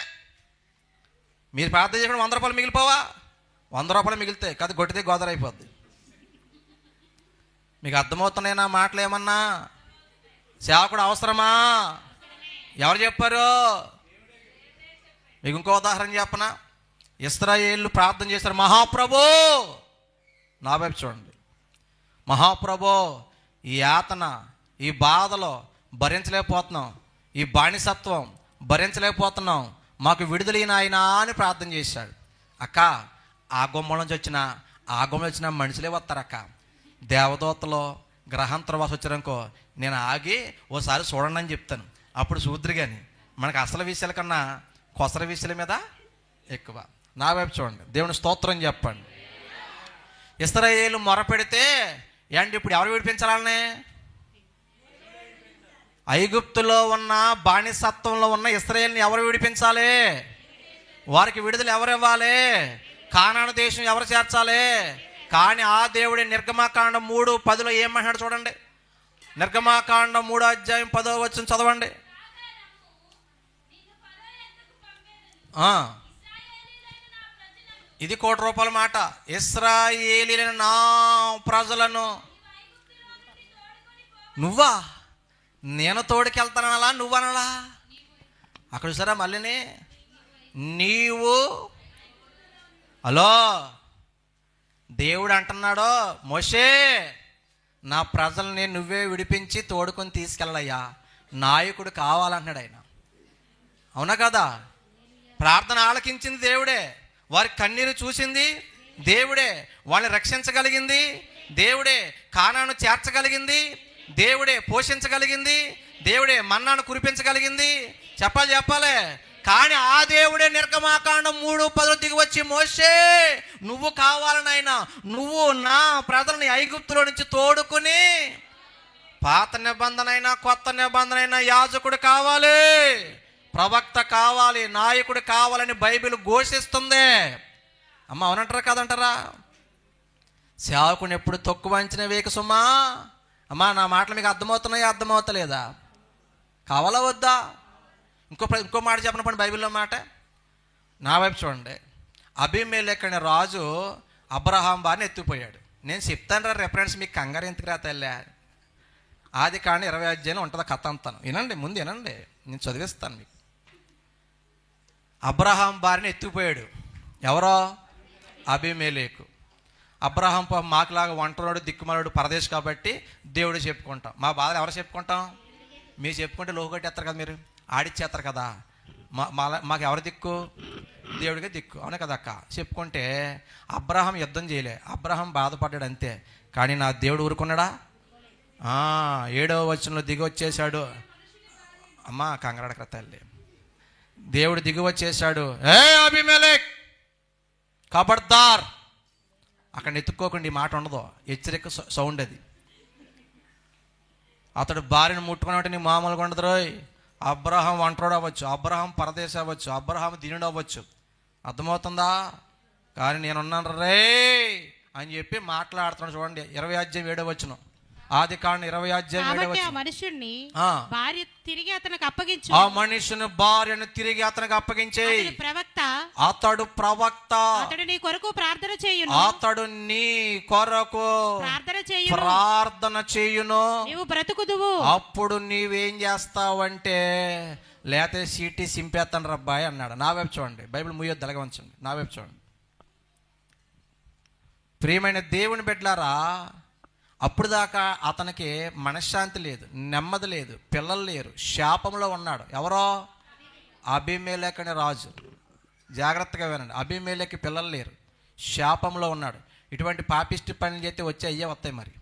మీరు ప్రార్థన చేసుకుని 100 రూపాయలు మిగిలిపోవా? 100 రూపాయలు మిగిలితే కదా గొట్టితే గోదావరి అయిపోద్ది. మీకు అర్థమవుతున్నాయి నా మాటలు ఏమన్నా? సేవకుడు అవసరమా? ఎవరు చెప్పారు? మీకు ఇంకో ఉదాహరణ చెప్పనా? ఇశ్రాయేలు ప్రార్థన చేశారు, మహాప్రభు నా వైపు చూడండి, మహాప్రభు ఈ యాతన, ఈ బాధలో భరించలేకపోతున్నాం, ఈ బానిసత్వం భరించలేకపోతున్నాం, మాకు విడుదలైన ఆయన అని ప్రార్థన చేశాడు. అక్క ఆ గుమ్మల నుంచి వచ్చిన మనుషులే వస్తారక్క. దేవదూతలో గ్రహాంతరవాసు వచ్చారనుకో, నేను ఆగి ఓసారి చూడండి అని చెప్తాను, అప్పుడు చూద్దరు. కానీ మనకు అసలు విషయాల కన్నా కొసర విషయాల మీద ఎక్కువ. నా వైపు చూడండి, దేవుని స్తోత్రం చెప్పండి. ఇశ్రాయేలు మొరపెడితే ఏంటి ఇప్పుడు ఎవరు విడిపించాలని? ఐగుప్తులో ఉన్న బానిసత్వంలో ఉన్న ఇశ్రాయేలుని ఎవరు విడిపించాలి? వారికి విడుదల ఎవరు ఇవ్వాలి? కానాను దేశం ఎవరు చేర్చాలి? కానీ ఆ దేవుడి నిర్గమాకాండం 3:10 ఏమంటాడు చూడండి. నిర్గమాకాండం 3:10 చదవండి. ఇది ₹1 కోటి మాట. ఇశ్రాయేలీయులైన నా ప్రజలను నువ్వా? నేను తోడుకెళ్తానలా నువ్వనలా? అక్కడ చూసారా మళ్ళీని నీవు. హలో, దేవుడు అంటున్నాడు, మోషే నా ప్రజల్ని నువ్వే విడిపించి తోడుకొని తీసుకెళ్ళయ్యా, నాయకుడు కావాలంటున్నాడు ఆయన. అవునా కదా? ప్రార్థన ఆలకించింది దేవుడే, వారి కన్నీరు చూసింది దేవుడే, వాళ్ళని రక్షించగలిగింది దేవుడే, కానాను చేర్చగలిగింది దేవుడే, పోషించగలిగింది దేవుడే, మన్నాను కురిపించగలిగింది. చెప్పాలి. కానీ ఆ దేవుడే నిర్గమాకాండం 3:10 దిగి వచ్చి, మోషే నువ్వు కావాలనైనా, నువ్వు నా ప్రజల్ని ఐగుప్తులో నుంచి తోడుకుని, పాత నిబంధన అయినా కొత్త నిబంధన అయినా యాజకుడు కావాలి, ప్రవక్త కావాలి, నాయకుడు కావాలని బైబిల్ ఘోషిస్తుంది. అమ్మ అవునంటారా కాదంటారా? సేవకుని ఎప్పుడు తక్కువ అంచనా వేయక సుమా. అమ్మా నా మాటలు మీకు అర్థమవుతున్నాయా, అర్థమవుతలేదా? కావాలా వద్దా? ఇంకో మాట చెప్పిన పని బైబిల్లో మాట. నా వైపు చూడండి. అబీమెలెకు అనే రాజు అబ్రహాం భార్యని ఎత్తుకుపోయాడు. నేను చెప్తాను రెఫరెన్స్, మీకు కంగారు ఎందుకు రా తల్లే. ఆదికాండం 20 అధ్యాయంలో ఉంటుంది కథ అంతాను. వినండి, ముందు వినండి, నేను చదివిస్తాను మీకు. అబ్రహాం భార్యని ఎత్తుకుపోయాడు. ఎవరో? అబీమెలెకు. అబ్రహాం మాకులాగా ఒంటరివాడు, దిక్కుమాలుడు, పరదేశ్ కాబట్టి దేవుడు చెప్పుకుంటాం. మా బాధలు ఎవరు చెప్పుకుంటాం? మీరు చెప్పుకుంటే లోకట్టేస్తారు కదా, మీరు ఆడిచ్చేస్తారు కదా. మాకు ఎవరు దిక్కు? దేవుడిగా దిక్కు. అవునా కదా అక్క? చెప్పుకుంటే అబ్రహాం యుద్ధం చేయలే, అబ్రహాం బాధపడ్డాడు అంతే. కానీ నా దేవుడు ఊరుకున్నాడా? 7వ వచనంలో దిగి వచ్చేసాడు. అమ్మా కంగారడక తల్లి, దేవుడు దిగి వచ్చేసాడు. ఏ అబీమెలెక్ ఖబర్దార్, అక్కడ ఎత్తుక్కోకండి, ఈ మాట ఉండదు, హెచ్చరిక సౌండ్ అది. అతడు భార్యను ముట్టుకున్నట్టు నీ మామూలుగా ఉండదు రోయ్. అబ్రహాం ఒంటరోడు అవ్వచ్చు, అబ్రహాం పరదేశం అవ్వచ్చు, అబ్రహాం దీనుడు అవ్వచ్చు, అర్థమవుతుందా? కానీ నేనున్నాను రే అని చెప్పి మాట్లాడుతున్నాడు. చూడండి 20 అధ్యాయం 7వ వచనం. ఆదికాండం 20 అధ్యాయం 7వ వచనం. ఆ మనుషుని భార్య తిరిగి అతనికి అప్పగించు. ఆ మనుషుని భార్యను తిరిగి అతనికి అప్పగించే. అతడు ప్రవక్త, అతడు నీ కొరకు ప్రార్థన చేయును, అతడు నీ కొరకు ప్రార్థన చేయును, నీవు బ్రతుకుదువు. అప్పుడు నీవేం చేస్తావంటే, లేతే సీటీ సింపేస్తాను రబ్బాయి అన్నాడు. నా వైపు చూడండి, బైబిల్ ముయ్యొద్దు, అలాగే ఉంచండి. నా వైపు చూడండి. ప్రియమైన దేవుని బిడ్డలారా, అప్పుడు దాకా అతనికి మనశ్శాంతి లేదు, నెమ్మది లేదు, పిల్లలు లేరు, శాపంలో ఉన్నాడు. ఎవరో? అబీమెలెకు అనే రాజు. జాగ్రత్తగా వినండి, అబీమెలెకు పిల్లలు లేరు, శాపంలో ఉన్నాడు. ఇటువంటి పాపిష్టి పనులు చేస్తే వచ్చి అయ్యే వస్తాయి మరి,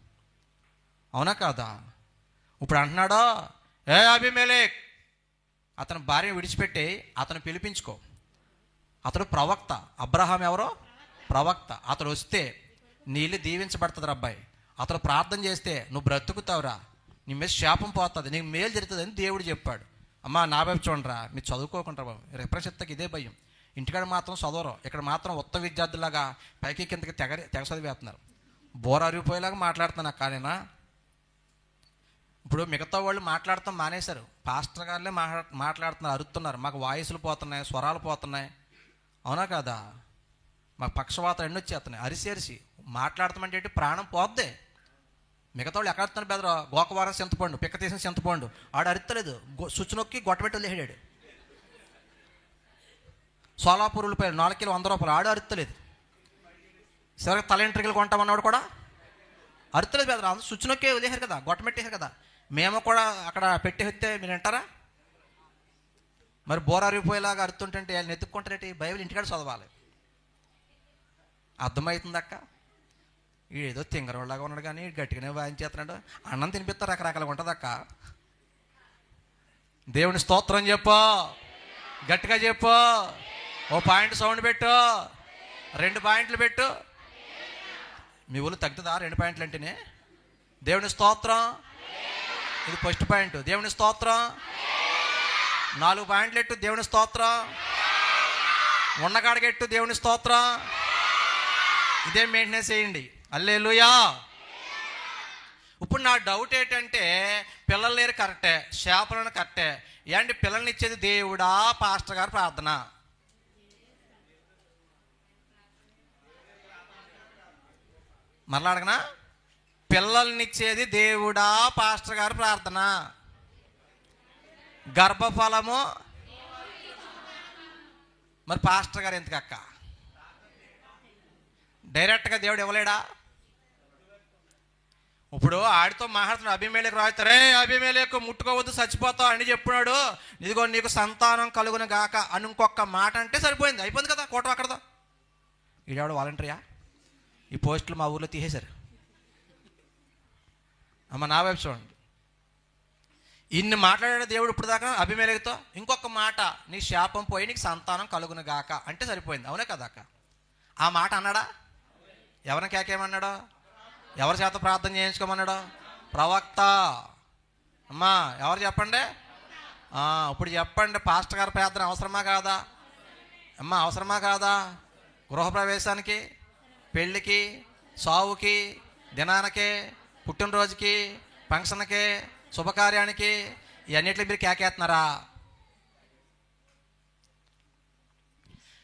అవునా కాదా? ఇప్పుడు అంటున్నాడో, ఏ అబీమెలెక్, అతని భార్యను విడిచిపెట్టి అతను పిలిపించుకో. అతడు ప్రవక్త. అబ్రహాం ఎవరో ప్రవక్త. అతడు వస్తే నీ ఇల్లు దీవించబడుతుంది అబ్బాయి. అతడు ప్రార్థన చేస్తే నువ్వు బ్రతుకుతావురా, నీ మీద శాపం పోతుంది, నీకు మేలు జరుగుతుంది అని దేవుడు చెప్పాడు. అమ్మా నా వైపు చూడరా, మీరు చదువుకోకుండా బాబు, రిప్రషత్తకి ఇదే భయం. ఇంటికాడ మాత్రం చదవరు, ఇక్కడ మాత్రం ఉత్తమ విద్యార్థులాగా పైకి కిందకి తెగ చదివేస్తున్నారు. బోర అరిగిపోయేలాగా మాట్లాడుతున్నా. కానీనా ఇప్పుడు మిగతా వాళ్ళు మాట్లాడతాం మానేశారు, పాస్టర్ గారులే మాట్లాడుతున్నారు, అరుస్తున్నారు. మాకు వాయిస్లు పోతున్నాయి, స్వరాలు పోతున్నాయి. అవునా కదా? మాకు పక్షవాతం ఎన్ని వచ్చేస్తున్నాయి. అరిసి మాట్లాడతామంటే ప్రాణం పోద్దే. మిగతా వాళ్ళు ఎక్కడ అరుతున్నారు? బెదరు గోకవారం చింతపండు, పిక్క తీసిన చింతపండు. ఆడు అరుత్తలేదు, స్విచ్ నొక్కి గొట్టబెట్టి వదిలేసాడు. సోలాపూర్ ఉల్లిపాయలు 4 కిలో 100 రూపాయలు, ఆడు అరుత్తలేదు. సరే తల ఎంట్రికలు కొంటామన్నాడు కూడా అరుత్తలేదు బెదరు. అందరూ స్విచ్ నొక్కి వదిలేశారు కదా, గొట్టబెట్టేశారు కదా. మేము కూడా అక్కడ పెట్టేస్తే మీరు వింటారా? మరి బోర అరిగిపోయేలాగా అరుతుంటే వాళ్ళని ఎత్తుక్కుంటారేంటి? బైబిల్ ఇంటికాడ చదవాలి. అర్థమవుతుంది అక్క. ఏదో తింగరవాళ్ళలాగా ఉన్నాడు కానీ గట్టిగానే వాయించేస్తున్నాడు. అన్నం తినిపిస్తారు, రకరకాలుగా ఉంటుంది అక్క. దేవుని స్తోత్రం చెప్పు, గట్టిగా చెప్పు. ఓ పాయింట్ సౌండ్ పెట్టు, 2 పాయింట్లు పెట్టు. మీ ఊళ్ళు తగ్గుతుందా 2 పాయింట్లు అంటేనే? దేవుని స్తోత్రం. ఇది ఫస్ట్ పాయింట్, దేవుని స్తోత్రం. 4 పాయింట్లు ఎట్టు, దేవుని స్తోత్రం. ఉన్నకాడగెట్టు, దేవుని స్తోత్రం. ఇదే మెయింటెనెన్స్ చేయండి. హల్లెలూయా. ఇప్పుడు నా డౌట్ ఏంటంటే, పిల్లలు లేరు కరెక్టే, శాపలను కరెక్టే. ఏంటి పిల్లల్ని ఇచ్చేది దేవుడా, పాస్టర్ గారు ప్రార్థన? మరలా అడగనా? పిల్లల్నిచ్చేది దేవుడా, పాస్టర్ గారు ప్రార్థన? గర్భఫలము మరి పాస్టర్ గారు ఎందుకక్క? డైరెక్ట్గా దేవుడు ఇవ్వలేడా? ఇప్పుడు ఆడితో మాట్లాడుతున్నాడు. అబీమెలెకు రాయితారే, అబీమెలెకు ముట్టుకోవద్దు చచ్చిపోతావు అని చెప్పినాడు. ఇదిగో నీకు సంతానం కలుగును గాక అని ఇంకొక మాట అంటే సరిపోయింది, అయిపోయింది కదా. కోట అక్కడదో. ఈడేవాడు వాలంటీరియా? ఈ పోస్టులు మా ఊర్లో తీసేశారు. అమ్మ నా వైపు చూడండి. ఇన్ని మాట్లాడాడు దేవుడు ఇప్పుడు దాకా అబీమెలెకుతో. ఇంకొక మాట, నీ శాపం పోయి నీకు సంతానం కలుగును గాక అంటే సరిపోయింది. అవునే కదా అక్క? ఆ మాట అన్నాడా? ఎవరిని కేకేమన్నాడో? ఎవరి చేత ప్రార్థన చేయించుకోమన్నాడో? ప్రవక్త. అమ్మా ఎవరు చెప్పండి? ఇప్పుడు చెప్పండి, పాస్టర్ గారి ప్రార్థన అవసరమా కాదా? అమ్మా అవసరమా కాదా? గృహప్రవేశానికి, పెళ్ళికి, సావుకి, దినానికి, పుట్టినరోజుకి, ఫంక్షన్కి, శుభకార్యానికి, ఇవన్నిటికి మీరు కేకేస్తున్నారా?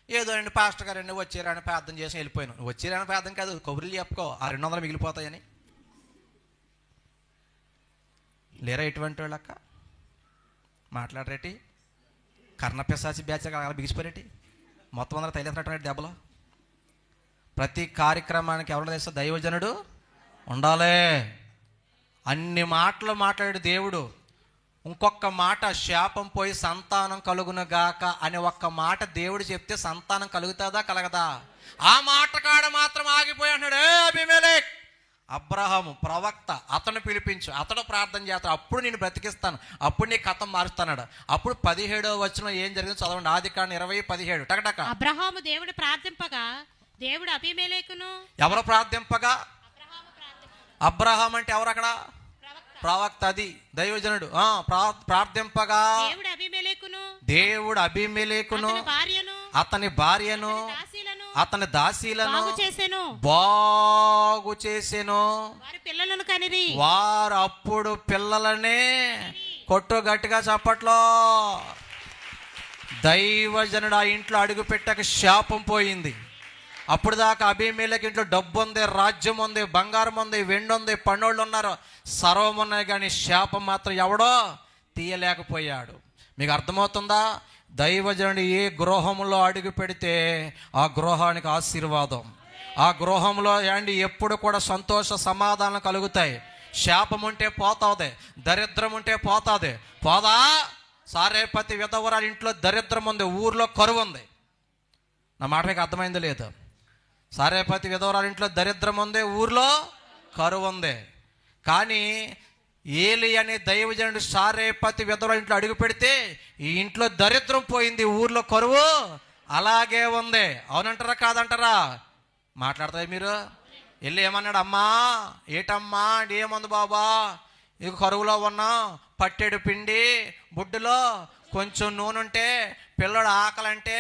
ఏదో అండి పాస్టర్ గారు అండి వచ్చారని ప్రార్థన చేసి వెళ్ళిపోయాను. వచ్చారని ప్రార్థన కాదు, కబుర్లు చెప్పుకో, ఆ 200 మిగిలిపోతాయని. లేరా ఎటువంటి వాళ్ళక్క? మాట్లాడరేటి? కర్ణపిశాచి బ్యాచ్ అలా బిగిసిపోరేటి? మొత్తం అందరూ తైలేస్తున్నట్టు దెబ్బలో. ప్రతి కార్యక్రమానికి ఎవరు తెస్తే దైవజనుడు ఉండాలి. అన్ని మాటలు మాట్లాడే దేవుడు ఇంకొక మాట, శాపం పోయి సంతానం కలుగును గాక అనే ఒక్క మాట దేవుడు చెప్తే సంతానం కలుగుతుందా కలగదా? ఆ మాట కాడ మాత్రం ఆగిపోయి అంటాడు, ఏ అబీమెలెక్, అబ్రహాము ప్రవక్త, అతను పిలిపించు, అతను ప్రార్థన చేస్తాడు, అప్పుడు నేను బ్రతికిస్తాను, అప్పుడు నీ కథం మారుస్తాడు. అప్పుడు 17వ వచనం ఏం జరిగింది చదవండి. ఆదికాండం 20:17 టకటక. అబ్రహాము దేవుడు ప్రార్థింపగా దేవుడు అబీమెలెకును. ఎవరు ప్రార్థింపగా? అబ్రహాం అంటే ఎవరు అక్కడ? ప్రవక్త, అది దైవజనుడు. ప్రార్థింపగా దేవుడు అబీమెలెకును, అతని భార్యను, అతని దాసీలను బాగు చేసెను. వారు అప్పుడు పిల్లలనే కొట్టు గట్టిగా చప్పట్లో. దైవజనుడు ఆ ఇంట్లో అడుగు పెట్టక శాపం పోయింది. అప్పుడు దాకా అబీమెలెకు ఇంట్లో డబ్బు ఉంది, రాజ్యం ఉంది, బంగారం ఉంది, వెండి ఉంది, పన్నోళ్ళు ఉన్నారు, సర్వం ఉన్నాయి, కానీ శాపం మాత్రం ఎవడో తీయలేకపోయాడు. మీకు అర్థమవుతుందా? దైవజనుడు ఏ గృహంలో అడుగు పెడితే ఆ గృహానికి ఆశీర్వాదం, ఆ గృహంలో ఎప్పుడు కూడా సంతోష సమాధానం కలుగుతాయి. శాపం ఉంటే పోతుంది, దరిద్రం ఉంటే పోతుంది. పోదా? సారేపతి విధవరాలు ఇంట్లో దరిద్రం ఉంది, ఊర్లో కరువు ఉంది. నా మాట మీకు అర్థమైంది లేదు? సారేపతి విధవరాలు ఇంట్లో దరిద్రం ఉంది, ఊర్లో కరువు ఉంది. కానీ ఏలి అనే దైవజనుడు సారేపతి విధవ ఇంట్లో అడుగు పెడితే ఈ ఇంట్లో దరిద్రం పోయింది, ఊర్లో కరువు అలాగే ఉంది. అవునంటారా కాదంటారా? మాట్లాడతాయి మీరు. వెళ్ళి ఏమన్నాడు, అమ్మా ఏటమ్మా అంటే ఏముంది బాబా, ఇక కరువులో ఉన్నాం, పట్టెడు పిండి బుడ్డులో కొంచెం నూనె ఉంటే పిల్లడు ఆకలంటే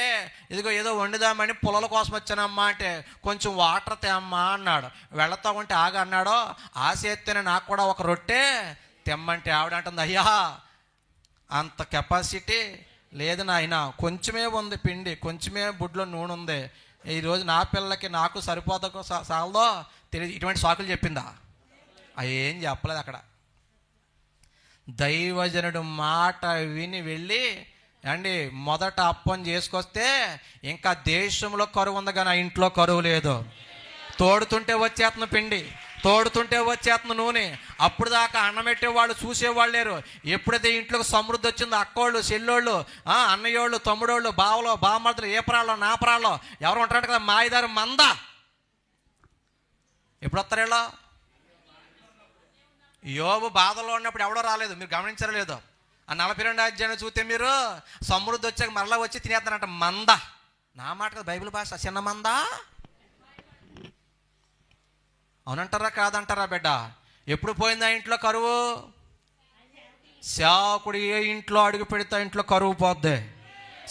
ఇదిగో ఏదో వండుదామని పుల్లల కోసం వచ్చానమ్మా అంటే కొంచెం వాటర్ తేమ్మా అన్నాడు. వెళతా ఉంటే ఆగా అన్నాడు, ఆశ ఎత్తేనే నాకు కూడా ఒక రొట్టె తెమ్మంటే ఆవిడ అంటుంది, అయ్యా అంత కెపాసిటీ లేదు నాయన, కొంచెమే ఉంది పిండి, కొంచెమే బుడ్లో నూనె ఉంది, ఈరోజు నా పిల్లలకి నాకు సరిపోతా సాలదో తెలియదు. ఇటువంటి సాకులు చెప్పిందా? అవి ఏం చెప్పలేదు. అక్కడ దైవజనుడు మాట విని వెళ్ళి అండి మొదట అప్పం చేసుకొస్తే ఇంకా దేశంలో కరువు ఉంది కానీ ఆ ఇంట్లో కరువు లేదు. తోడుతుంటే వచ్చేస్తున్న పిండి, తోడుతుంటే వచ్చేస్తున్న నూనె. అప్పుడు దాకా అన్నం పెట్టేవాళ్ళు చూసేవాళ్ళు లేరు. ఎప్పుడైతే ఇంట్లోకి సమృద్ధి వచ్చిందో అక్కోళ్ళు చెల్లోళ్ళు అన్నయ్యోళ్ళు తమ్ముడోళ్ళు బావలో బామ్మర్దులు ఏ ప్రాల్లో నా ప్రాల్లో ఎవరు ఉంటారంట కదా, మాయిదారు మంద. ఎప్పుడు వస్తారు వీళ్ళు? యోబు బాధలో ఉన్నప్పుడు ఎవడో రాలేదు, మీరు గమనించరా లేదు? ఆ 42 అధ్యాయాన్ని చూస్తే మీరు సమృద్ధి వచ్చాక మరలా వచ్చి తినేస్తారంట మంద. నా మాట కదా బైబిల్ భాష, చిన్న మంద. అవునంటారా కాదంటారా బిడ్డ? ఎప్పుడు పోయింది ఆ ఇంట్లో కరువు? సేవకుడు ఏ ఇంట్లో అడుగు పెడితే ఇంట్లో కరువు పోద్ది.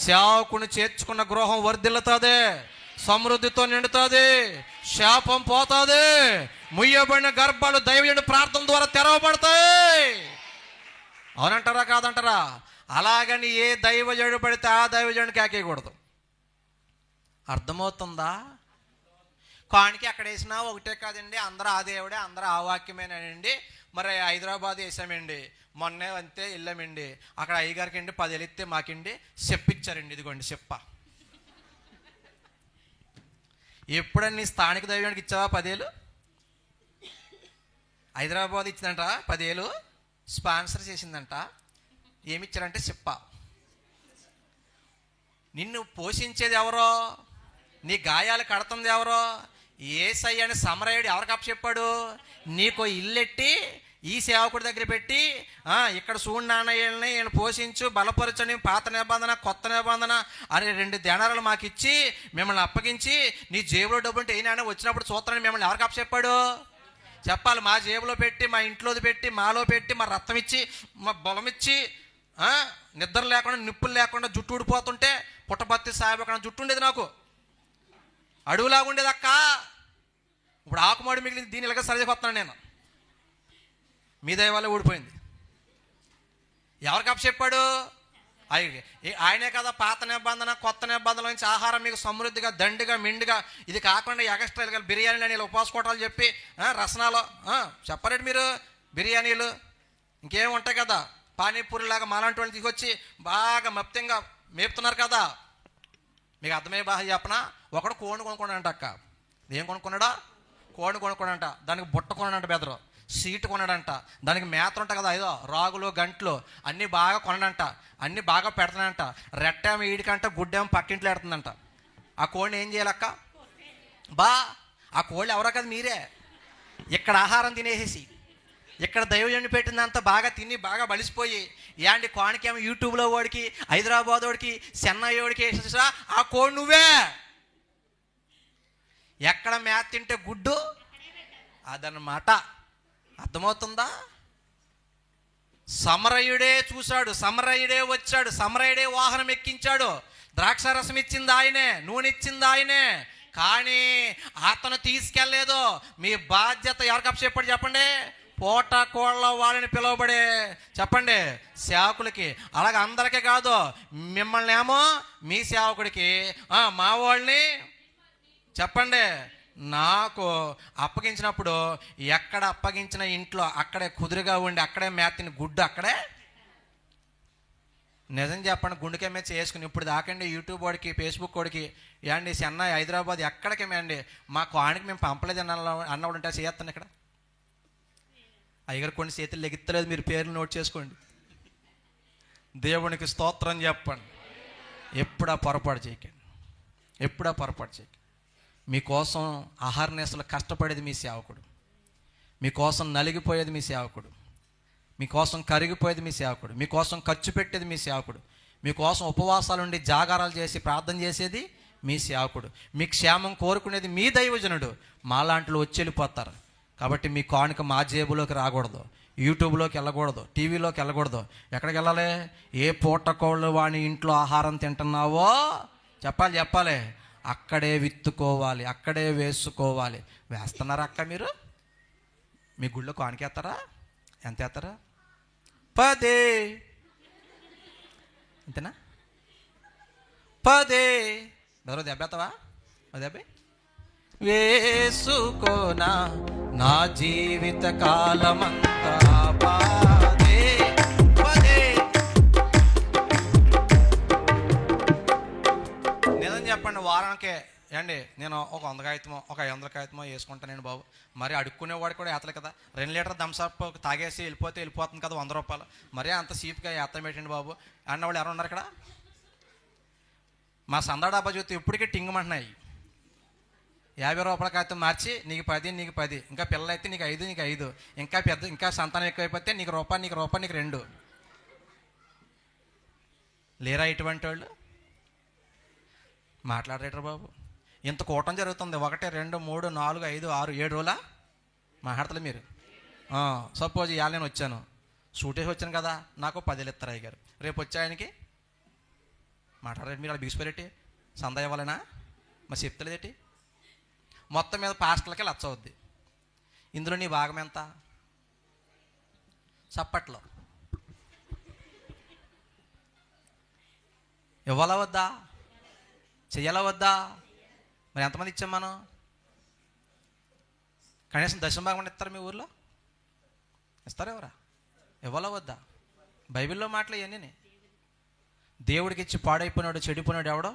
సేవకుని చేర్చుకున్న గృహం వర్ధిల్లుతుంది, సమృద్ధితో నిండుతుంది, శాపం పోతుంది, ముయ్యబడిన గర్భాలు దైవజనుడి ప్రార్థన ద్వారా తెరవబడతాయి. అవునంటారా కాదంటారా? అలాగని ఏ దైవజనుడు పడితే ఆ దైవజనుడికి ఆకేయకూడదు. అర్థమవుతుందా? కానికి అక్కడ వేసినా ఒకటే కాదండి, అందరూ ఆ దేవుడే, అందరూ ఆ వాక్యమేనండి. మరి హైదరాబాద్ వేసామండి, మొన్నే అంతే వెళ్ళామండి, అక్కడ అయ్యగారికి అండి 10 వేలు ఇస్తే మాకండి చెప్పిచ్చారండి, ఇదిగోండి చెప్ప. ఎప్పుడన్నా నీ స్థానిక దైవానికి ఇచ్చావా 10 వేలు? హైదరాబాద్ ఇచ్చిందంట 10 వేలు, స్పాన్సర్ చేసిందంట. ఏమిచ్చారంటే చెప్ప. నిన్ను పోషించేది ఎవరో, నీ గాయాలు కడుతుంది ఎవరో? యేసయ్య అని సమరయుడు ఎవరికి అప్పచెప్పాడు? నీకు ఇల్లెట్టి ఈ సేవకుడి దగ్గర పెట్టి ఇక్కడ చూడు నాన్నయ్యని ఈయన పోషించు బలపరచని, పాత నిబంధన కొత్త నిబంధన అని 2 దేనారాలు మాకు ఇచ్చి మిమ్మల్ని అప్పగించి నీ జేబులో డబ్బు ఉంటే ఏ నాన్న వచ్చినప్పుడు చూస్తానని మిమ్మల్ని ఎవరికి అప్పచెప్పాడు? చెప్పాలి. మా జేబులో పెట్టి, మా ఇంట్లోది పెట్టి, మాలో పెట్టి, మా రక్తం ఇచ్చి, మా బలం ఇచ్చి, నిద్ర లేకుండా నిప్పులు లేకుండా జుట్టు ఊడిపోతుంటే పుట్టపత్తి సాయబక్కడ జుట్టు ఉండేది, నాకు అడవులాగా ఉండేది అక్క. ఇప్పుడు ఆకుమాడి మిగిలింది, దీని ఇలాగ సరిచేస్తున్నాను నేను. మీ దయ వల్ల ఊడిపోయింది. ఎవరికి అప్పచెప్పాడు? ఆయనే కదా పాత నిబంధన కొత్త నిబంధనల నుంచి ఆహారం మీకు సమృద్ధిగా దండిగా మెండుగా, ఇది కాకుండా ఎగస్ట్రా బిర్యానీలు అని ఉపవాసకోటాలు చెప్పి రసనాలు చెప్పరేంటి మీరు? బిర్యానీలు ఇంకేం ఉంటాయి కదా, పానీపూరిలాగా మాలాంటి వాళ్ళు తీసుకొచ్చి బాగా మప్తంగా మేపుతున్నారు కదా. మీకు అర్థమయ్యే భాష చెప్పనా? ఒకడు కోడిని కొనుక్కున్నాడంట అక్క. ఏం కొనుక్కున్నాడా? కోడిని కొనుక్కున్నాడంట. దానికి బుట్ట కొన్నాడంట, బెదరు సీటు కొన్నాడంట, దానికి మేత ఉంటాయి కదా, ఏదో రాగులు గంటలు అన్నీ బాగా కొనడంట, అన్నీ బాగా పెడతానంట. రెట్టేమో ఈడికంట, గుడ్డేమో పక్కింట్లో పెడుతుందంట. ఆ కోడిని ఏం చేయాలక్క? ఆ కోళ్ళు ఎవరో కదా మీరే. ఇక్కడ ఆహారం తినేసేసి ఇక్కడ దైవజనుడు పెట్టిందంతా బాగా తిని బాగా బలిసిపోయి ఏంటి కోడికేమో యూట్యూబ్లో వాడికి, హైదరాబాద్ వాడికి, చెన్నై వాడికి వేసేసా ఆ కోడి నువ్వే. ఎక్కడ మేత తింటే గుడ్డు అదన్నమాట. అర్థమవుతుందా? సమరయుడే చూశాడు, సమరయుడే వచ్చాడు, సమరయుడే వాహనం ఎక్కించాడు, ద్రాక్షారసం ఇచ్చింది ఆయనే, నూనె ఇచ్చింది ఆయనే, కానీ అతను తీసుకెళ్ళలేదు. మీ బాధ్యత ఎవరికి అప్పచెప్పాడు చెప్పండి? పోట కోళ్ళ వాళ్ళని పిలువబడే చెప్పండి సేవకులకి. అలాగే అందరికీ కాదు, మిమ్మల్ని ఏమో మీ సేవకుడికి, మా వాళ్ళని చెప్పండి నాకు అప్పగించినప్పుడు ఎక్కడ అప్పగించిన ఇంట్లో అక్కడే కుదురుగా ఉండి అక్కడే మేతని గుడ్డు అక్కడే. నిజం చెప్పండి, గుండెకే మీద చేసుకుని ఇప్పుడు దాకండి యూట్యూబ్ వాడికి, ఫేస్బుక్ వాడికి ఏండి చెన్నై హైదరాబాద్ ఎక్కడికి మేండి మా కోడికి మేము పంపలేదు అన్నవాడు ఉంటే చేస్తాను. ఇక్కడ అయ్యగారు కొన్ని చేతులు లెగిత్తలేదు, మీరు పేర్లు నోట్ చేసుకోండి. దేవునికి స్తోత్రం చెప్పండి. ఎప్పుడా పొరపాటు చేయకండి, ఎప్పుడా పొరపాటు చేయకండి. మీకోసం ఆహారనేసలు కష్టపడేది మీ సేవకుడు, మీకోసం నలిగిపోయేది మీ సేవకుడు, మీకోసం కరిగిపోయేది మీ సేవకుడు, మీకోసం ఖర్చు పెట్టేది మీ సేవకుడు, మీకోసం ఉపవాసాలుండి జాగారాలు చేసి ప్రార్థన చేసేది మీ సేవకుడు, మీ క్షేమం కోరుకునేది మీ దైవజనుడు. మాలాంటిలో వచ్చి వెళ్ళిపోతారు. కాబట్టి మీ కానుక మా జేబులోకి రాకూడదు, యూట్యూబ్లోకి వెళ్ళకూడదు, టీవీలోకి వెళ్ళకూడదు. ఎక్కడికి వెళ్ళాలి? ఏ పూటకోళ్ళు వాని ఇంట్లో ఆహారం తింటున్నావో చెప్పాలి, అక్కడే విత్తుకోవాలి, అక్కడే వేసుకోవాలి. వేస్తున్నారా అక్క? మీరు మీ గుళ్ళో కానుకేస్తారా? ఎంత వేస్తారా? 10. అంతేనా? 10. బెదరు దెబ్బేస్తావా? దెబ్బే వేసుకోనా నా జీవిత కాలమంతా 10. నిజం చెప్పండి, వారానికే అండి నేను ఒక 100 కాగితమో ఒక 500 కాగితమో వేసుకుంటానండి బాబు. మరి అడుక్కునేవాడు కూడా ఏతలే కదా. 2 లీటర్ థమ్సప్ తాగేసి వెళ్ళిపోతుంది కదా 100 రూపాయలు. మరీ అంత చీప్గా ఏతం పెట్టండి బాబు అన్నవాళ్ళు ఎవరు ఉన్నారు ఇక్కడ? మా సందా డబ్బా చూస్తే ఇప్పటికే టింగమంటున్నాయి. 50 రూపాయల కాగితం మార్చి నీకు 10 ఇంకా పిల్లలైతే నీకు 5 ఇంకా పెద్ద ఇంకా సంతానం ఎక్కువైపోతే నీకు రూపాయి నీకు 2. లేరా ఇటువంటి వాళ్ళు? మాట్లాడరేటరు బాబు. ఇంత కూటం జరుగుతుంది, 1 2 3 4 5 6 7 రోజులా మాట్లాడతలే మీరు. సపోజ్ ఇవాళ నేను వచ్చాను, షూట్ వేసి వచ్చాను కదా, నాకు 10 ఇస్తారు అయ్యారు. రేపు వచ్చాయనికి మాట్లాడరేంటి మీరు? అలా బిగిసిపోయేటి సందా ఇవ్వాలనా? మరి చెప్తలేదేటి? మొత్తం మీద పాస్టర్లకి లచ్చ అవుద్ది. ఇందులో నీ భాగం ఎంత? చప్పట్లో ఇవ్వాలా వద్దా? చెయ్యాలా వద్దా? మరి ఎంతమంది ఇచ్చాం మనం? కనీసం దశమభాగం ఇస్తారు మీ ఊర్లో? ఇస్తారా ఎవరా? ఇవ్వాలా వద్దా? బైబిల్లో మాటలు ఇవన్నీ. దేవుడికి ఇచ్చి పాడైపోయినాడు చెడిపోయినాడు ఎవడో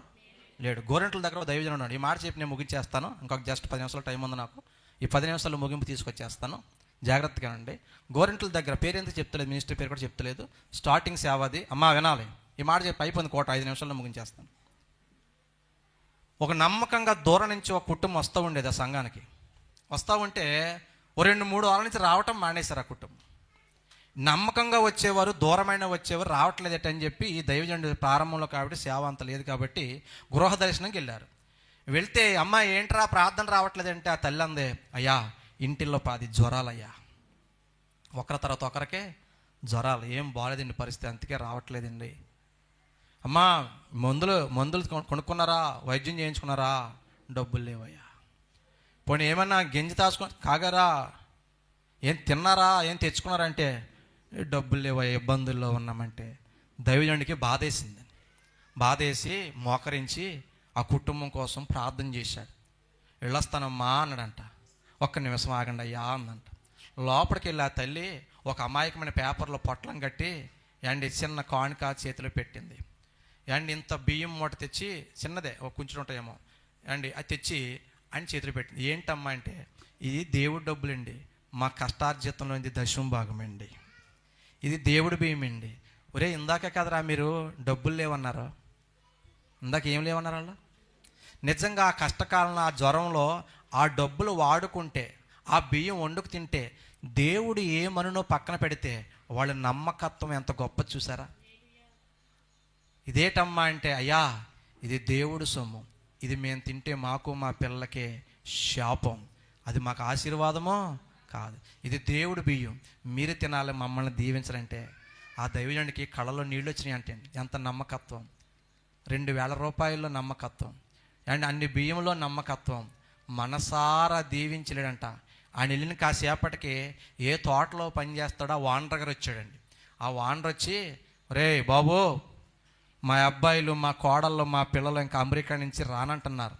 లేడు. గోరెంట్ల దగ్గర దైవజనుడు ఉన్నాడు. ఈ మాట చెప్పి నేను ముగించేస్తాను. ఇంకొక జస్ట్ 10 నిమిషాలు టైం ఉంది నాకు. ఈ 10 నిమిషాల్లో ముగింపు తీసుకొచ్చేస్తాను, జాగ్రత్తగా అండి. గోరెంట్ల దగ్గర పేరు ఎందుకు చెప్తలేదు, మినిస్టర్ పేరు కూడా చెప్తలేదు. స్టార్టింగ్ సేవది అమ్మా వినాలి. ఈ మాట చెప్పి అయిపోయింది కోట. 5 నిమిషాల్లో ముగించేస్తాను. ఒక నమ్మకంగా దూరం నుంచి ఒక కుటుంబం వస్తూ ఉండేది ఆ సంఘానికి. వస్తూ ఉంటే ఓ 2-3 వారాల నుంచి రావటం మానేశారు ఆ కుటుంబం. నమ్మకంగా వచ్చేవారు, దూరమైన వచ్చేవారు రావట్లేదట అని చెప్పి ఈ దైవజనుడు ప్రారంభంలో కాబట్టి సేవ అంత లేదు కాబట్టి గృహ దర్శనంకి వెళ్ళారు. వెళ్తే అమ్మ ఏంట్రా ప్రార్థన రావట్లేదంటే ఆ తల్లి అందే, అయ్యా ఇంటిల్లో 10 జ్వరాలయ్యా, ఒకరి తర్వాత ఒకరికే జ్వరాలు, ఏం బాగాలేదండి పరిస్థితి, అందుకే రావట్లేదండి. అమ్మా మందులు కొనుక్కున్నారా, వైద్యం చేయించుకున్నారా? డబ్బులు లేవయ్యా. పోనీ ఏమన్నా గింజ కాగారా, ఏం తిన్నారా, ఏం తెచ్చుకున్నారంటే డబ్బులు లేవయ్యా, ఇబ్బందుల్లో ఉన్నామంటే దైవజనుడికి బాధేసింది. బాధేసి మోకరించి ఆ కుటుంబం కోసం ప్రార్థన చేశాడు. వెళ్ళొస్తానమ్మా అన్నాడంట. 1 నిమిషం ఆగండి అయ్యా అందంట. లోపలికి వెళ్ళి ఆ తల్లి ఒక అమాయకమైన పేపర్లో పొట్లం కట్టి అండ్ చిన్న కానుక చేతిలో పెట్టింది. అండ్ ఇంత బియ్యం మూట తెచ్చి, చిన్నదే ఒక కొంచెం ఉంటాయేమో అండి, అది తెచ్చి అని చేతిలో పెట్టింది. ఏంటమ్మా అంటే, ఇది దేవుడి డబ్బులండి, మా కష్టార్జితంలో ఇది 10వ భాగం అండి, ఇది దేవుడి బియ్యం అండి. ఒరే ఇందాక కదరా మీరు డబ్బులు లేవన్నారు, ఇందాక ఏం లేవన్నారు వాళ్ళు? నిజంగా ఆ కష్టకాలంలో ఆ జ్వరంలో ఆ డబ్బులు వాడుకుంటే, ఆ బియ్యం వండుకు తింటే, దేవుడు ఏమనునో పక్కన పెడితే వాళ్ళ నమ్మకత్వం ఎంత గొప్ప చూసారా? ఇదేటమ్మా అంటే, అయ్యా ఇది దేవుడు సొమ్ము, ఇది మేము తింటే మాకు మా పిల్లలకే శాపం, అది మాకు ఆశీర్వాదమో కాదు, ఇది దేవుడు బియ్యం, మీరు తినాలి, మమ్మల్ని దీవించాలంటే ఆ దైవజనుడికి కళ్ళలో నీళ్ళు వచ్చినాయి అంటే ఎంత నమ్మకత్వం. 2000 రూపాయల్లో నమ్మకత్వం అండ్ అన్ని బియ్యంలో నమ్మకత్వం. మనసారా దీవించలేడంట. ఆయన వెళ్ళిన కాసేపటికి ఏ తోటలో పనిచేస్తాడో ఆ వానర్ గారు వచ్చాడండి. ఆ వానర్ వచ్చి, రే బాబు మా అబ్బాయిలు మా కోడళ్ళు మా పిల్లలు ఇంకా అమెరికా నుంచి రానంటున్నారు,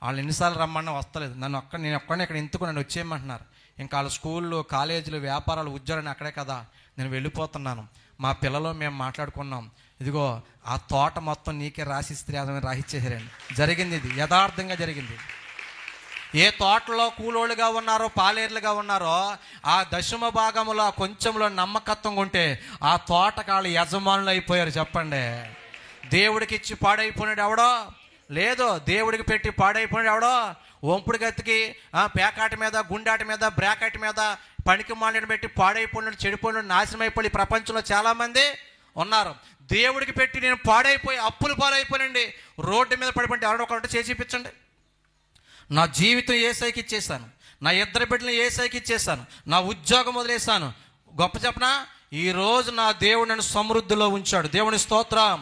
వాళ్ళు ఎన్నిసార్లు రమ్మన్నా వస్తలేదు, నేను ఒక్కడే ఇక్కడ ఎందుకు నన్ను వచ్చేయమంటున్నారు, ఇంకా వాళ్ళ స్కూళ్ళు కాలేజీలు వ్యాపారాలు ఉద్యోగాలు అక్కడే కదా, నేను వెళ్ళిపోతున్నాను, మా పిల్లలు మేము మాట్లాడుకున్నాం, ఇదిగో ఆ తోట మొత్తం నీకే రాసిస్తే రాసిచ్చేసారండి. జరిగింది, ఇది యథార్థంగా జరిగింది. ఏ తోటలో కూలోళ్ళుగా ఉన్నారో పాలేర్లుగా ఉన్నారో ఆ 10వ భాగంలో కొంచెంలో నమ్మకత్వం ఉంటే ఆ తోటకాళ్ళు యజమానులు అయిపోయారు. చెప్పండి, దేవుడికి ఇచ్చి పాడైపోయినాడు ఎవడో లేదో, దేవుడికి పెట్టి పాడైపోయినాడు ఎవడో, వంపుడు గతికి పేకాటి మీద గుండాటి మీద బ్రాకెట్ మీద పనికి మాలిన పెట్టి పాడైపోయినాడు, చెడిపోయినాడు, నాశనం అయిపోయి ప్రపంచంలో చాలామంది ఉన్నారు. దేవుడికి పెట్టి నేను పాడైపోయి అప్పులు పాలైపోయానండి, రోడ్డు మీద పడిపోయి ఎవరో ఒకటి చేసి చూపించండి. నా జీవితం ఏసైకి ఇచ్చేసాను, నా 2 బిడ్డలను ఏసైకి ఇచ్చేసాను, నా ఉద్యోగం వదిలేసాను. గొప్ప చెప్పనా, ఈరోజు నా దేవుడు నన్ను సమృద్ధిలో ఉంచాడు. దేవుని స్తోత్రం.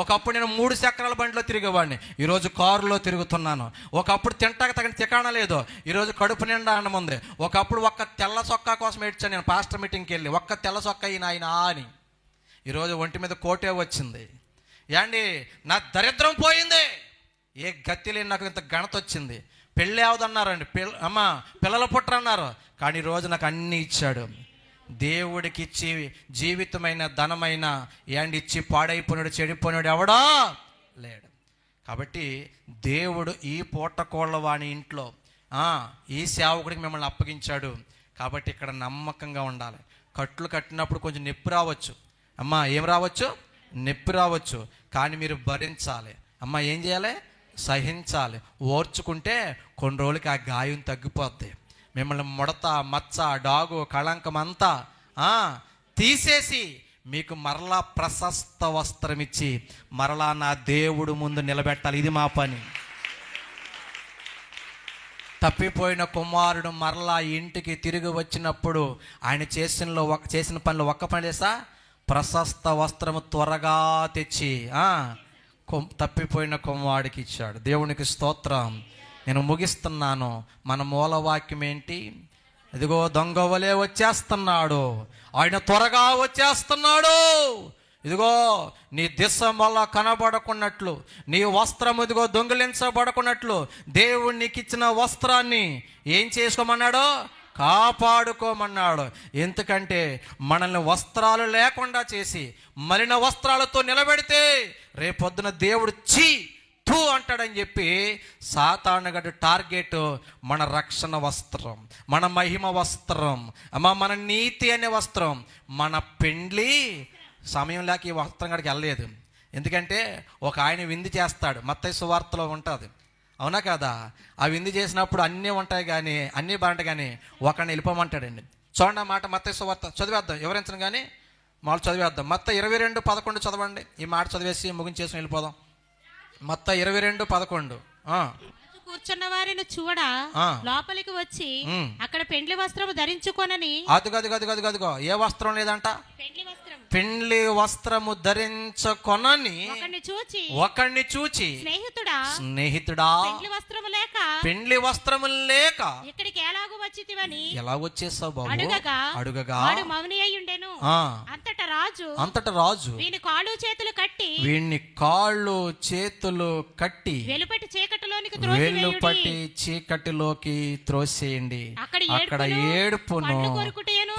ఒకప్పుడు నేను 3 చక్రాల బండిలో తిరిగేవాడిని, ఈరోజు కారులో తిరుగుతున్నాను. ఒకప్పుడు తింటాక తగిన తికాణ లేదు, ఈరోజు కడుపు నిండా అన్నం ఉంది. ఒకప్పుడు ఒక్క తెల్ల చొక్కా కోసం ఏడ్చాను నేను పాస్టర్ మీటింగ్కి వెళ్ళి, ఒక్క తెల్ల చొక్కా ఆయన అని. ఈరోజు ఒంటి మీద కోటే వచ్చింది. ఏండి నా దరిద్రం పోయింది, ఏ గతి లేని నాకు ఇంత ఘనత వచ్చింది. పెళ్ళి అవదన్నారండి, పిల్లలు పుట్టరన్నారు, కానీ ఈరోజు నాకు అన్నీ ఇచ్చాడు. దేవుడికి ఇచ్చి జీవితమైన ధనమైన ఏండి ఇచ్చి పాడైపోయినాడు, చెడిపోయినాడు ఎవడో లేడు. కాబట్టి దేవుడు ఈ పూటకోళ్ళ వాని ఇంట్లో ఈ సేవకుడికి మిమ్మల్ని అప్పగించాడు. కాబట్టి ఇక్కడ నమ్మకంగా ఉండాలి. కట్లు కట్టినప్పుడు కొంచెం నొప్పి రావచ్చు, ఏం రావచ్చు, నొప్పి రావచ్చు, కానీ మీరు భరించాలి. ఏం చేయాలి, సహించాలి. ఓర్చుకుంటే కొన్ని రోజులకి ఆ గాయం తగ్గిపోద్ది. మిమ్మల్ని ముడత, మచ్చ, డాగు, కళంకం అంతా తీసేసి మీకు మరలా ప్రశస్త వస్త్రం ఇచ్చి మరలా నా దేవుడు ముందు నిలబెట్టాలి. ఇది మా పని. తప్పిపోయిన కుమారుడు మరలా ఇంటికి తిరిగి వచ్చినప్పుడు ఆయన చేసిన పనిలో ఒక్క పని చేసా, ప్రశస్త వస్త్రము త్వరగా తెచ్చి తప్పిపోయిన కుమారుడికి ఇచ్చాడు. దేవునికి స్తోత్రం. నేను ముగిస్తున్నాను. మన మూలవాక్యం ఏంటి? ఇదిగో దొంగ వలె వచ్చేస్తున్నాడు, ఆయన త్వరగా వచ్చేస్తున్నాడు. ఇదిగో నీ దిశ వల్ల కనబడకున్నట్లు, నీ వస్త్రం ఇదిగో దొంగిలించబడకున్నట్లు దేవుడు నీకు ఇచ్చిన వస్త్రాన్ని ఏం చేసుకోమన్నాడో కాపాడుకోమన్నాడు. ఎందుకంటే మనల్ని వస్త్రాలు లేకుండా చేసి మలిన వస్త్రాలతో నిలబెడితే రేపొద్దున దేవుడు తూ అంటాడని చెప్పి సాతానుగాడు టార్గెట్ మన రక్షణ వస్త్రం, మన మహిమ వస్త్రం, మన నీతి అనే వస్త్రం. మన పెండ్లి సమయం లేక ఈ వస్త్రం కాడికి వెళ్ళలేదు. ఎందుకంటే ఒక ఆయన విందు చేస్తాడు, మత్తయి సువార్తలో ఉంటుంది, అవునా కదా? ఆ విందు చేసినప్పుడు అన్నీ ఉంటాయి కానీ అన్నీ బాగుంటాయి, కానీ ఒకరిని వెళ్ళిపోమంటాడండి. చూడండి ఆ మాట, మత్తయి సువార్త చదివేద్దాం, ఎవరించను కానీ మామూలు చదివేద్దాం. మత్తయి 22:11 చదవండి. ఈ మాట చదివేసి ముగించేసి వెళ్ళిపోదాం. మత్తయి 22:11. కూర్చున్న వారిని చూడ లోపలికి వచ్చి అక్కడ పెండ్లి వస్త్రము ధరించుకొనని. అదిగో ఏ వస్త్రం లేదంట? పెండ్లి వస్త్రము ధరించుకొనని ఒకరిని చూచి స్నేహితుడా పెండ్లి వస్త్రము లేక ఇక్కడికి ఎలాగో వచ్చితివని. ఎలా వచ్చేసావు బాబు అడుగగా మౌని అయి ఉండెను. అంతట రాజు వీని కాళ్ళు చేతులు కట్టి వెలుపటి చీకటిలోకి త్రోసేయండి, అక్కడ ఏడుపును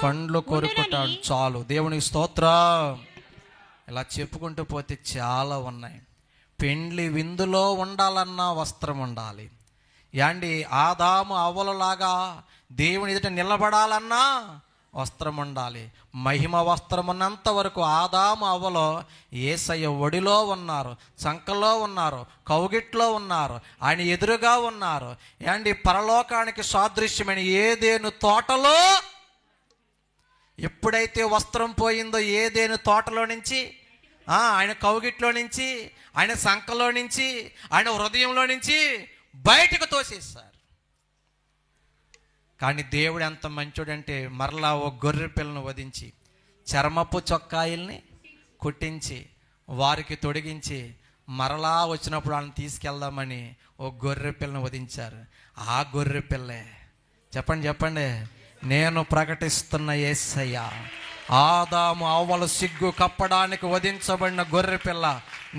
పండ్లు కొరుకుటాడు చాలు. దేవునికి స్తోత్రం. ఇలా చెప్పుకుంటూ పోతే చాలా ఉన్నాయి. పెండ్లి విందులో ఉండాలన్నా వస్త్రం ఉండాలి. యాండి ఆదాము అవ్వలలాగా దేవుని ఎదుట నిలబడాలన్నా వస్త్రం ఉండాలి. మహిమ వస్త్రం ఉన్నంత వరకు ఆదాము అవ్వలో యేసయ్య ఒడిలో ఉన్నారు, చంకలో ఉన్నారు, కౌగిట్లో ఉన్నారు, ఆయన ఎదురుగా ఉన్నారు. యాండి పరలోకానికి సాదృశ్యమైన ఏదేను తోటలో ఎప్పుడైతే వస్త్రం పోయిందో, ఏదేను తోటలో నుంచి, ఆయన కౌగిట్లో నుంచి, ఆయన సంకలో నుంచి, ఆయన హృదయంలో నుంచి బయటకు తోసేస్తారు. కానీ దేవుడు ఎంత మంచోడంటే మరలా ఓ గొర్రె పిల్లను వధించి చర్మపు చొక్కాయిల్ని కుట్టించి వారికి తొడిగించి మరలా వచ్చినప్పుడు వాళ్ళని తీసుకెళ్దామని ఓ గొర్రె పిల్లను వధించారు. ఆ గొర్రె పిల్లే చెప్పండి నేను ప్రకటిస్తున్న యేసయ్య. ఆదాము అవ్వలు సిగ్గు కప్పడానికి వధించబడిన గొర్రె పిల్ల,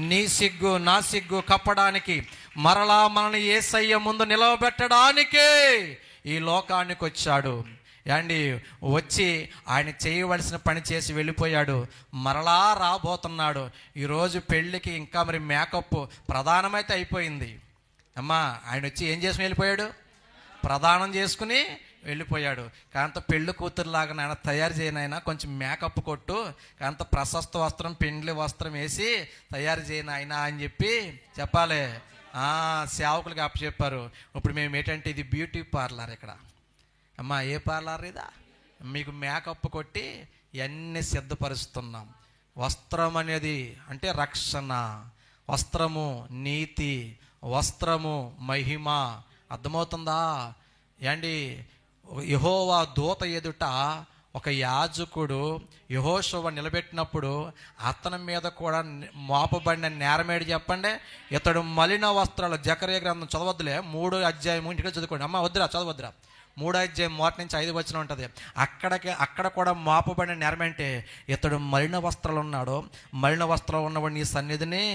నీ సిగ్గు నా సిగ్గు కప్పడానికి మరలా మనల్ని యేసయ్య ముందు నిలవబెట్టడానికే ఈ లోకానికి వచ్చాడు. యాండి వచ్చి ఆయన చేయవలసిన పని చేసి వెళ్ళిపోయాడు, మరలా రాబోతున్నాడు. ఈరోజు పెళ్ళికి ఇంకా మరి మేకప్ ప్రధానమైతే అయిపోయింది. ఆయన వచ్చి ఏం చేసుకుని వెళ్ళిపోయాడు? ప్రదానం చేసుకుని వెళ్ళిపోయాడు. కాంత పెళ్ళి కూతురులాగా నాయన తయారు చేయనైనా, కొంచెం మేకప్ కొట్టు, కాంత ప్రశస్త వస్త్రం పెండ్లి వస్త్రం వేసి తయారు చేయనైనా అని చెప్పి చెప్పాలి. సేవకులకి అప్పచెప్పారు. ఇప్పుడు మేము ఏంటంటే ఇది బ్యూటీ పార్లర్. ఇక్కడ ఏ పార్లర్ ఇదా? మీకు మేకప్ కొట్టి ఇవన్నీ సిద్ధపరుస్తున్నాం. వస్త్రం అనేది అంటే రక్షణ, వస్త్రము నీతి, వస్త్రము మహిమ. అర్థమవుతుందా ఏండి? యెహోవా దూత ఎదుట ఒక యాజకుడు యెహోషువ నిలబెట్టినప్పుడు అతని మీద కూడా మోపబడిన నేరమేడు చెప్పండి. ఇతడు మలిన వస్త్రాలు. జకర్యా గ్రంథం చదవద్దులే, 3వ అధ్యాయం ఇంటికి చదువుకోండి. అమ్మ వద్దురా, చదవద్దురా. 3వ అధ్యాయం 1 నుంచి 5 వచనం ఉంటుంది. అక్కడ కూడా మోపబడిన నేరమేంటే ఇతడు మలిన వస్త్రాలు ఉన్నాడు. మలిన వస్త్రాలు ఉన్నవాడు నీ సన్నిధిని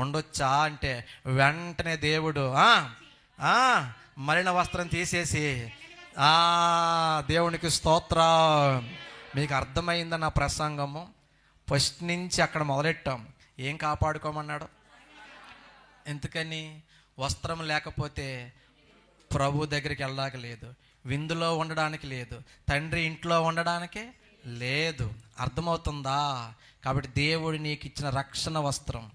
ఉండొచ్చా అంటే వెంటనే దేవుడు మలిన వస్త్రం తీసేసి దేవునికి స్తోత్రం. మీకు అర్థమైందా నా ప్రసంగము? ఫస్ట్ నుంచి అక్కడ మొదలెట్టాం. ఏం కాపాడుకోమన్నాడు? ఎందుకని? వస్త్రం లేకపోతే ప్రభు దగ్గరికి వెళ్ళడానికి లేదు, విందులో ఉండడానికి లేదు, తండ్రి ఇంట్లో ఉండడానికి లేదు. అర్థమవుతుందా? కాబట్టి దేవుడు నీకు ఇచ్చిన రక్షణ వస్త్రం,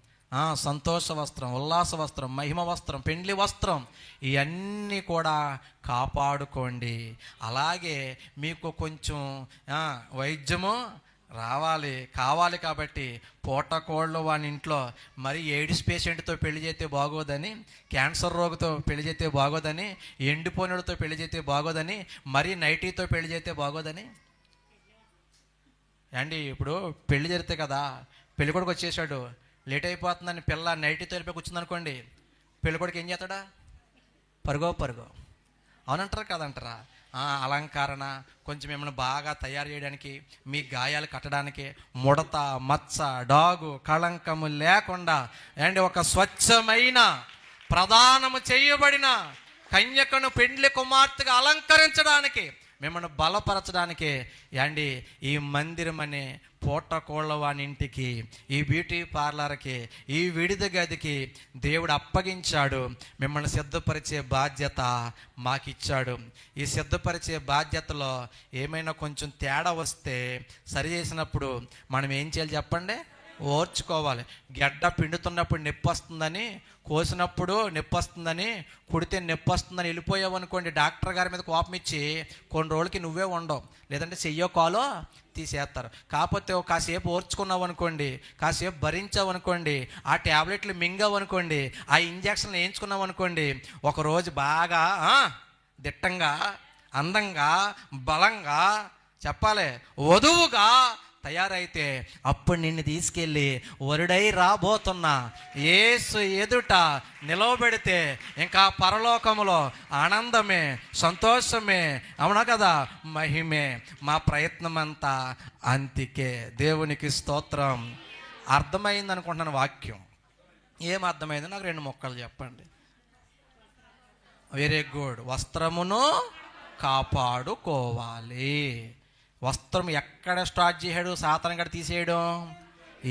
సంతోష వస్త్రం, ఉల్లాస వస్త్రం, మహిమ వస్త్రం, పెండ్లి వస్త్రం, ఇవన్నీ కూడా కాపాడుకోండి. అలాగే మీకు కొంచెం వైద్యము కావాలి కాబట్టి పూటకోళ్ళు వాని ఇంట్లో మరి ఎయిడ్స్ పేషెంట్తో పెళ్లి చేస్తే బాగోదని, క్యాన్సర్ రోగితో పెళ్లి చేస్తే బాగోదని, ఎండిపోయినతో పెళ్లి చేస్తే బాగోదని, మరి నైటీతో పెళ్లి చేస్తే బాగోదని అండి. ఇప్పుడు పెళ్లి జరిగితే కదా, పెళ్ళికొడుకు వచ్చేసాడు, లేట్ అయిపోతుందని పిల్ల నైటీతో వెళ్ళిపోయి కూర్చుందనుకోండి, పెళ్ళికొడుకు ఏం చేస్తాడా? పరుగో అవునంటారా కాదంటారా? అలంకరణ కొంచెం ఏమైనా బాగా తయారు చేయడానికి, మీ గాయాలు కట్టడానికి, ముడత మచ్చ డాగు కళంకము లేకుండా అండ్ ఒక స్వచ్ఛమైన ప్రదానము చేయబడిన కన్యకను పెండ్లి కుమార్తెగా అలంకరించడానికి, మిమ్మల్ని బలపరచడానికి అండి ఈ మందిరం అనే పూటకోళ్ళవాని ఇంటికి, ఈ బ్యూటీ పార్లర్కి, ఈ విడిది గదికి దేవుడు అప్పగించాడు. మిమ్మల్ని సిద్ధపరిచే బాధ్యత మాకిచ్చాడు. ఈ సిద్ధపరిచే బాధ్యతలో ఏమైనా కొంచెం తేడా వస్తే సరి చేసినప్పుడు మనం ఏం చేయాలి చెప్పండి? ఓర్చుకోవాలి. గెడ్డ పిండుతున్నప్పుడు నొప్పి వస్తుందని, కోసినప్పుడు నొప్పి వస్తుందని, కుడితే నొప్పి వస్తుందని వెళ్ళిపోయావు అనుకోండి, డాక్టర్ గారి మీద కోపం ఇచ్చి కొన్ని రోజులకి నువ్వే ఉండవు, లేదంటే చెయ్యో కాలో తీసేస్తారు. కాకపోతే కాసేపు ఓర్చుకున్నావు అనుకోండి, కాసేపు భరించావు అనుకోండి, ఆ ట్యాబ్లెట్లు మింగావు అనుకోండి, ఆ ఇంజక్షన్లు వేయించుకున్నావు అనుకోండి, ఒకరోజు బాగా దిట్టంగా, అందంగా, బలంగా, చెప్పాలి వధువుగా తయారైతే అప్పుడు నిన్ను తీసుకెళ్ళి వరుడై రాబోతున్న యేసు ఎదుట నిలవబెడితే ఇంకా పరలోకములో ఆనందమే, సంతోషమే, అవునా కదా, మహిమే. మా ప్రయత్నం అంతా అంతికే. దేవునికి స్తోత్రం. అర్థమైంది అనుకుంటున్నాను వాక్యం. ఏం అర్థమైంది? నాకు 2 ముక్కలు చెప్పండి. Very good. వస్త్రమును కాపాడుకోవాలి. వస్త్రం ఎక్కడ స్టార్ట్ చేశాడు? సాతాను గడ తీసేయడం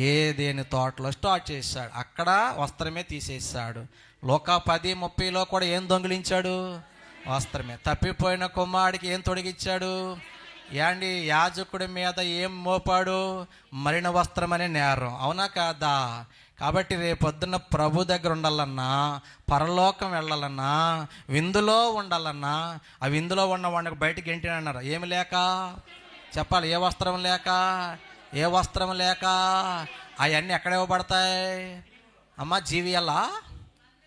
ఏదేని తోటలో స్టార్ట్ చేశాడు, అక్కడ వస్త్రమే తీసేసాడు. లోకా 10:30లో కూడా ఏం దొంగిలించాడు? వస్త్రమే. తప్పిపోయిన కుమారుడికి ఏం తొడిగిచ్చాడు? యాండి యాజకుడి మీద ఏం మోపాడు? మలిన వస్త్రం అనే నేరం. అవునా కాదా? కాబట్టి రేపొద్దున్న ప్రభు దగ్గర ఉండాలన్నా, పరలోకం వెళ్ళాలన్నా, విందులో ఉండాలన్నా, ఆ విందులో ఉన్న వాడికి బయటికి ఏంటి ఏమి లేక చెప్పాలి? ఏ వస్త్రం లేక, ఏ వస్త్రం లేక. అవన్నీ ఎక్కడ ఇవ్వబడతాయి అమ్మ? జీవీఎల్లా,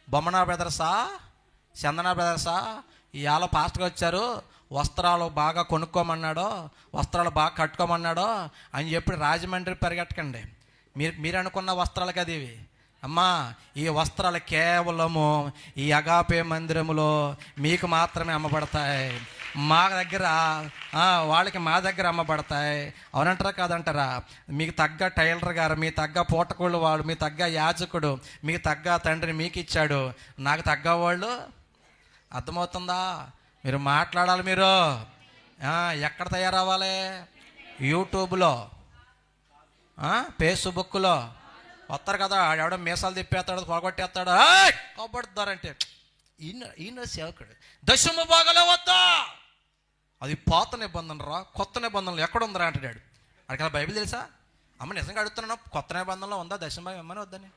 బొమ్మనా బ్రదర్సా, చందనా బ్రదర్సా? ఇవాళ పాస్టర్గా వచ్చారు, వస్త్రాలు బాగా కొనుక్కోమన్నాడో, వస్త్రాలు బాగా కట్టుకోమన్నాడో అని చెప్పి రాజమండ్రి పరిగెట్టకండి. మీరు అనుకున్న వస్త్రాలు కదా ఇవి. అమ్మా, ఈ వస్త్రాలు కేవలము ఈ అగాపే మందిరములో మీకు మాత్రమే అమ్మబడతాయి. మా దగ్గర వాళ్ళకి మా దగ్గర అమ్మబడతాయి. అవునంటారా కాదంటారా? మీకు తగ్గ టైలర్ గారు, మీ తగ్గ పూటకోళ్ళు వాడు, మీ తగ్గ యాజకుడు, మీకు తగ్గ తండ్రిని మీకు ఇచ్చాడు, నాకు తగ్గ వాళ్ళు. అర్థమవుతుందా? మీరు మాట్లాడాలి. మీరు ఎక్కడ తయారవ్వాలి? యూట్యూబ్లో, ఫేస్బుక్లో వస్తారు కదా, ఎవడో మీసాలు తిప్పేస్తాడు, పొగొట్టేస్తాడు, కొబ్బడుతారంటే ఈయన సేవకుడు. దశమ భాగాలే వద్దా? అది పాత నిబంధన రా, కొత్త నిబంధనలు ఎక్కడ ఉందరా అంటాడు. అక్కడ బైబిల్ తెలుసా? అమ్మ నిజంగా అడుగుతున్నాను, కొత్త నిబంధనలో ఉందా దశమ భాగం ఇమ్మని వద్దని?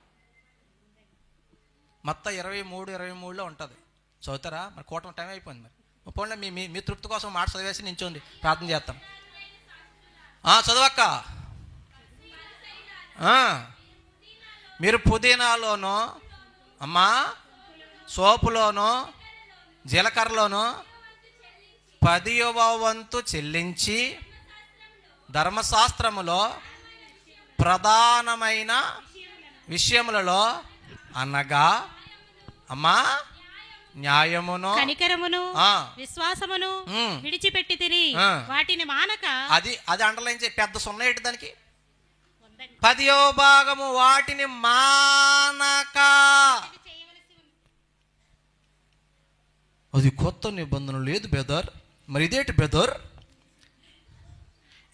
మొత్తం 23:23లో ఉంటుంది. చదువుతారా? మరి కూటమి టైం అయిపోయింది. మరి పోనీ మీ తృప్తి కోసం మాట చదివేసి నించోండి, ప్రార్థన చేస్తాం. చదవక్క. మీరు పుదీనాలోనో అమ్మా సోపులోనో జీలకర్రలోనో 10వ వంతు చెల్లించి ధర్మశాస్త్రములో ప్రధానమైన విషయములలో అనగా అమ్మా న్యాయమును కనికరమును విశ్వాసమును విడిచిపెట్టి తిని వాటిని మానక. అది అండర్లైన్ చేయి, పెద్ద సున్నా ఏంటి దానికి? 10వ భాగము వాటిని మానక. అది కొత్త నిబంధన లేదు బెదర్. మరి ఇదేంటి బెదర్?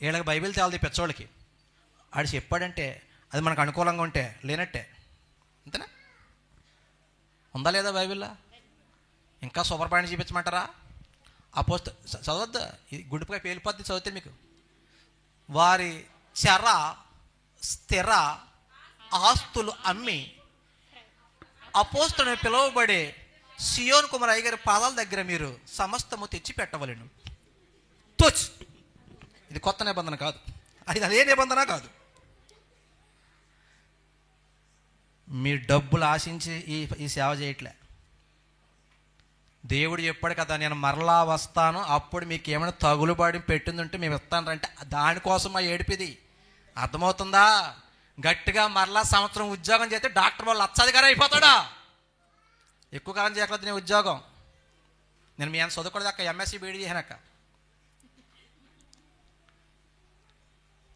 వీళ్ళకి బైబిల్ తేలది పెచ్చోళ్ళకి. ఆడు చెప్పాడంటే అది మనకు అనుకూలంగా ఉంటే లేనట్టే, అంతేనా? ఉందా లేదా బైబిల్లో? ఇంకా సూపర్ పాయింట్ చూపించమంటారా? చదవద్దా? ఇది గుడిపై పేలిపోద్ది చదివితే మీకు. వారి చర స్థిర ఆస్తులు అమ్మి అపోస్తులను పిలువబడే సియోన్ కుమార్ గారి పాదాల దగ్గర మీరు సమస్తము తెచ్చి పెట్టవలెను. తోచ్. ఇది కొత్త నిబంధన కాదు, అదే నిబంధన కాదు. మీ డబ్బులు ఆశించి ఈ సేవ చేయట్లే. దేవుడు చెప్పాడు కదా, నేను మరలా వస్తాను, అప్పుడు మీకు ఏమైనా తగులుబాడి పెట్టిందంటే మేము ఇస్తానంటే దానికోసం మా ఏడిపిది. అర్థమవుతుందా? గట్టిగా మరలా సంవత్సరం ఉద్యోగం చేస్తే డాక్టర్ వాళ్ళు లక్షాధికారి అయిపోతాడా? ఎక్కువ కాలం చేయకలేదు నేను ఉద్యోగం. నేను మీ ఆయన చదువుకోలేదు అక్క, ఎంఎస్సీ బీడీ చేశానక్క.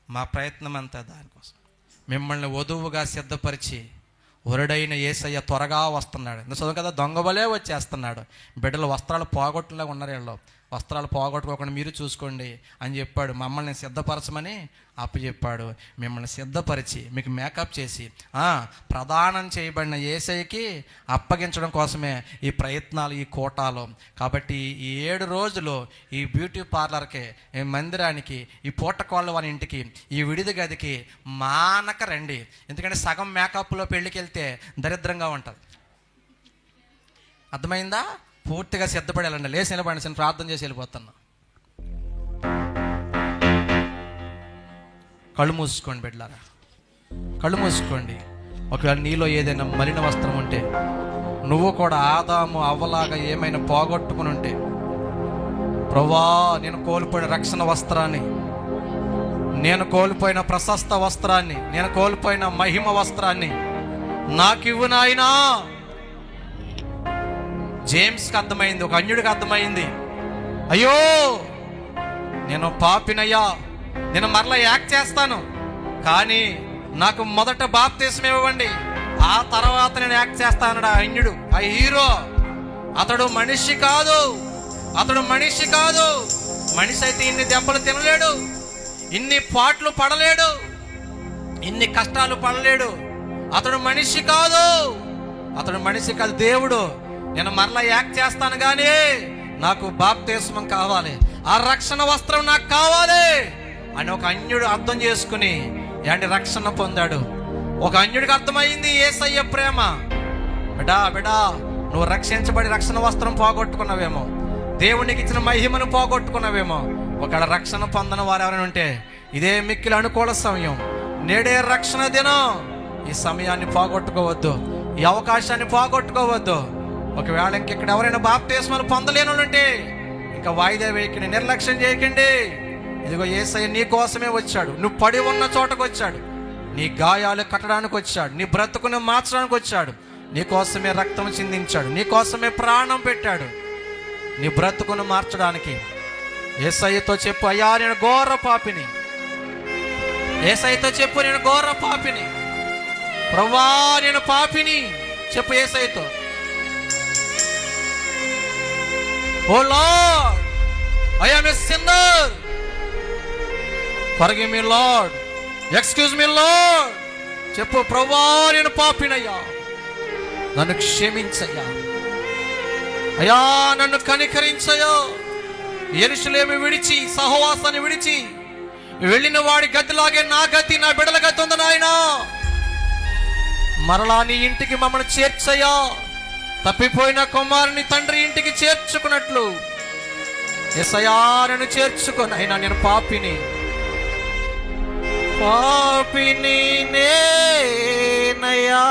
మా ప్రయత్నం అంతా దానికోసం. మిమ్మల్ని వధువుగా సిద్ధపరిచి వరుడైన యేసయ్య త్వరగా వస్తున్నాడు. ఎందుకు చదువు కదా, దొంగబలే వచ్చేస్తున్నాడు. బిడ్డలు వస్త్రాలు పోగొట్టులాగా ఉన్నారు. వీళ్ళు వస్త్రాలు పోగొట్టుకోకుండా మీరు చూసుకోండి అని చెప్పాడు. మమ్మల్ని సిద్ధపరచమని అప్పచెప్పాడు. మిమ్మల్ని సిద్ధపరిచి మీకు మేకప్ చేసి ప్రదానం చేయబడిన యేసయ్యకి అప్పగించడం కోసమే ఈ ప్రయత్నాలు, ఈ కోటాలు. కాబట్టి ఈ 7 రోజులు ఈ బ్యూటీ పార్లర్కి, ఈ మందిరానికి, ఈ పూటకోళ్ళ వారి ఇంటికి, ఈ విడిది గదికి మానక రండి. ఎందుకంటే సగం మేకప్లో పెళ్ళికి వెళ్తే దరిద్రంగా ఉంటుంది. అర్థమైందా? పూర్తిగా సిద్ధపడి వెళ్ళండి. లేచి నిలబడి నేను ప్రార్థన చేసి వెళ్ళిపోతున్నా. కళ్ళు మూసుకోండి బిడ్డలారా, కళ్ళు మూసుకోండి. ఒకవేళ నీలో ఏదైనా మలిన వస్త్రం ఉంటే, నువ్వు కూడా ఆదాము అవ్వలాగా ఏమైనా పోగొట్టుకుని ఉంటే, ప్రభువా నేను కోల్పోయిన రక్షణ వస్త్రాన్ని, నేను కోల్పోయిన ప్రశస్త వస్త్రాన్ని, నేను కోల్పోయిన మహిమ వస్త్రాన్ని నాకివ్వు నాయనా. జేమ్స్కి అర్థమైంది, ఒక అన్యుడికి అర్థమైంది. అయ్యో నేను పాపినయ్యా, నేను మరలా యాక్ట్ చేస్తాను, కానీ నాకు మొదట బాప్తిస్మం ఇవ్వండి, ఆ తర్వాత నేను యాక్ట్ చేస్తాను. ఆ అన్యుడు, ఆ హీరో, అతడు మనిషి కాదు, అతడు మనిషి కాదు. మనిషి అయితే ఇన్ని దెబ్బలు తినలేడు, ఇన్ని పాటలు పడలేడు, ఇన్ని కష్టాలు పడలేడు. అతడు మనిషి కాదు, అతడు మనిషి కాదు, దేవుడు. నేను మరలా యాక్ట్ చేస్తాను, కానీ నాకు బాప్తిస్మం కావాలి, ఆ రక్షణ వస్త్రం నాకు కావాలి అని ఒక అన్యుడు అర్థం చేసుకుని రక్షణ పొందాడు. ఒక అన్యుడికి అర్థమైంది యేసయ్య ప్రేమ. బిడా నువ్వు రక్షించబడి రక్షణ వస్త్రం పోగొట్టుకున్నావేమో, దేవునికి ఇచ్చిన మహిమను పోగొట్టుకున్నావేమో. ఒకవేళ రక్షణ పొందని వారు ఎవరైనా ఉంటే ఇదే మిక్కిలి అనుకూల సమయం, నేడే రక్షణ దినం. ఈ సమయాన్ని పోగొట్టుకోవద్దు, ఈ అవకాశాన్ని పోగొట్టుకోవద్దు. ఒకవేళ ఇంకెక్కడ ఎవరైనా బాప్తిస్మాలు పొందలేని ఉంటే ఇంకా వాయిదా వేయకండి, నిర్లక్ష్యం చేయకండి. ఇదిగో యేసయ్య నీ కోసమే వచ్చాడు. నువ్వు పడి ఉన్న చోటకు వచ్చాడు, నీ గాయాలు కట్టడానికి వచ్చాడు, నీ బ్రతుకును మార్చడానికి వచ్చాడు, నీ కోసమే రక్తం చిందించాడు, నీ కోసమే ప్రాణం పెట్టాడు, నీ బ్రతుకును మార్చడానికి. యేసయ్యతో చెప్పు, అయ్యా నేను ఘోర పాపిని. యేసయ్యతో చెప్పు, నేను ఘోర పాపిని, ప్రభువా నేను పాపిని చెప్పు యేసయ్యతో. Oh Lord, I am a sinner. Forgive me Lord. Excuse me Lord. చెప్పు, ప్రభువా నేను పాపినయ్యా, నన్ను క్షమించయ్యా, అయ్యా నన్ను కనికరించయ్యా. యెరూషలేము విడిచి, సహవాసాన్ని విడిచి వెళ్ళిన వాడి గతిలాగే నా గతి, నా బిడ్డల గతి ఉంది నాయనా. మరలా నీ ఇంటికి మమ్మల్ని చేర్చయ్యా. తప్పిపోయిన కుమారుని తండ్రి ఇంటికి చేర్చుకున్నట్లు యేసయ్యా నన్ను చేర్చుకొని. అయినా నేను పాపిని, పాపిని నేనయ్యా,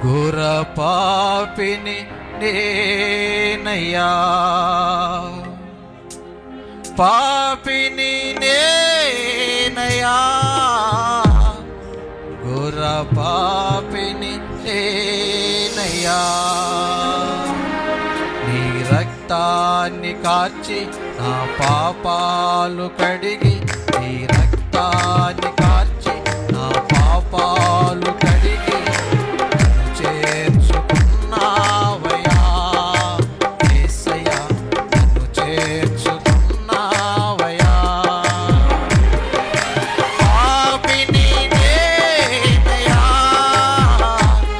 ఘోర పాపిని నేనయ్యా, పాపిని నేనయ్యా, ఘోర పాపిని నేనయ్యా. నీ రక్తాన్ని కార్చి నా పాపాలు కడిగి, నీ రక్తాన్ని కార్చి నా పాపాలు కడిగి చేర్చుకున్నావయ్యా యేసయ్యా, నన్ను చేర్చుకున్నావయ్యా. పాపిని నేనయ్యా,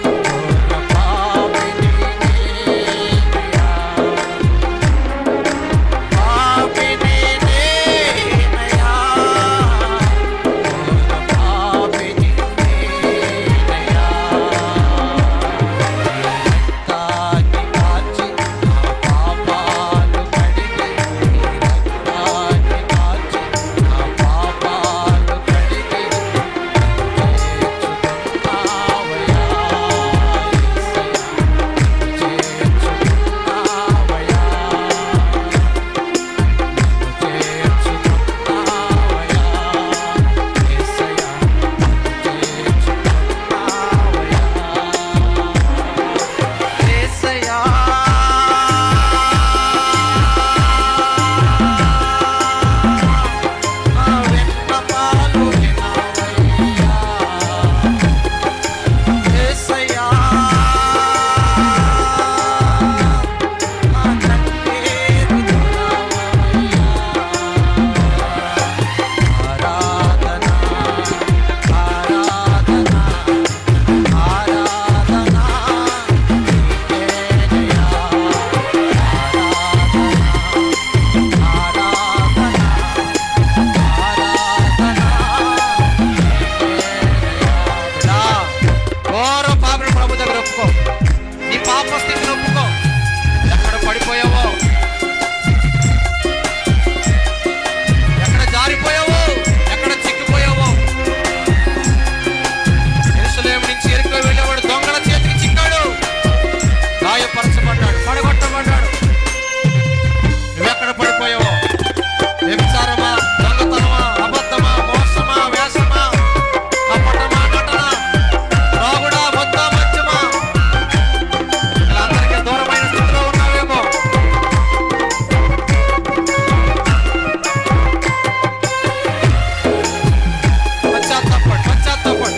ఘోర పాపిని నేనయ్యా, పాపిని నేనయ్యా, ఘోర పాపిని నేనయ్యా. రక్తాన్ని కార్చి నా పాపాలు కడిగి, రక్తాన్ని కార్చి నా పాపాలు కడిగి చేర్చుకున్నావయ్యా చేర్చుకున్నావయ్యా చేర్చుకున్నావయ్యా యేసయ్యా చేర్చుకున్నావయ్యా యేసయ్యా. నా విన్నపాలు వినవయ్యా యేసయ్యా, నా కన్నీరు తుడవయ్యా. ఆరాధన ఆరాధన ఆరాధన నీకేనయ్యా, ఘోర పాపని ప్రభు దగ్గర ఒప్పుకో, నీ పాప స్థితిని ఒప్పుకో. ఎక్కడ పడిపోయావో, ఎక్కడ జారిపోయావో, ఎక్కడ చిక్కిపోయావో. యెరూషలేము నుంచి యెరికో వెళ్ళేవాడు దొంగల చేతికి చిక్కాడు, గాయపరచబడ్డాడు, పడగొట్టబడ్డాడు. నువ్వెక్కడ పడిపోయావో, వ్యభిచారమా, దొంగతనమా, అబద్ధమా, మోసమా, వేషమా, కపటమా, నటన, రాగుడా, బొత్త, మద్యమా, వీళ్ళందరికీ దూరమైన స్థితిలో ఉన్నావేమో. పశ్చాత్తాపడు, పశ్చాత్తాపడు.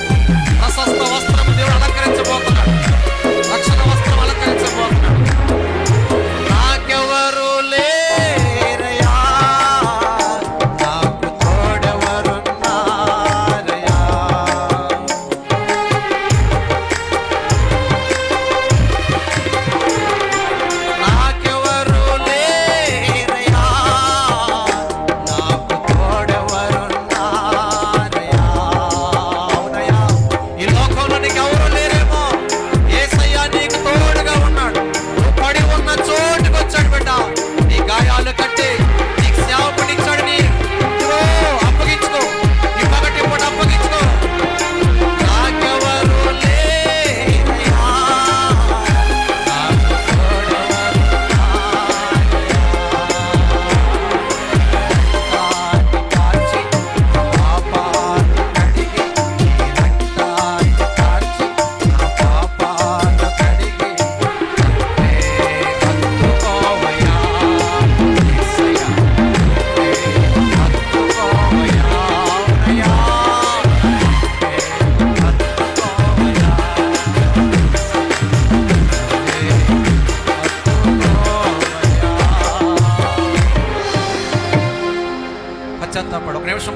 ప్రశస్త వస్త్రము దేవుడు అలంకరించబోతున్నాడు, రక్షణ వస్త్రం అలంకరించబోతున్నాడు. నాకెవరు లేరయ్యా, నాకు తోడెవరున్నారయ్యా. నాకెవరు లేరయ్యా, నాకు తోడెవరున్నారయ్యా. అవునయ్యా, ఈ లోకంలో నీకు ఎవరు లేరేమో, యేసయ్యా నీకు తోడుగా ఉన్నాడు. నువ్వు పడి ఉన్న చోటుకు వచ్చాడు బిడ్డ, నీ గాయాలు కట్టి నీకు సేవకునిచ్చాడు. ఇదిగో అప్పగించుకో, నీ పగటి పూట అప్పగించుకో. నాకెవరు లేరయ్యా, నాకు తోడెవరున్నారయ్యా. రక్తాన్ని కార్చి నా పాపాలు కడిగి, నీ రక్తాన్ని కార్చి నా పాపాలు కడిగి హత్తుకోవయ్యా యేసయ్యా, హత్తుకోవయ్యా అవునయ్యా, హత్తుకోవయ్యా హత్తుకోవయ్యా. పశ్చాత్తాపడు, ఒక నిమిషం